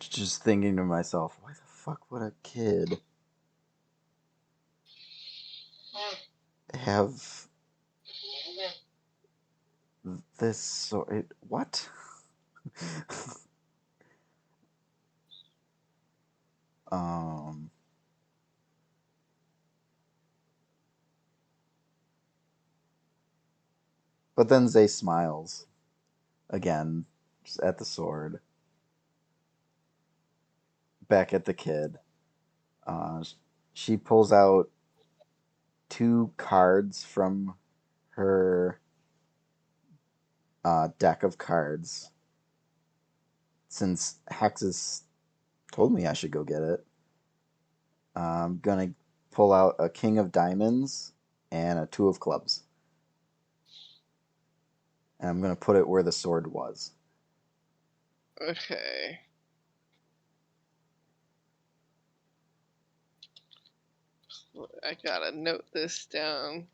just thinking to myself, why the fuck would a kid have this sword? What? um, but then Zay smiles again, just at the sword, back at the kid. Uh, she pulls out two cards from her deck of cards. Since Hexus told me I should go get it, I'm gonna pull out a King of Diamonds and a Two of Clubs. And I'm gonna put it where the sword was. Okay. I gotta note this down.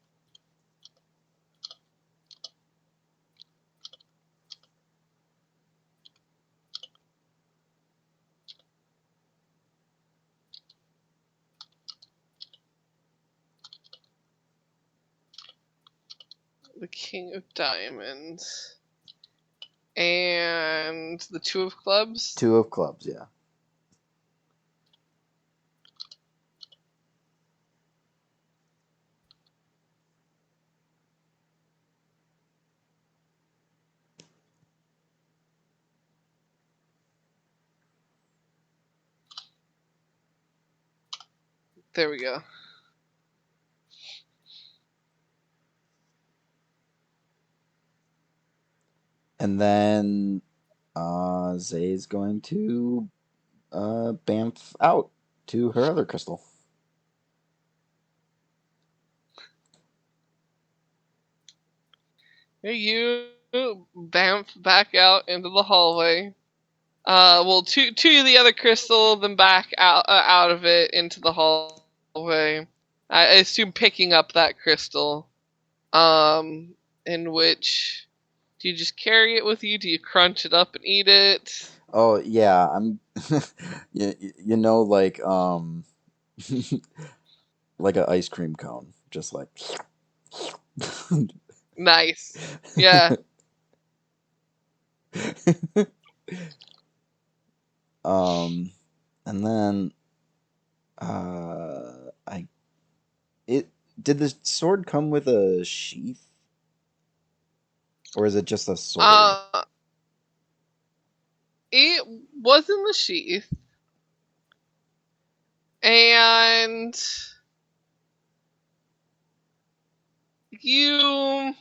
The King of Diamonds And the 2 of clubs. 2 of clubs, yeah. There we go. And then Zay's going to bamf out to her other crystal. You bounce back out into the hallway. Well, to the other crystal, then back out of it into the hallway. I assume picking up that crystal. In which do you just carry it with you? Do you crunch it up and eat it? Oh yeah, I'm you know like like an ice cream cone, just like Nice. Yeah. And then I it did the sword come with a sheath? Or is it just a sword? It was in the sheath, and you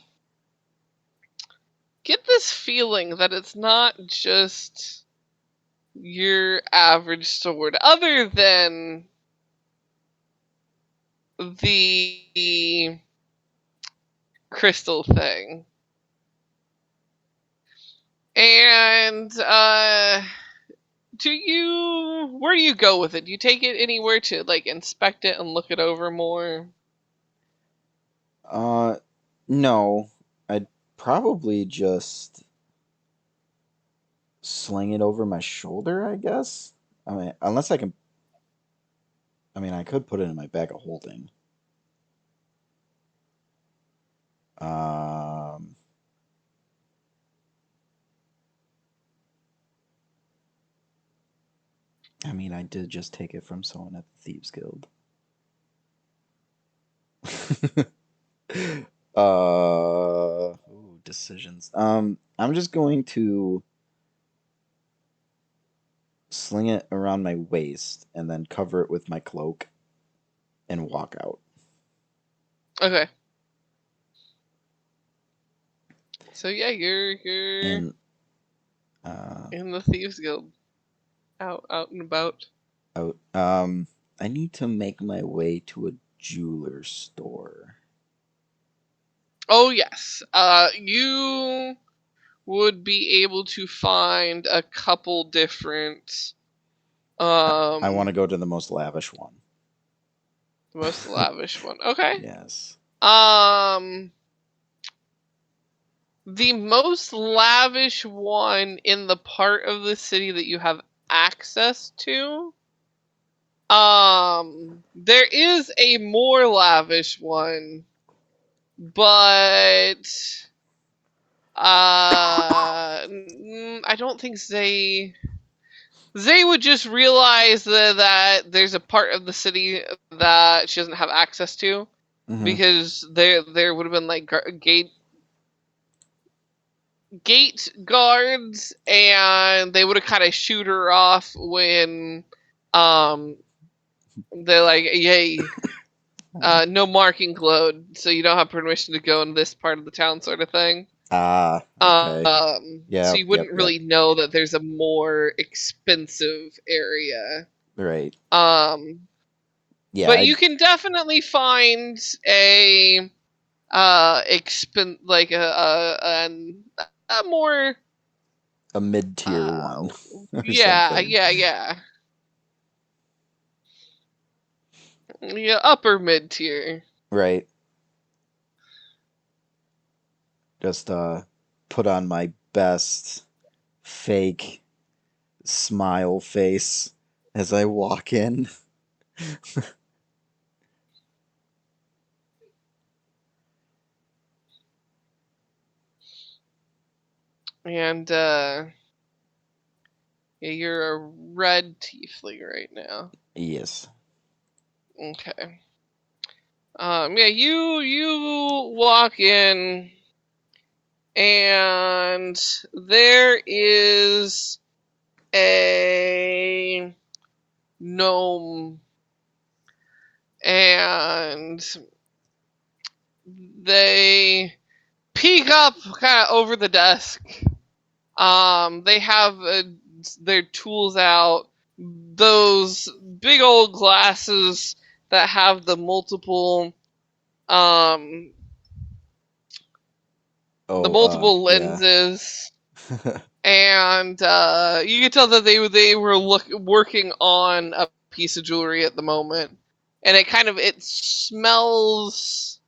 get this feeling that it's not just your average sword, other than the crystal thing. And where do you go with it? Do you take it anywhere to like inspect it and look it over more? No. I'd probably just sling it over my shoulder, I guess. I mean, unless I can. I mean, I could put it in my bag of holding. Um, I mean, I did just take it from someone at the Thieves Guild. Ooh, decisions. I'm just going to sling it around my waist and then cover it with my cloak and walk out. Okay. So yeah, you're And in the Thieves Guild, out and about. out. I need to make my way to a jeweler store. Oh yes. You would be able to find a couple different I want to the go to the most lavish one. most lavish one. Okay. Yes. The most lavish one in the part of the city that you have access to. There is a more lavish one, but I don't think Zay would just realize that there's a part of the city that she doesn't have access to, Mm-hmm. because there would have been like gate guards, and they would have kind of shoot her off when they're like, yay, no marking glowed, so you don't have permission to go in this part of the town, sort of thing. Okay. So Yep, you wouldn't really know that there's a more expensive area. Right. Yeah, But you can definitely find a like a more a mid-tier one or yeah, something. yeah, upper mid tier. Right. Just put on my best fake smile face as I walk in. And yeah, you're a red tiefling right now. Yes. Okay. Yeah, you walk in, and there is a gnome, and they peek up kind of over the desk. They have their tools out, those big old glasses that have the multiple um the Oh, multiple yeah. lenses, and you can tell that they were working on a piece of jewelry at the moment, and it smells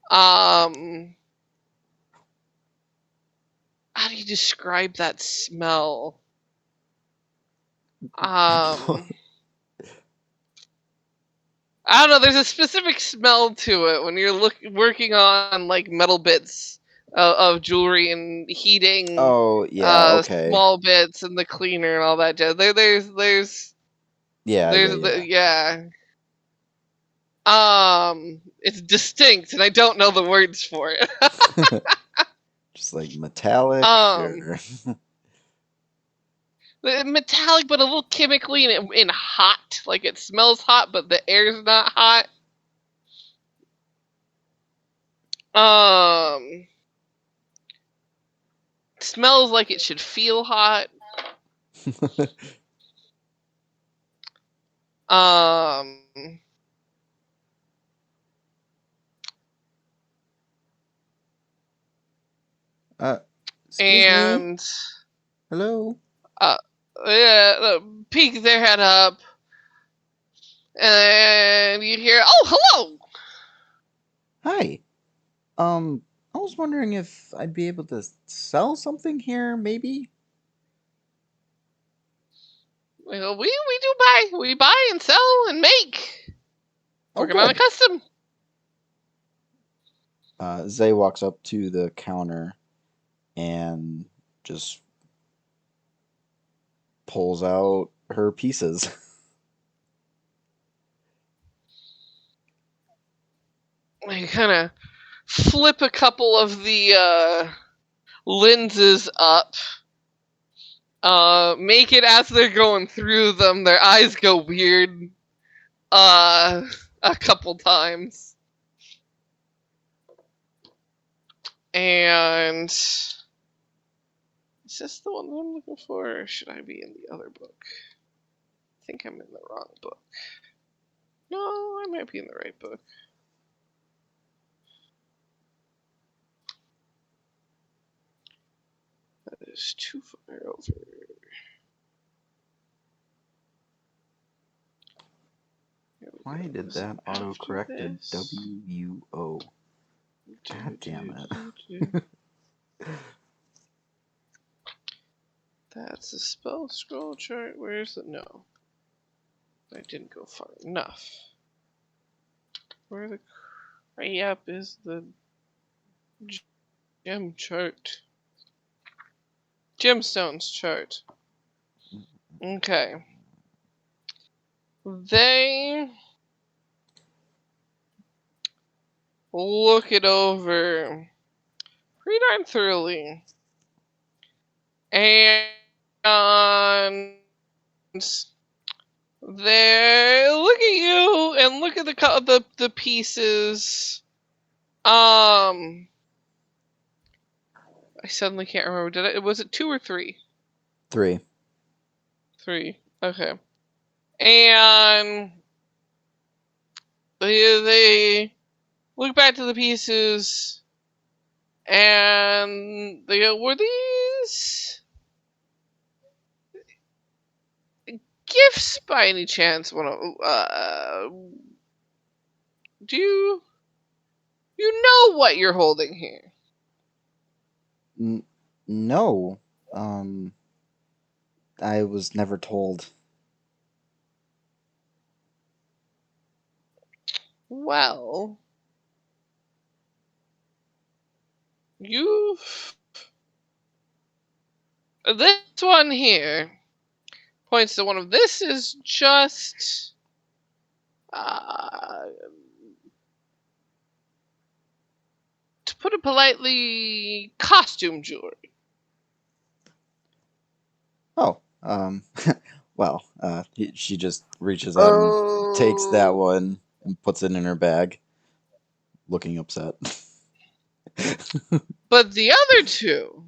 how do you describe that smell? I don't know. There's a specific smell to it when you're working on like metal bits of jewelry and heating Oh, yeah, okay. small bits and the cleaner and all that jazz. Yeah, Yeah. It's distinct, and I don't know the words for it. Just like metallic um, or Metallic, but a little chemically and hot. Like it smells hot, but the air's not hot. Um, Smells like it should feel hot. Um, excuse me. and Hello. uh, yeah, peek their head up, and you hear, "Oh, hello." Hi. I was wondering if I'd be able to sell something here, maybe? We go, we do buy, we buy and sell and make. Oh, Working on a good. custom. Zay walks up to the counter and just pulls out her pieces. I kind of flip a couple of the lenses up. Make it as they're going through them, their eyes go weird. Uh, a couple times. And is this the one that I'm looking for, or should I be in the other book? I think I'm in the wrong book. No, I might be in the right book. That is too far over. Here we Why go. did Is it that after auto-corrected this? WUO? God damn it. That's the spell scroll chart. Where's the no? I didn't go far enough. Where the crap is the gem chart? Gemstones chart. Okay. They look it over pretty darn thoroughly. And they look at you and look at the pieces. I suddenly can't remember. Did it? Was it 2 or 3? 3. 3. Okay. And they look back to the pieces, and they go, "Were these gifts by any chance? Do you know what you're holding here?" No. Um, I was never told. Well, you've This one here points to one of this is just to put it politely, costume jewelry. Oh, well, she just reaches out and takes that one and puts it in her bag, looking upset. But the other two,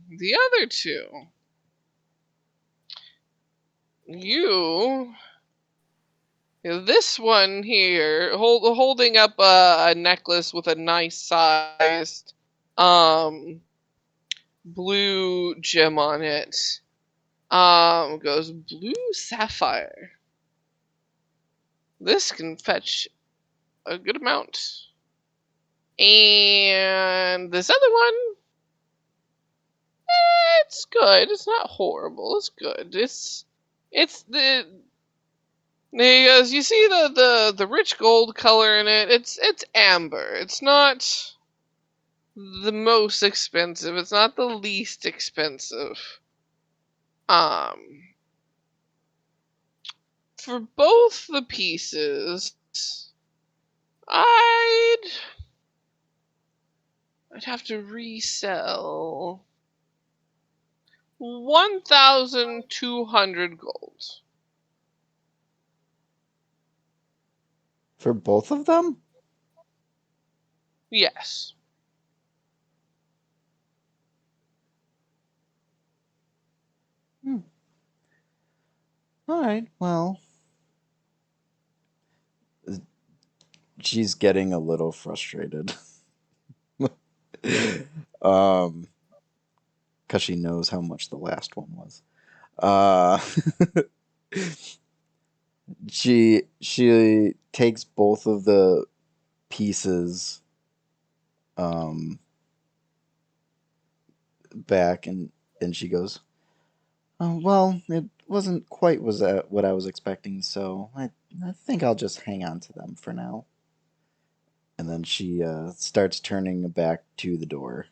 this one here, holding up a necklace with a nice sized blue gem on it, goes blue sapphire. This can fetch a good amount. And this other one, it's good. It's not horrible. It's good. It's the he goes, you see the rich gold color in it. It's amber. It's not the most expensive. It's not the least expensive. For both the pieces, I'd have to resell 1,200 gold. For both of them? Yes. All right, well. She's getting a little frustrated. Because she knows how much the last one was. She takes both of the pieces back and she goes, oh, well, it wasn't quite what I was expecting, so I think I'll just hang on to them for now. And then she starts turning back to the door.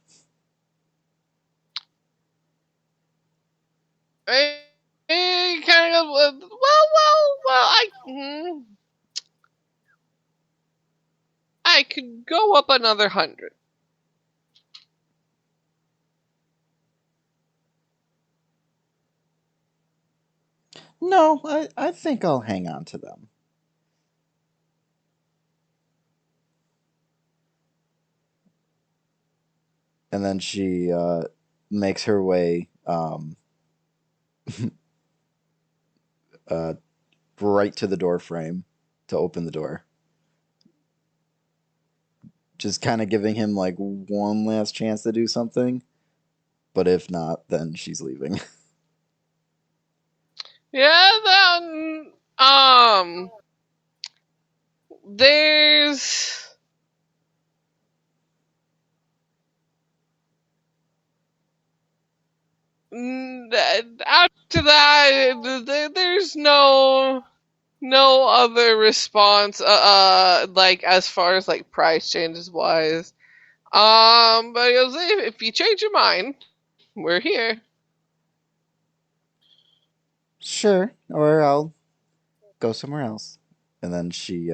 Kind of, I could go up another 100. No, I think I'll hang on to them. And then she makes her way right to the door frame to open the door. Just kind of giving him like one last chance to do something. But if not, then she's leaving. Yeah, then, there's after that, there's no other response. Like as far as like price changes wise. But if you change your mind, we're here. Sure, or I'll go somewhere else. And then she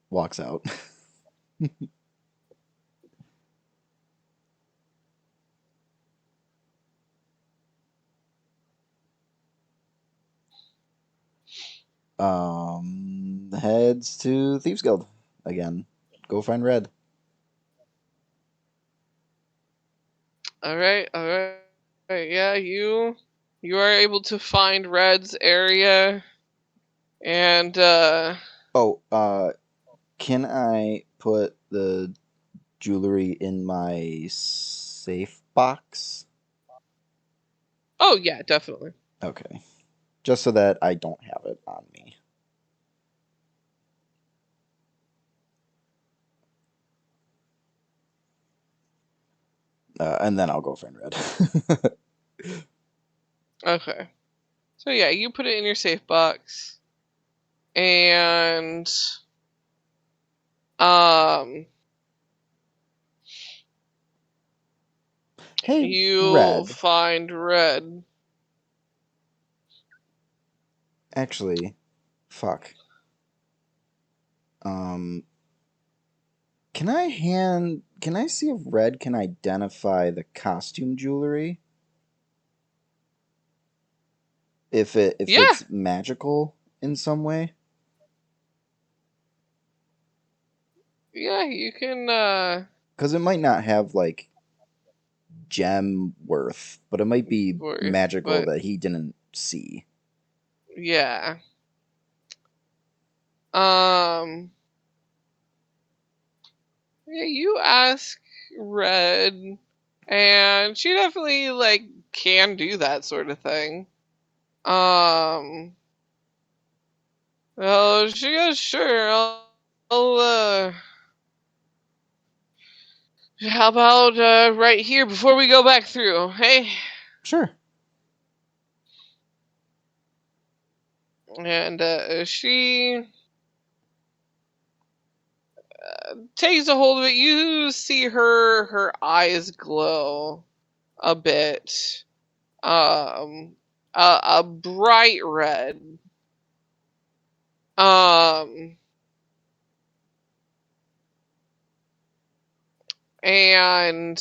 walks out. Heads to Thieves Guild again. Go find Red. All right, all right. Yeah, you are able to find Red's area, and Oh, can I put the jewelry in my safe box? oh yeah, definitely. Okay. Just so that I don't have it on me. And then I'll go find Red. Okay. So yeah, you put it in your safe box, and Hey, you'll Red. find Red. Actually, fuck. Can I see if Red can identify the costume jewelry? If Yeah, it's magical in some way? yeah, you can. Because it might not have like gem worth, but it might be Worth, magical but that he didn't see. yeah. Um. Yeah, you ask Red, and she definitely like can do that sort of thing. Um. Oh, she goes, sure. I'll how about right here before we go back through? Hey, Sure. and she takes a hold of it. You see her eyes glow a bit, a bright red, um, and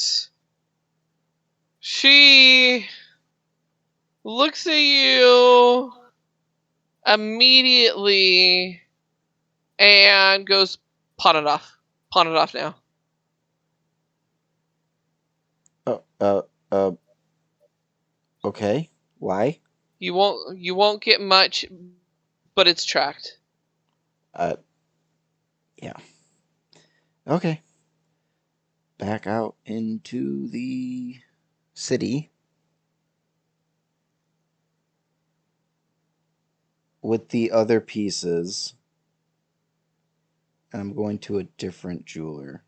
she looks at you immediately and goes, pawn it off now. Uh, uh, uh, okay. Why? You won't get much, but it's tracked. Uh, yeah. Okay. Back out into the city with the other pieces, and I'm going to a different jeweler.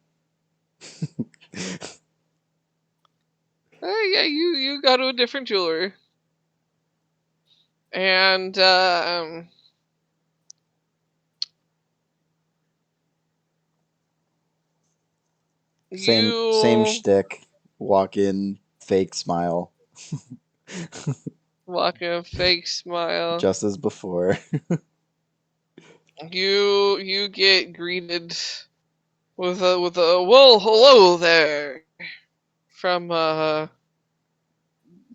Yeah, you go to a different jeweler, and Same you shtick. Walk in, fake smile, walk in a fake smile. just as before. You get greeted with a well, hello there from a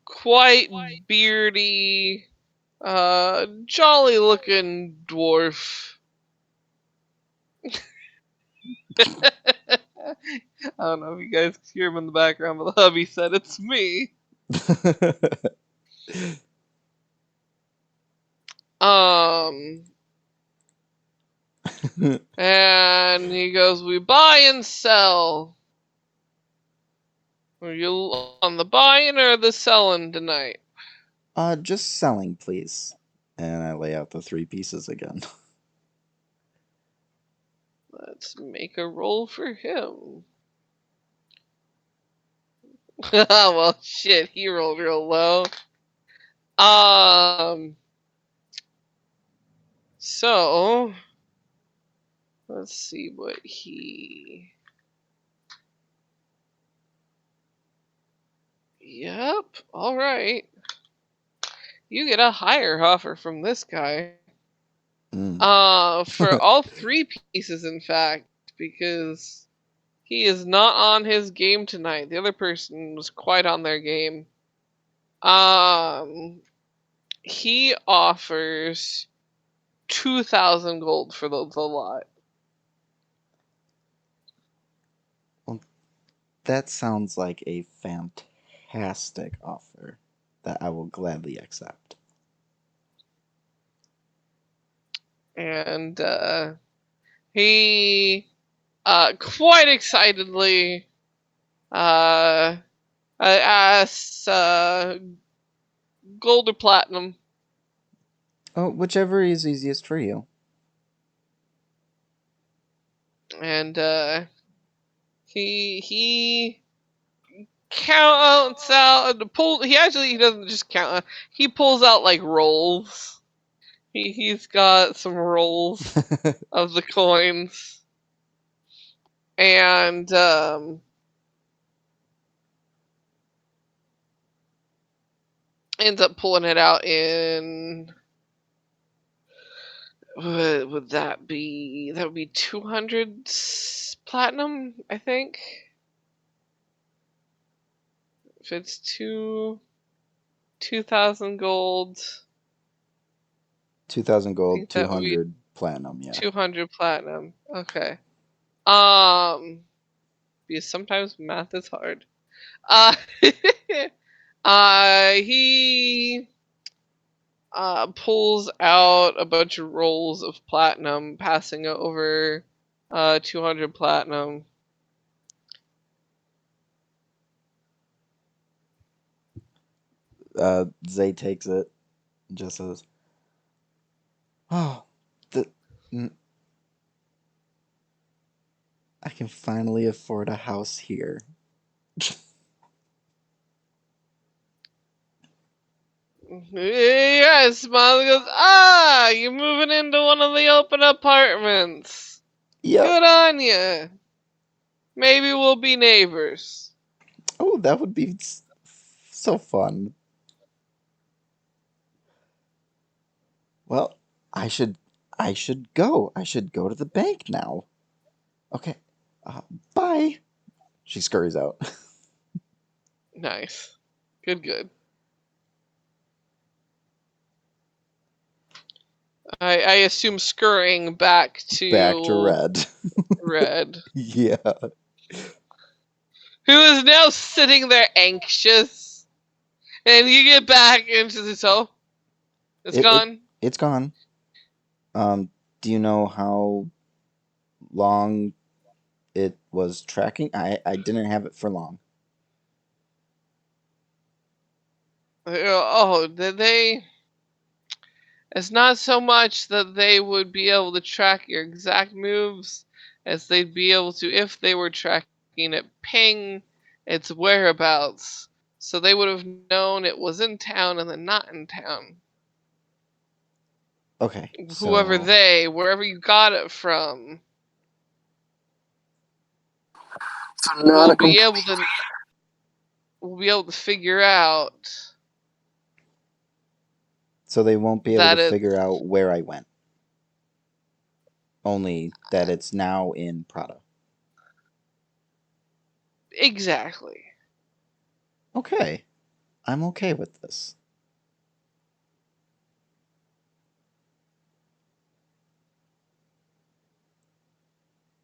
quite beardy, jolly looking dwarf. I don't know if you guys can hear him in the background, but the hubby said it's me. Um, and he goes, "We buy and sell. Are you on the buying or the selling tonight?" Just selling, please. And I lay out the three pieces again. Let's make a roll for him. Well, shit, he rolled real low. Um, so let's see what he. Yep. All right. You get a higher offer from this guy. Mm. For all three pieces, in fact, because he is not on his game tonight. The other person was quite on their game. Um, he offers 2,000 gold for the lot. Well, that sounds like a fantastic offer that I will gladly accept. And he quite excitedly asks gold or platinum. Oh, whichever is easiest for you. And he counts out he doesn't just count, he pulls out like rolls. He's got some rolls of the coins, and ends up pulling it out in would that be? That would be 200 platinum, I think. If it's 2,000 gold, 2,000 I gold, think that would be 200 platinum, yeah. 200 platinum. Okay. Because sometimes math is hard. Uh, he pulls out a bunch of rolls of platinum, passing over 200 platinum. Zay takes it and just says, "Oh, the, mm, I can finally afford a house here." Yes, Mom goes, ah, you're moving into one of the open apartments. Yep. Good on you. Maybe we'll be neighbors. Oh, that would be so fun. Well, I should go. I should go to the bank now. Okay. Uh, bye. She scurries out. Nice. Good. I assume scurrying back Back to to Red. Red, Yeah. who is now sitting there anxious. And you get back into the cell. It's It gone. it's gone. Do you know how long it was tracking? I didn't have it for long. Oh, did they? It's not so much that they would be able to track your exact moves as they'd be able to, if they were tracking it, ping its whereabouts. So they would have known it was in town and then not in town. Okay. Whoever So they, wherever you got it from, So not will a be complete. able to figure out they won't be able to that it's figure out where I went. Only that it's now in Prada. exactly. Okay. I'm okay with this.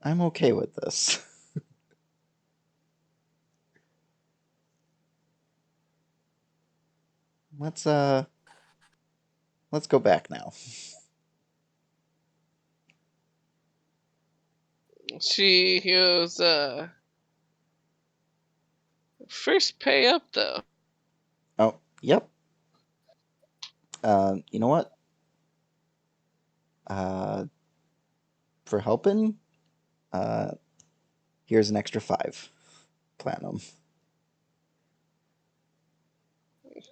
I'm okay with this. let's let's go back now. She goes, first pay up though. Oh, yep. You know what? Uh, for helping, uh, here's an extra 5 platinum.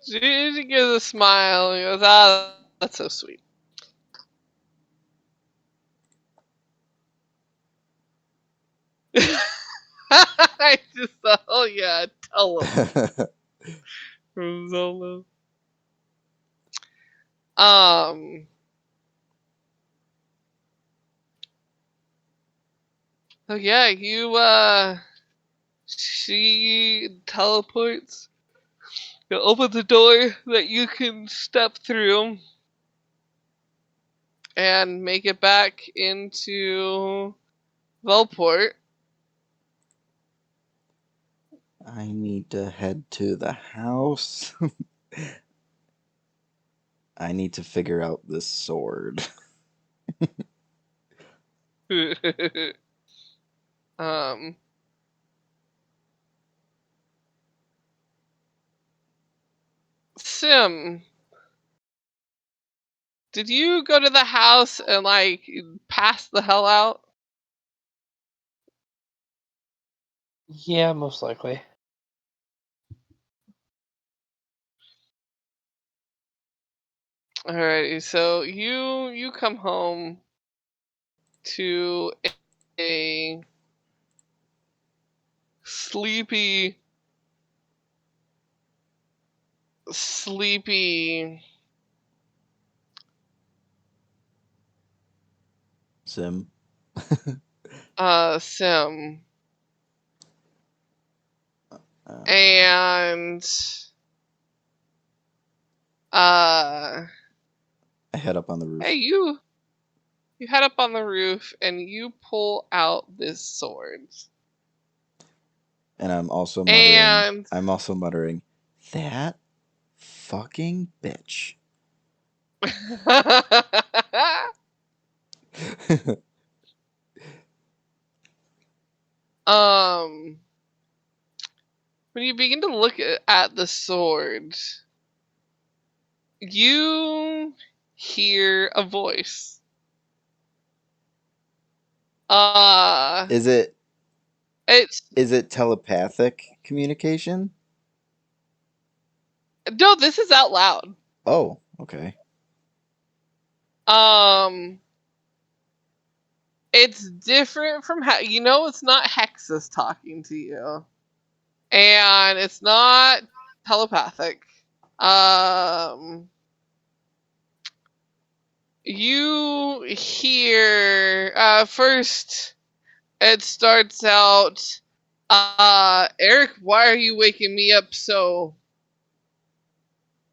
She gives a smile and goes, ah, that's so sweet. I just thought, oh yeah, tell him from Zolo. Um, so yeah, she teleports. You open the door that you can step through and make it back into Velport. I need to head to the house. I need to figure out this sword. um, Sim, did you go to the house and like pass the hell out? Yeah, most likely. Alright, so you come home to a sleepy sleepy Sim. Sim. Uh, And uh I head up on the roof. hey, you head up on the roof and you pull out this sword. And I'm also And muttering, that fucking bitch. um when you begin to look at the sword, you hear a voice. Is it It's telepathic communication? no, this is out loud. Oh, okay. Um it's different from how it's not Hexus talking to you. And it's not telepathic. Um you hear first it starts out, Eric, why are you waking me up so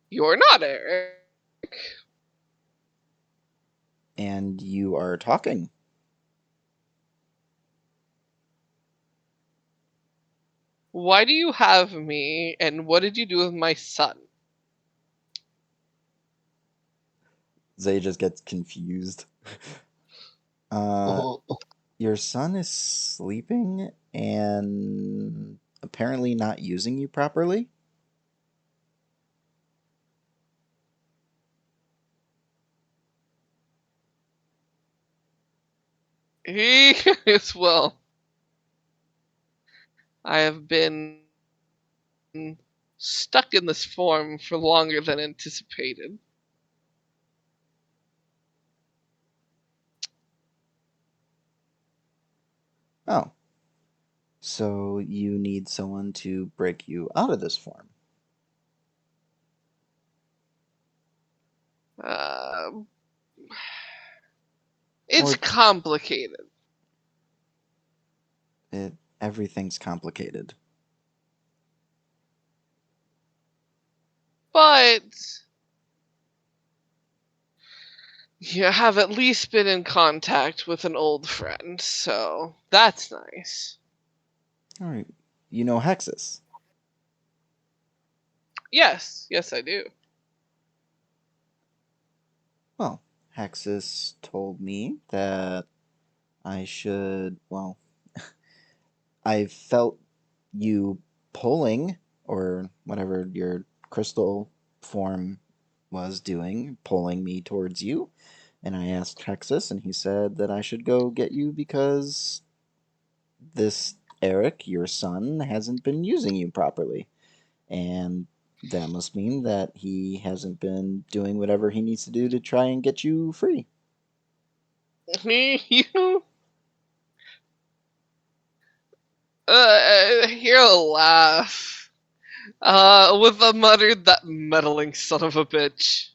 you're not Eric? And you are talking. Why do you have me and what did you do with my son? Zay just gets confused. Your son is sleeping and apparently not using you properly? He is, well, I have been stuck in this form for longer than anticipated. Oh. So you need someone to break you out of this form. Uh, it's Or complicated. everything's complicated. But you have at least been in contact with an old friend, so that's nice. Alright. You know Hexus. Yes, I do. Well, Hexus told me that I should, well, I felt you pulling, or whatever your crystal form was doing, pulling me towards you. And I asked Hexus, and he said that I should go get you because this Eric, your son, hasn't been using you properly. And that must mean that he hasn't been doing whatever he needs to do to try and get you free. You hear a laugh. With a muttered, that meddling son of a bitch.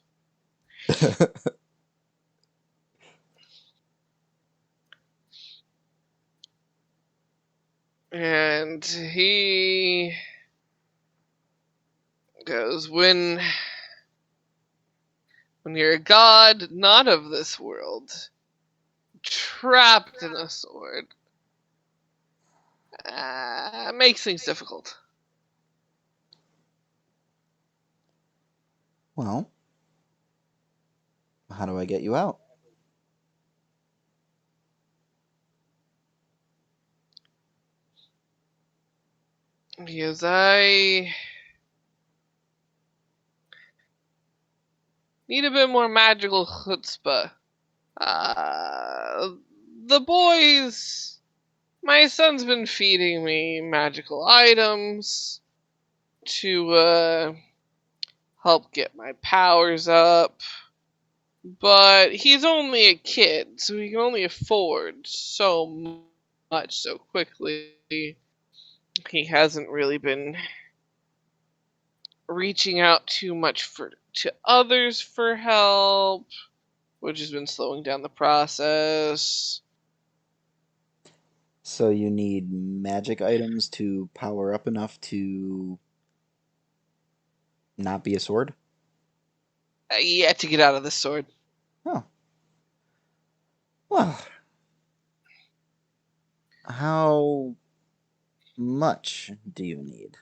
And he goes, when you're a god not of this world, trapped in a sword, makes things difficult. Well, how do I get you out? Because I need a bit more magical chutzpah. Uh, the boys, my son's been feeding me magical items to help get my powers up. But he's only a kid, so he can only afford so much so quickly. He hasn't really been reaching out too much to others for help. which has been slowing down the process. So you need magic items to power up enough to not be a sword? Yeah, to get out of the sword. Oh. Well. How much do you need?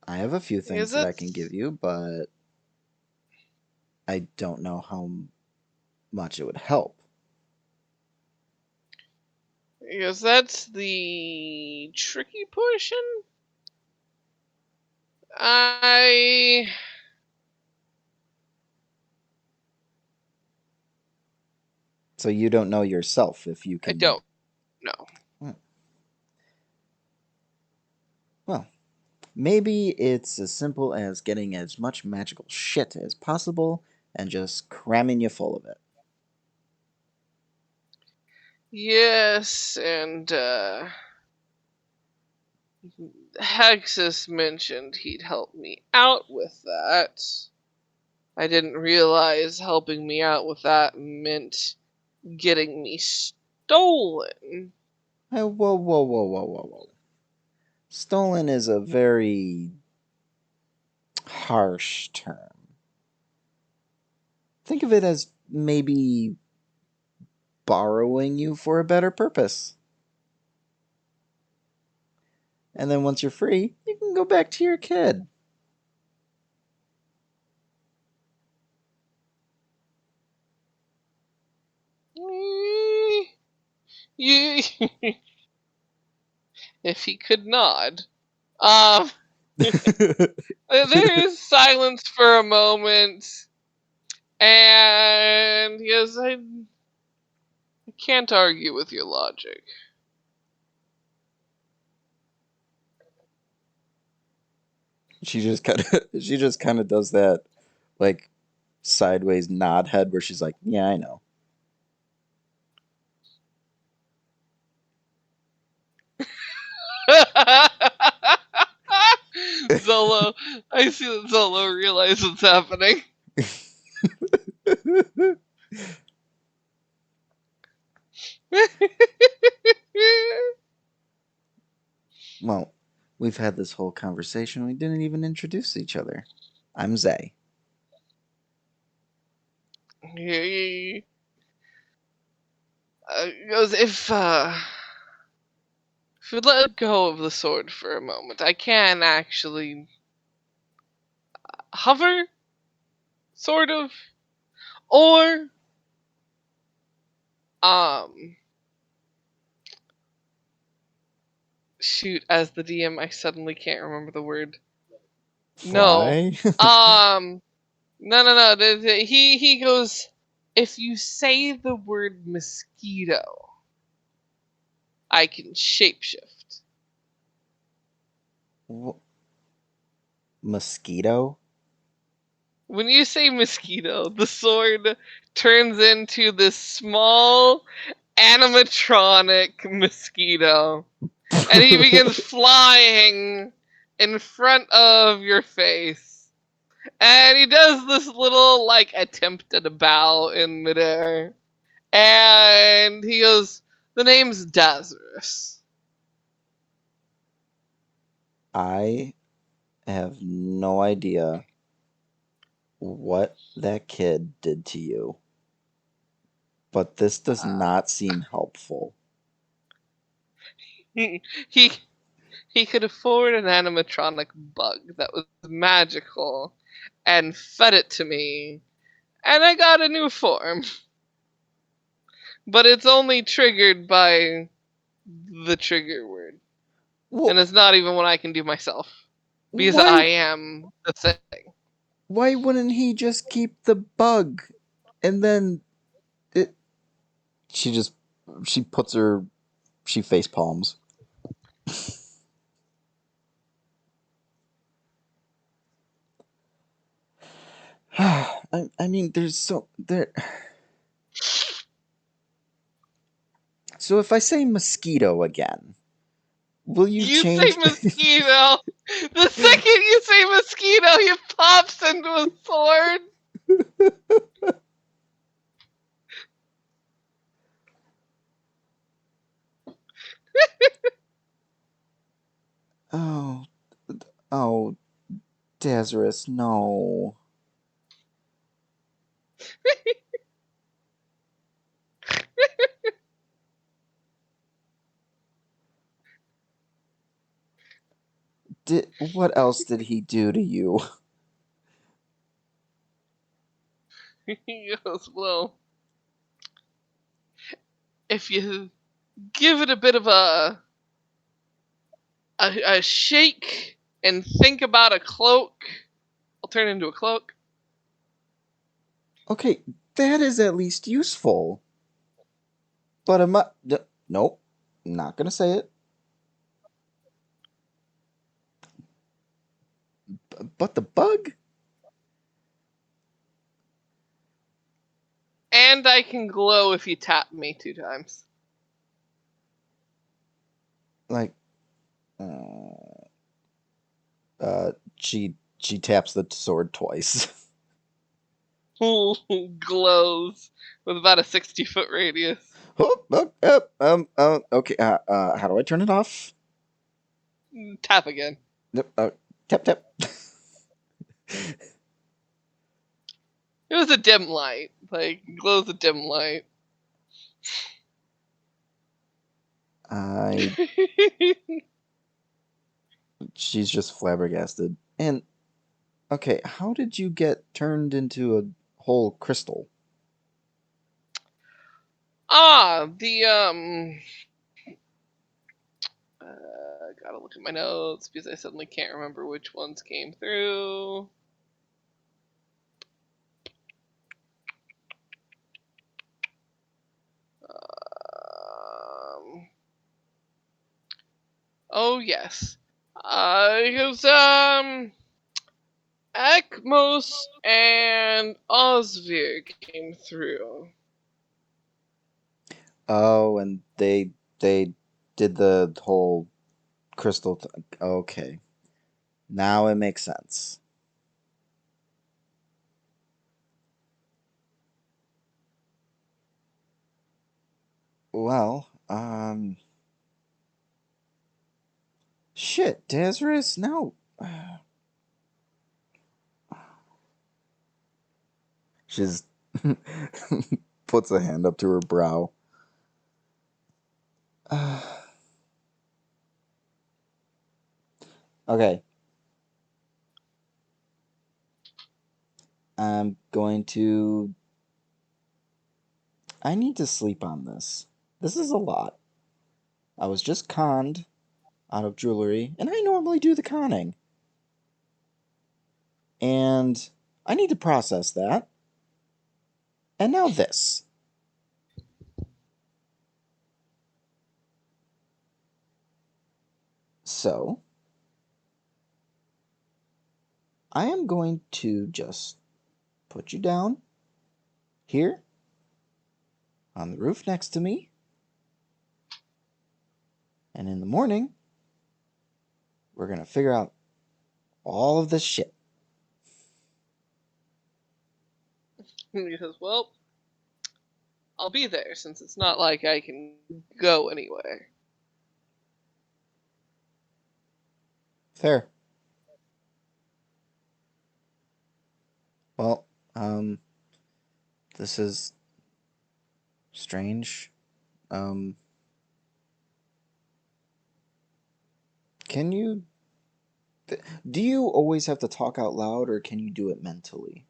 I have a few things that I can give you, but I don't know how much it would help. Because that's the tricky portion. So you don't know yourself if you can. I don't know. Well, maybe it's as simple as getting as much magical shit as possible and just cramming you full of it. Yes, and Hexus mentioned he'd help me out with that. I didn't realize helping me out with that meant getting me stolen. Whoa, whoa, whoa, whoa, whoa, whoa. Stolen is a very harsh term. Think of it as maybe borrowing you for a better purpose. And then once you're free, you can go back to your kid. You, if he could nod. There is silence for a moment, and he goes, I can't argue with your logic. She just kind of does that, like, sideways nod head where she's like, yeah, I know. Zolo, I see that Zolo realizes what's happening. Well, we've had this whole conversation. We didn't even introduce each other. I'm Zay. He goes, if we let go of the sword for a moment, I can actually hover, sort of, or shoot, as the DM, I suddenly can't remember the word. Fly? No. He goes, if you say the word mosquito, I can shapeshift. Mosquito? When you say mosquito, the sword turns into this small animatronic mosquito. And he begins flying in front of your face. And he does this little, like, attempt at a bow in midair. And he goes, the name's Dazarus. I have no idea what that kid did to you, but this does not seem helpful. He could afford an animatronic bug that was magical and fed it to me, and I got a new form. But it's only triggered by the trigger word. Well, And it's not even what I can do myself. Because why, I am the thing. why wouldn't he just keep the bug and then it? She puts her, she face palms. I mean, there. So if I say mosquito again, will you You change? say mosquito! The second you say mosquito, he pops into a sword! Oh, oh, Dazarus, no. What else did he do to you? He goes, well, if you give it a bit of a shake and think about a cloak, I'll turn into a cloak. Okay, that is at least useful. But nope, not gonna say it. But the bug? And I can glow if you tap me 2 times. Like, uh, she taps the sword twice. Glows with about a 60-foot radius. Okay. How do I turn it off? Tap again. Nope. Tap tap. It was a dim light. Like, glows a dim light. She's just flabbergasted. And okay, how did you get turned into a whole crystal? Gotta look at my notes because I suddenly can't remember which ones came through. Oh yes. It was Ekmos and Osvir came through. Oh, and they did the whole crystal. Okay, now it makes sense. Well, shit, Dazarus, no. She's puts a hand up to her brow. Okay. I'm going to. I need to sleep on this. This is a lot. I was just conned out of jewelry, and I normally do the conning. And I need to process that. And now this. So, I am going to just put you down here on the roof next to me. And in the morning, we're going to figure out all of this shit. He says, well, I'll be there since it's not like I can go anywhere. Fair. Well, this is strange. Um, can you. Do you always have to talk out loud, or can you do it mentally?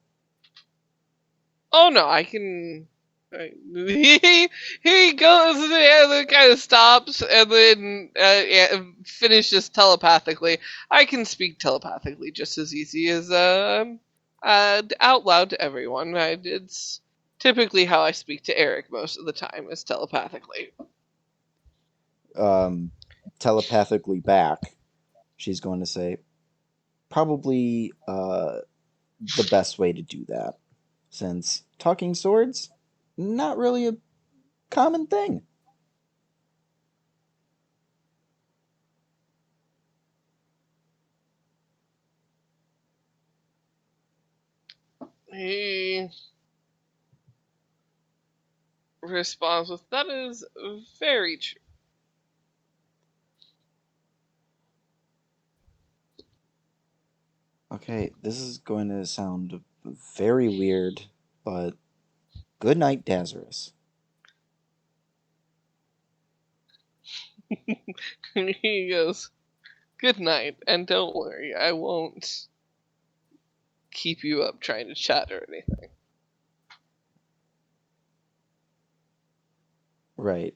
Oh no, I can. He goes and then kind of stops and then finishes telepathically. I can speak telepathically just as easy as out loud to everyone. It's typically how I speak to Eric most of the time is telepathically. Um, telepathically back, she's going to say, probably the best way to do that, since talking swords, not really a common thing. He responds with, "That is very true." Okay, this is going to sound very weird, but good night, Dazarus. He goes, "Good night, and don't worry, I won't keep you up trying to chat or anything." Right.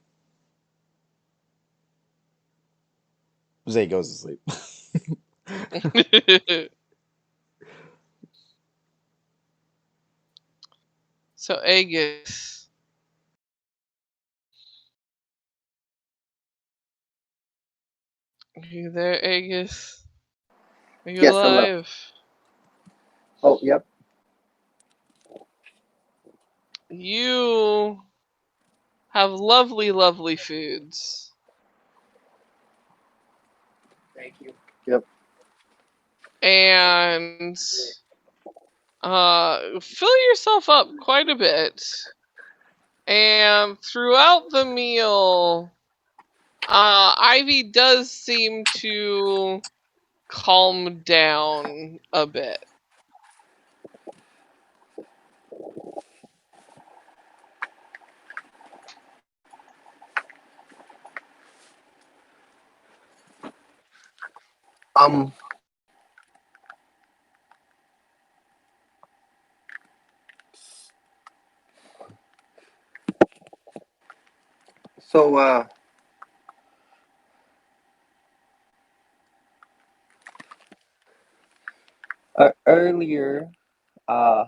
Zay goes to sleep. So Aegis, are you there, Aegis? Are you Yes, hello. alive? Oh, yep. You have lovely, lovely foods. Thank you. Yep. And fill yourself up quite a bit. And throughout the meal, Ivy does seem to calm down a bit. Um. So, earlier, uh,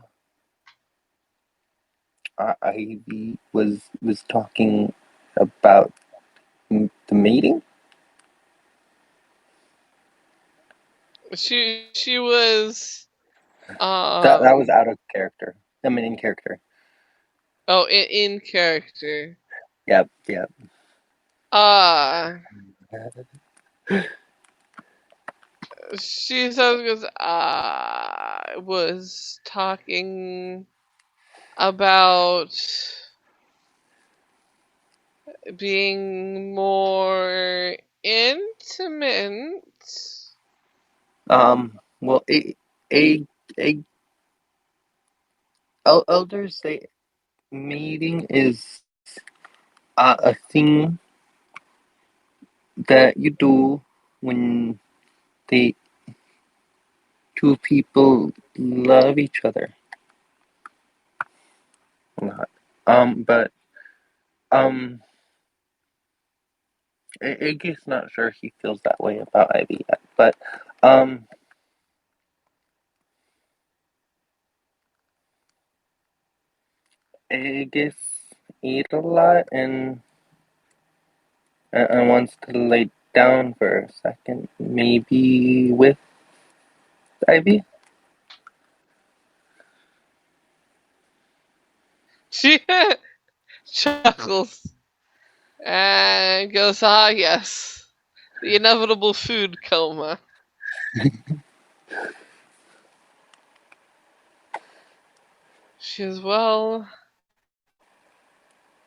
Ivy was talking about the meeting. She was That was out of character. I mean, in character. in character. Yep. Yep. Uh she says goes, I was talking about being more intimate. Well, a elders say meeting is a thing that you do when the two people love each other. Not. But um, Iggy's not sure he feels that way about Ivy yet. But um, Aegis ate a lot and wants to lay down for a second, maybe with Ivy. She chuckles and goes, "Ah, yes, the inevitable food coma." She says, "Well,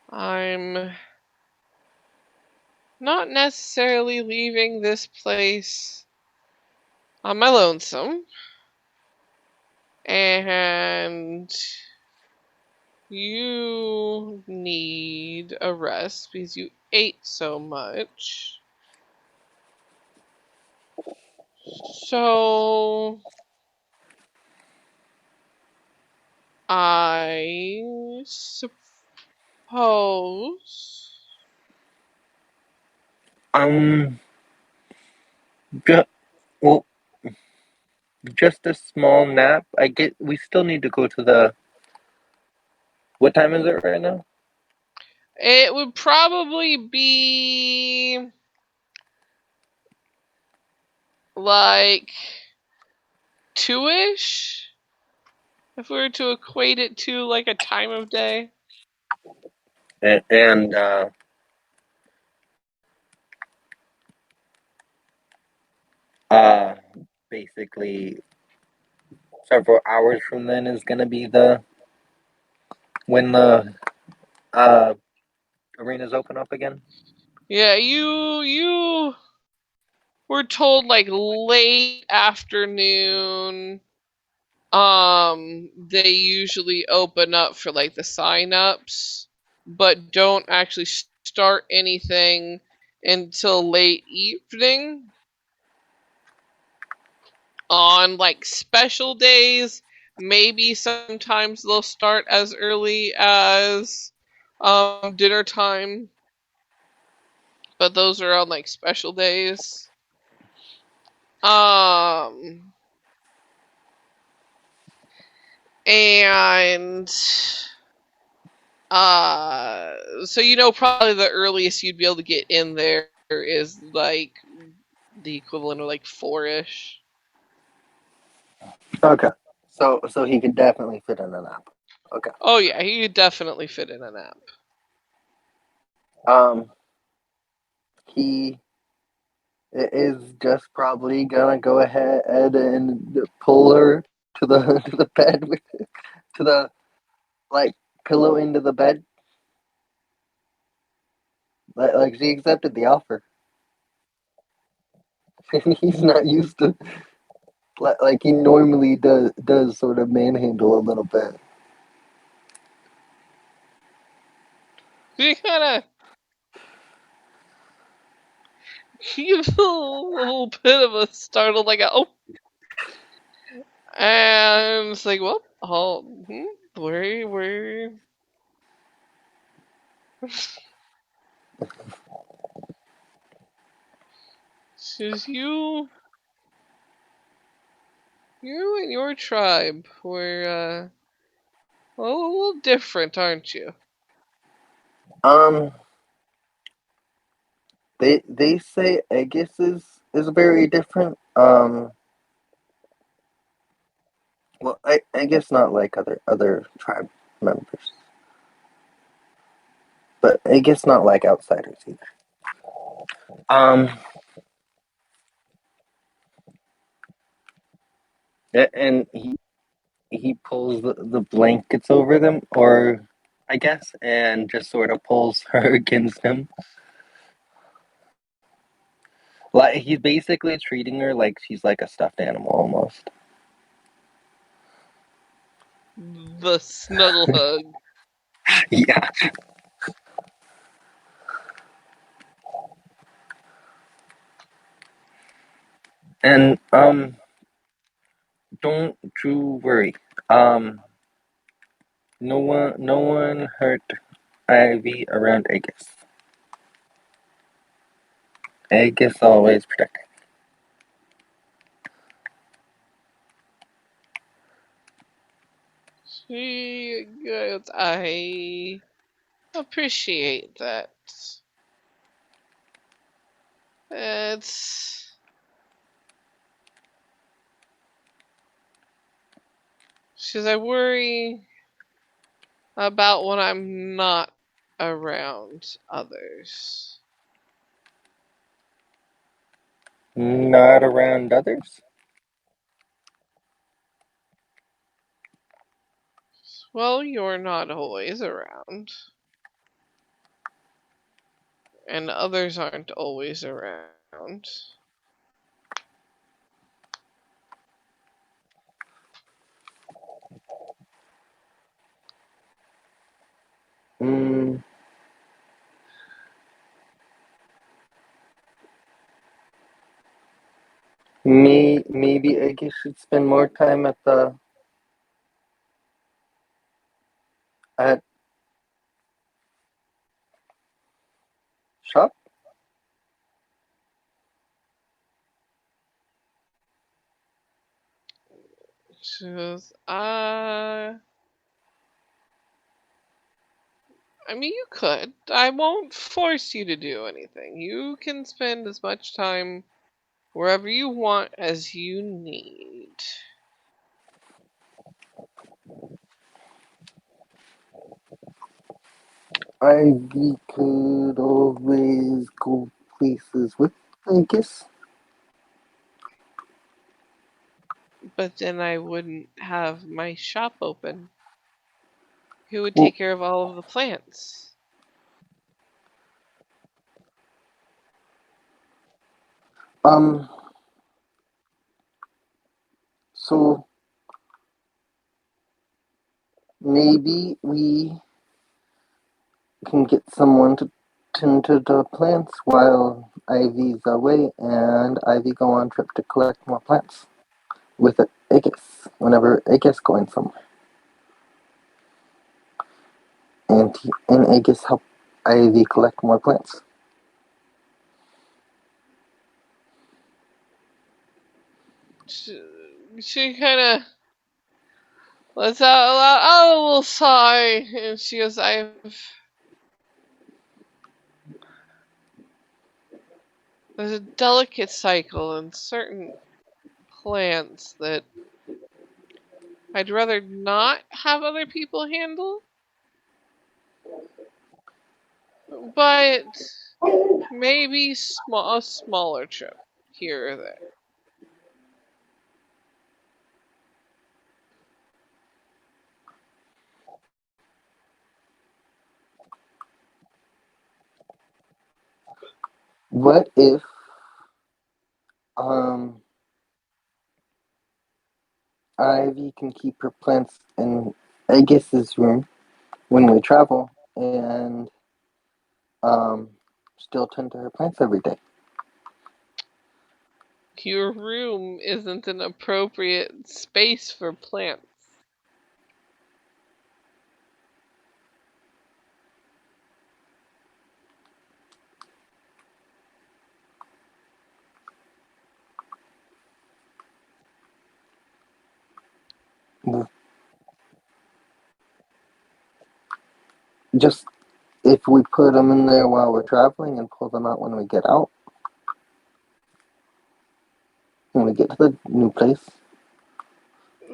I'm not necessarily leaving this place on my lonesome, and you need a rest because you ate so much. So I suppose." Um, ju- well, just a small nap. I get. We still need to go to the. What time is it right now? It would probably be like 2ish if we were to equate it to like a time of day. And uh, basically, several hours from then is gonna be when the arenas open up again. Yeah, you were told like late afternoon. They usually open up for like the sign-ups, but don't actually start anything until late evening. On like special days, maybe sometimes they'll start as early as dinner time, but those are on like special days. Um and so probably the earliest you'd be able to get in there is like the equivalent of like 4ish. Okay. So he could definitely fit in a nap. Okay. Oh yeah, he could definitely fit in a nap. He is just probably gonna go ahead and pull her to the to the bed with to the like pillow into the bed. Like she accepted the offer. He's not used to like he normally does sort of manhandle a little bit. He kind of gives a little bit of a startled like oh, and it's like well, where says you and your tribe were well, a little different, aren't you? Um, they say Aegis is very different. Well, I guess not like other tribe members, but I guess not like outsiders either. Um, and he pulls the blankets over them, or I guess, and just sort of pulls her against him. Like he's basically treating her like she's like a stuffed animal almost. The snuggle hug. Yeah. And don't you worry. Um, no one hurt Ivy around Aegis. Aegis always protected. She goes, I appreciate that. It's she says I worry about when I'm not around others. Not around others. Well, you're not always around. And others aren't always around. Mm, maybe Aegis should spend more time at the at shop. She goes, I mean, you could. I won't force you to do anything. You can spend as much time wherever you want as you need. Ivy could always go places with Aegis. But then I wouldn't have my shop open. Who would Well- take care of all of the plants? So maybe we can get someone to tend to the plants while Ivy's away, and Ivy go on trip to collect more plants with Aegis whenever Aegis going somewhere, and Aegis help Ivy collect more plants. She kind of lets out a little sigh, and she goes, there's a delicate cycle in certain plants that I'd rather not have other people handle, but maybe a smaller trip here or there. What if um Ivy can keep her plants in Aegis's room when we travel, and um still tend to her plants every day? Your room isn't an appropriate space for plants. Just if we put them in there while we're traveling and pull them out when we get out, when we get to the new place.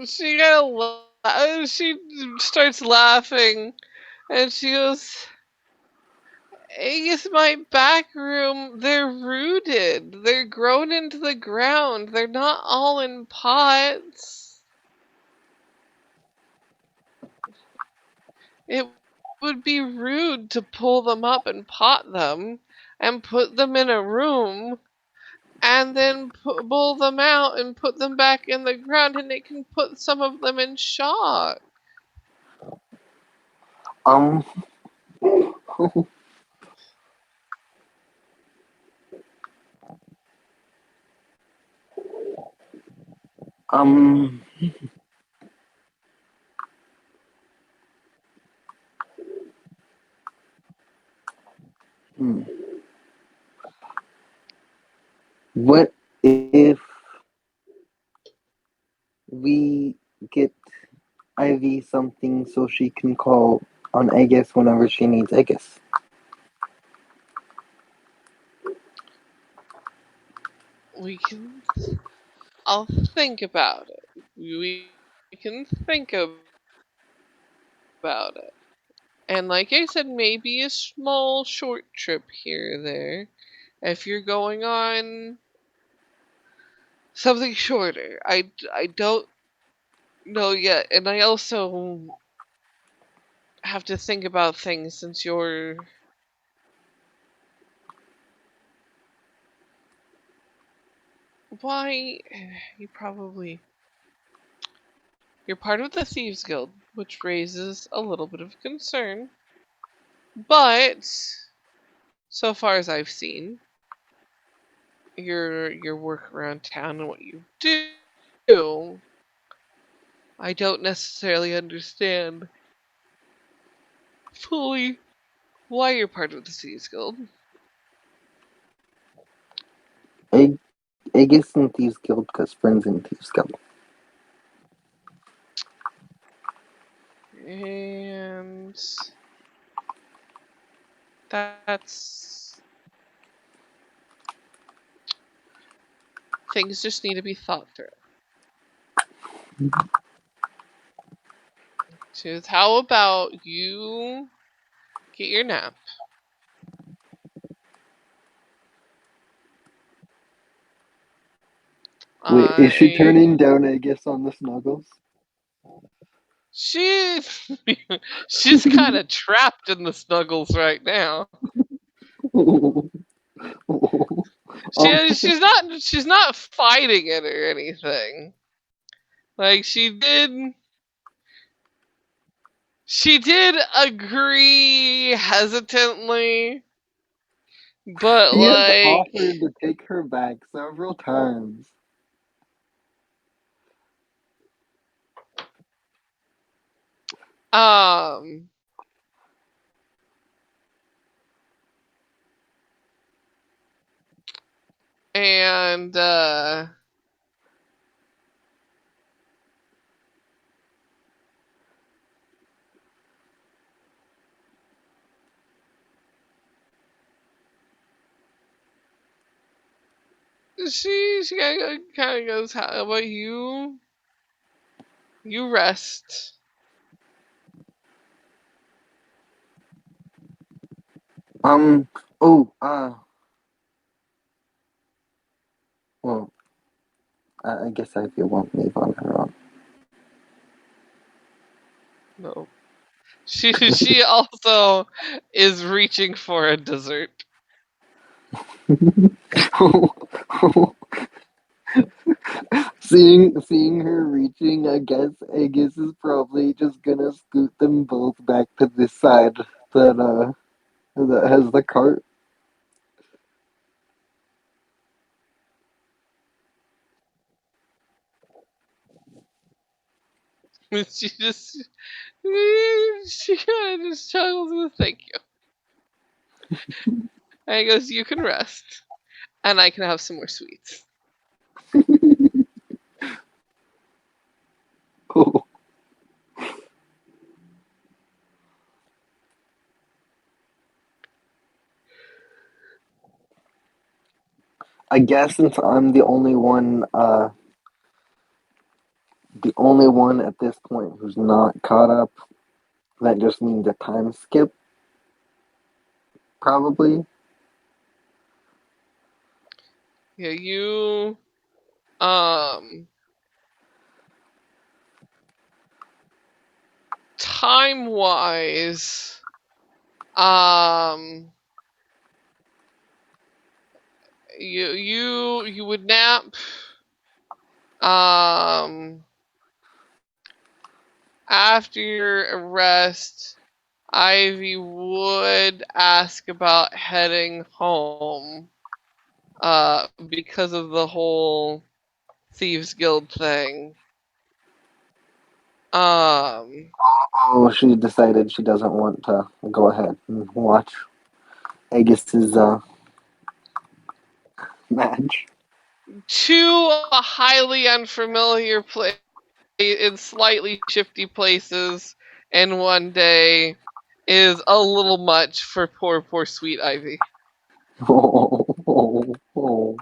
She starts laughing, and she goes, Aegis, my back room, they're rooted. They're grown into the ground. They're not all in pots. It would be rude to pull them up and pot them and put them in a room and then pull them out and put them back in the ground, and it can put some of them in shock. Um, um, hmm. What if we get Ivy something so she can call on Aegis whenever she needs Aegis? We can. I'll think about it. We can think about it. And like I said, maybe a small short trip here or there. If you're going on something shorter, I don't know yet. And I also have to think about things since why you probably you're part of the Thieves Guild, which raises a little bit of concern. But so far as I've seen, your work around town and what you do, I don't necessarily understand fully why you're part of the Thieves Guild. Aegis and Thieves Guild, because friends in Thieves Guild. And that's things just need to be thought through. So how about you get your nap? Wait, is she I turning down Aegis on the snuggles? she she's kind of trapped in the snuggles right now. um, She's not fighting it or anything. Like she did agree hesitantly, but he has like offered to take her back several times. um and she kind of goes, how about you? You rest. Um, oh, well, I guess I feel won't leave on her own. No. She also is reaching for a dessert. Seeing her reaching, I guess Aegis is probably just gonna scoot them both back to this side that has the cart. She just she kind of just chuckles with thank you. And he goes, you can rest, and I can have some more sweets. I guess since I'm the only one at this point who's not caught up, that just means a time skip, probably. Yeah, you um time wise, um you would nap um after your rest. Ivy would ask about heading home because of the whole Thieves Guild thing. Um Oh, she decided she doesn't want to go ahead and watch Aegis's match. to a highly unfamiliar place in slightly shifty places in one day is a little much for poor sweet Ivy. Oh, oh, oh.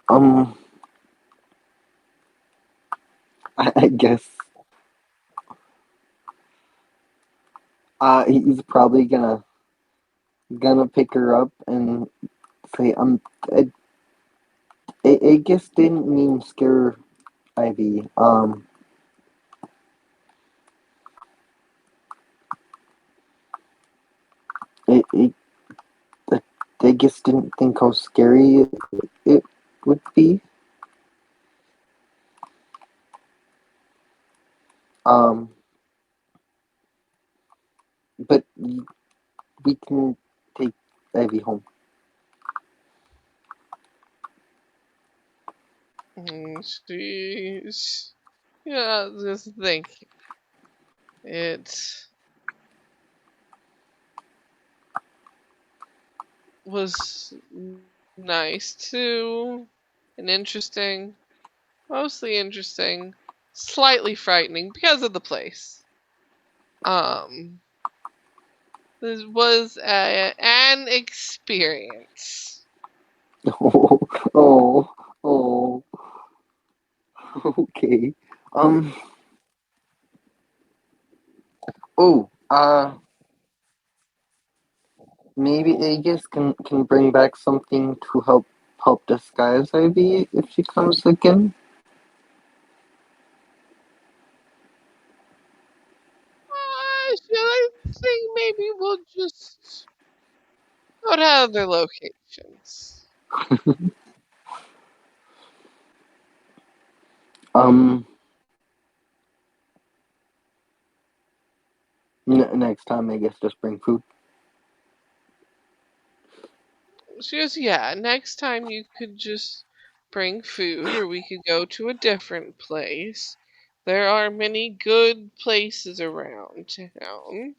Um, I guess he's probably gonna pick her up and say, I guess didn't mean scare Ivy. It I guess didn't think how scary it would be. Um, but we can take Ivy home. She's yeah, just think it was nice too and interesting, mostly interesting, slightly frightening because of the place. Um, this was an experience. Oh, oh, oh. Okay. Um. Oh, maybe Aegis can bring back something to help disguise Ivy if she comes again. I think maybe we'll just go to other locations. Um, next time I guess just bring food. She goes, yeah, next time you could just bring food, or we could go to a different place. There are many good places around town.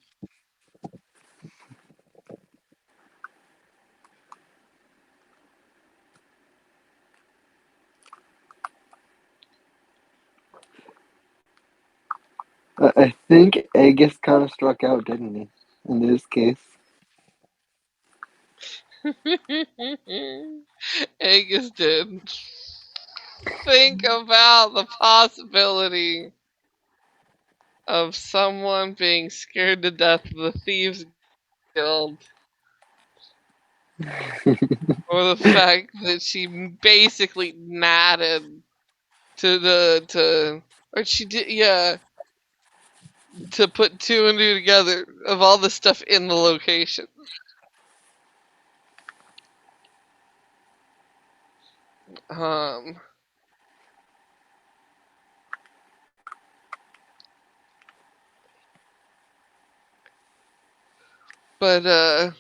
I think Aegis kind of struck out, didn't he? In this case. Aegis did. Think about the possibility of someone being scared to death of the Thieves Guild. Or the fact that she basically natted or she did, yeah, to put two and two together of all the stuff in the location. Um, but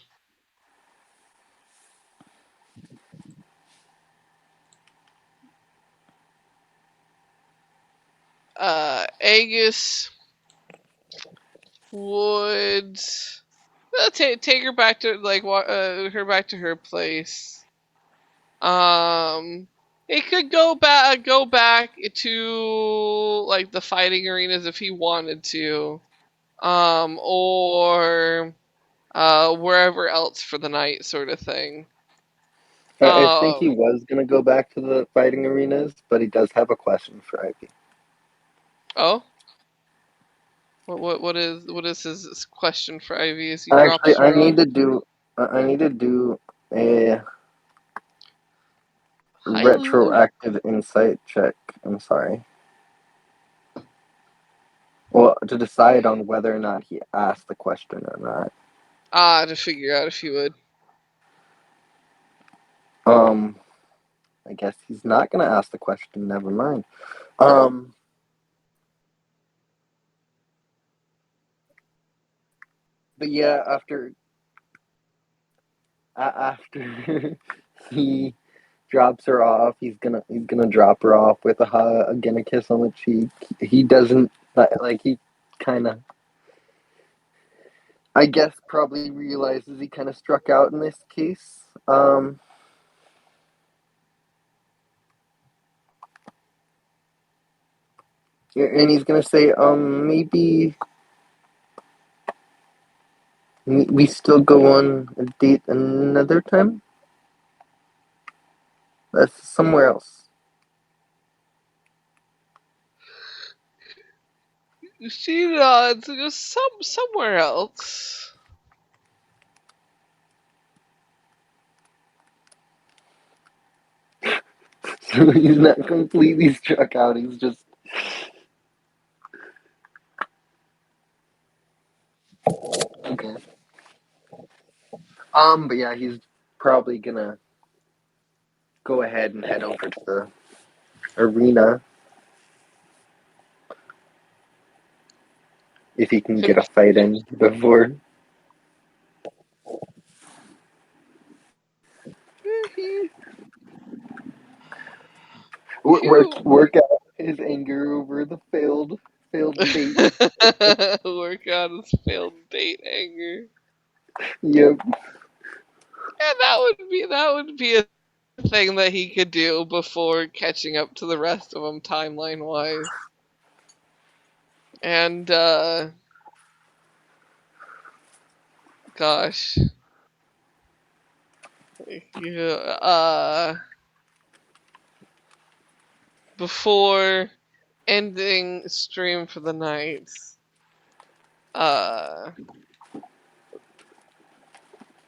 Aegis would take her back to her back to her place. It could go back to like the fighting arenas if he wanted to, or wherever else for the night, sort of thing. I think he Um, was gonna go back to the fighting arenas, but he does have a question for Ivy. oh, what is his question for Ivy as he Actually, drops her off? I need to do a Highly retroactive insight check. I'm sorry. Well, to decide on whether or not he asked the question or not. to figure out if he would. Um, I guess he's not gonna ask the question. Never mind. Um, but yeah, after he drops her off, he's gonna drop her off with a hug, again a kiss on the cheek. He doesn't like he kind of. I guess probably realizes he kind of struck out in this case. And he's gonna say, maybe we still go on a date another time. That's somewhere else. She nods and goes somewhere else. So he's not completely struck out. He's just okay. But yeah, he's probably gonna go ahead and head over to the arena if he can get a fight in before He work Phew. work out his anger over the failed date. Work out his failed date anger. Yep. Yeah, that would be a thing that he could do before catching up to the rest of them timeline wise. And gosh, yeah, before ending stream for the night,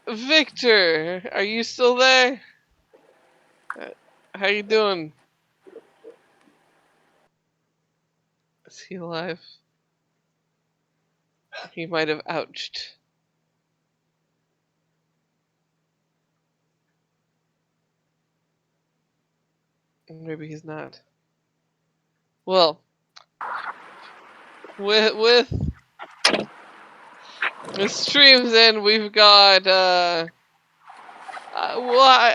Victor, are you still there? How you doing? Is he alive? He might have ouched. Maybe he's not. Well, with the streams in, we've got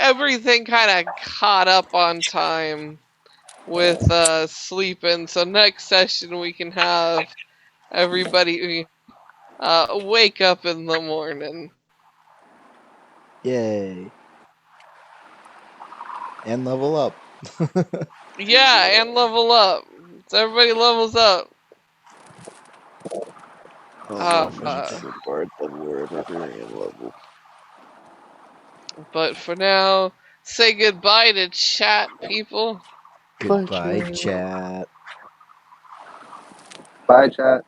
everything kind of caught up on time with sleeping. So next session we can have everybody wake up in the morning. Yay. And level up. Yeah, and level up. So everybody levels up. Bard level or a Barbarian level. But for now, say goodbye to chat, people. Goodbye, chat. Bye, chat.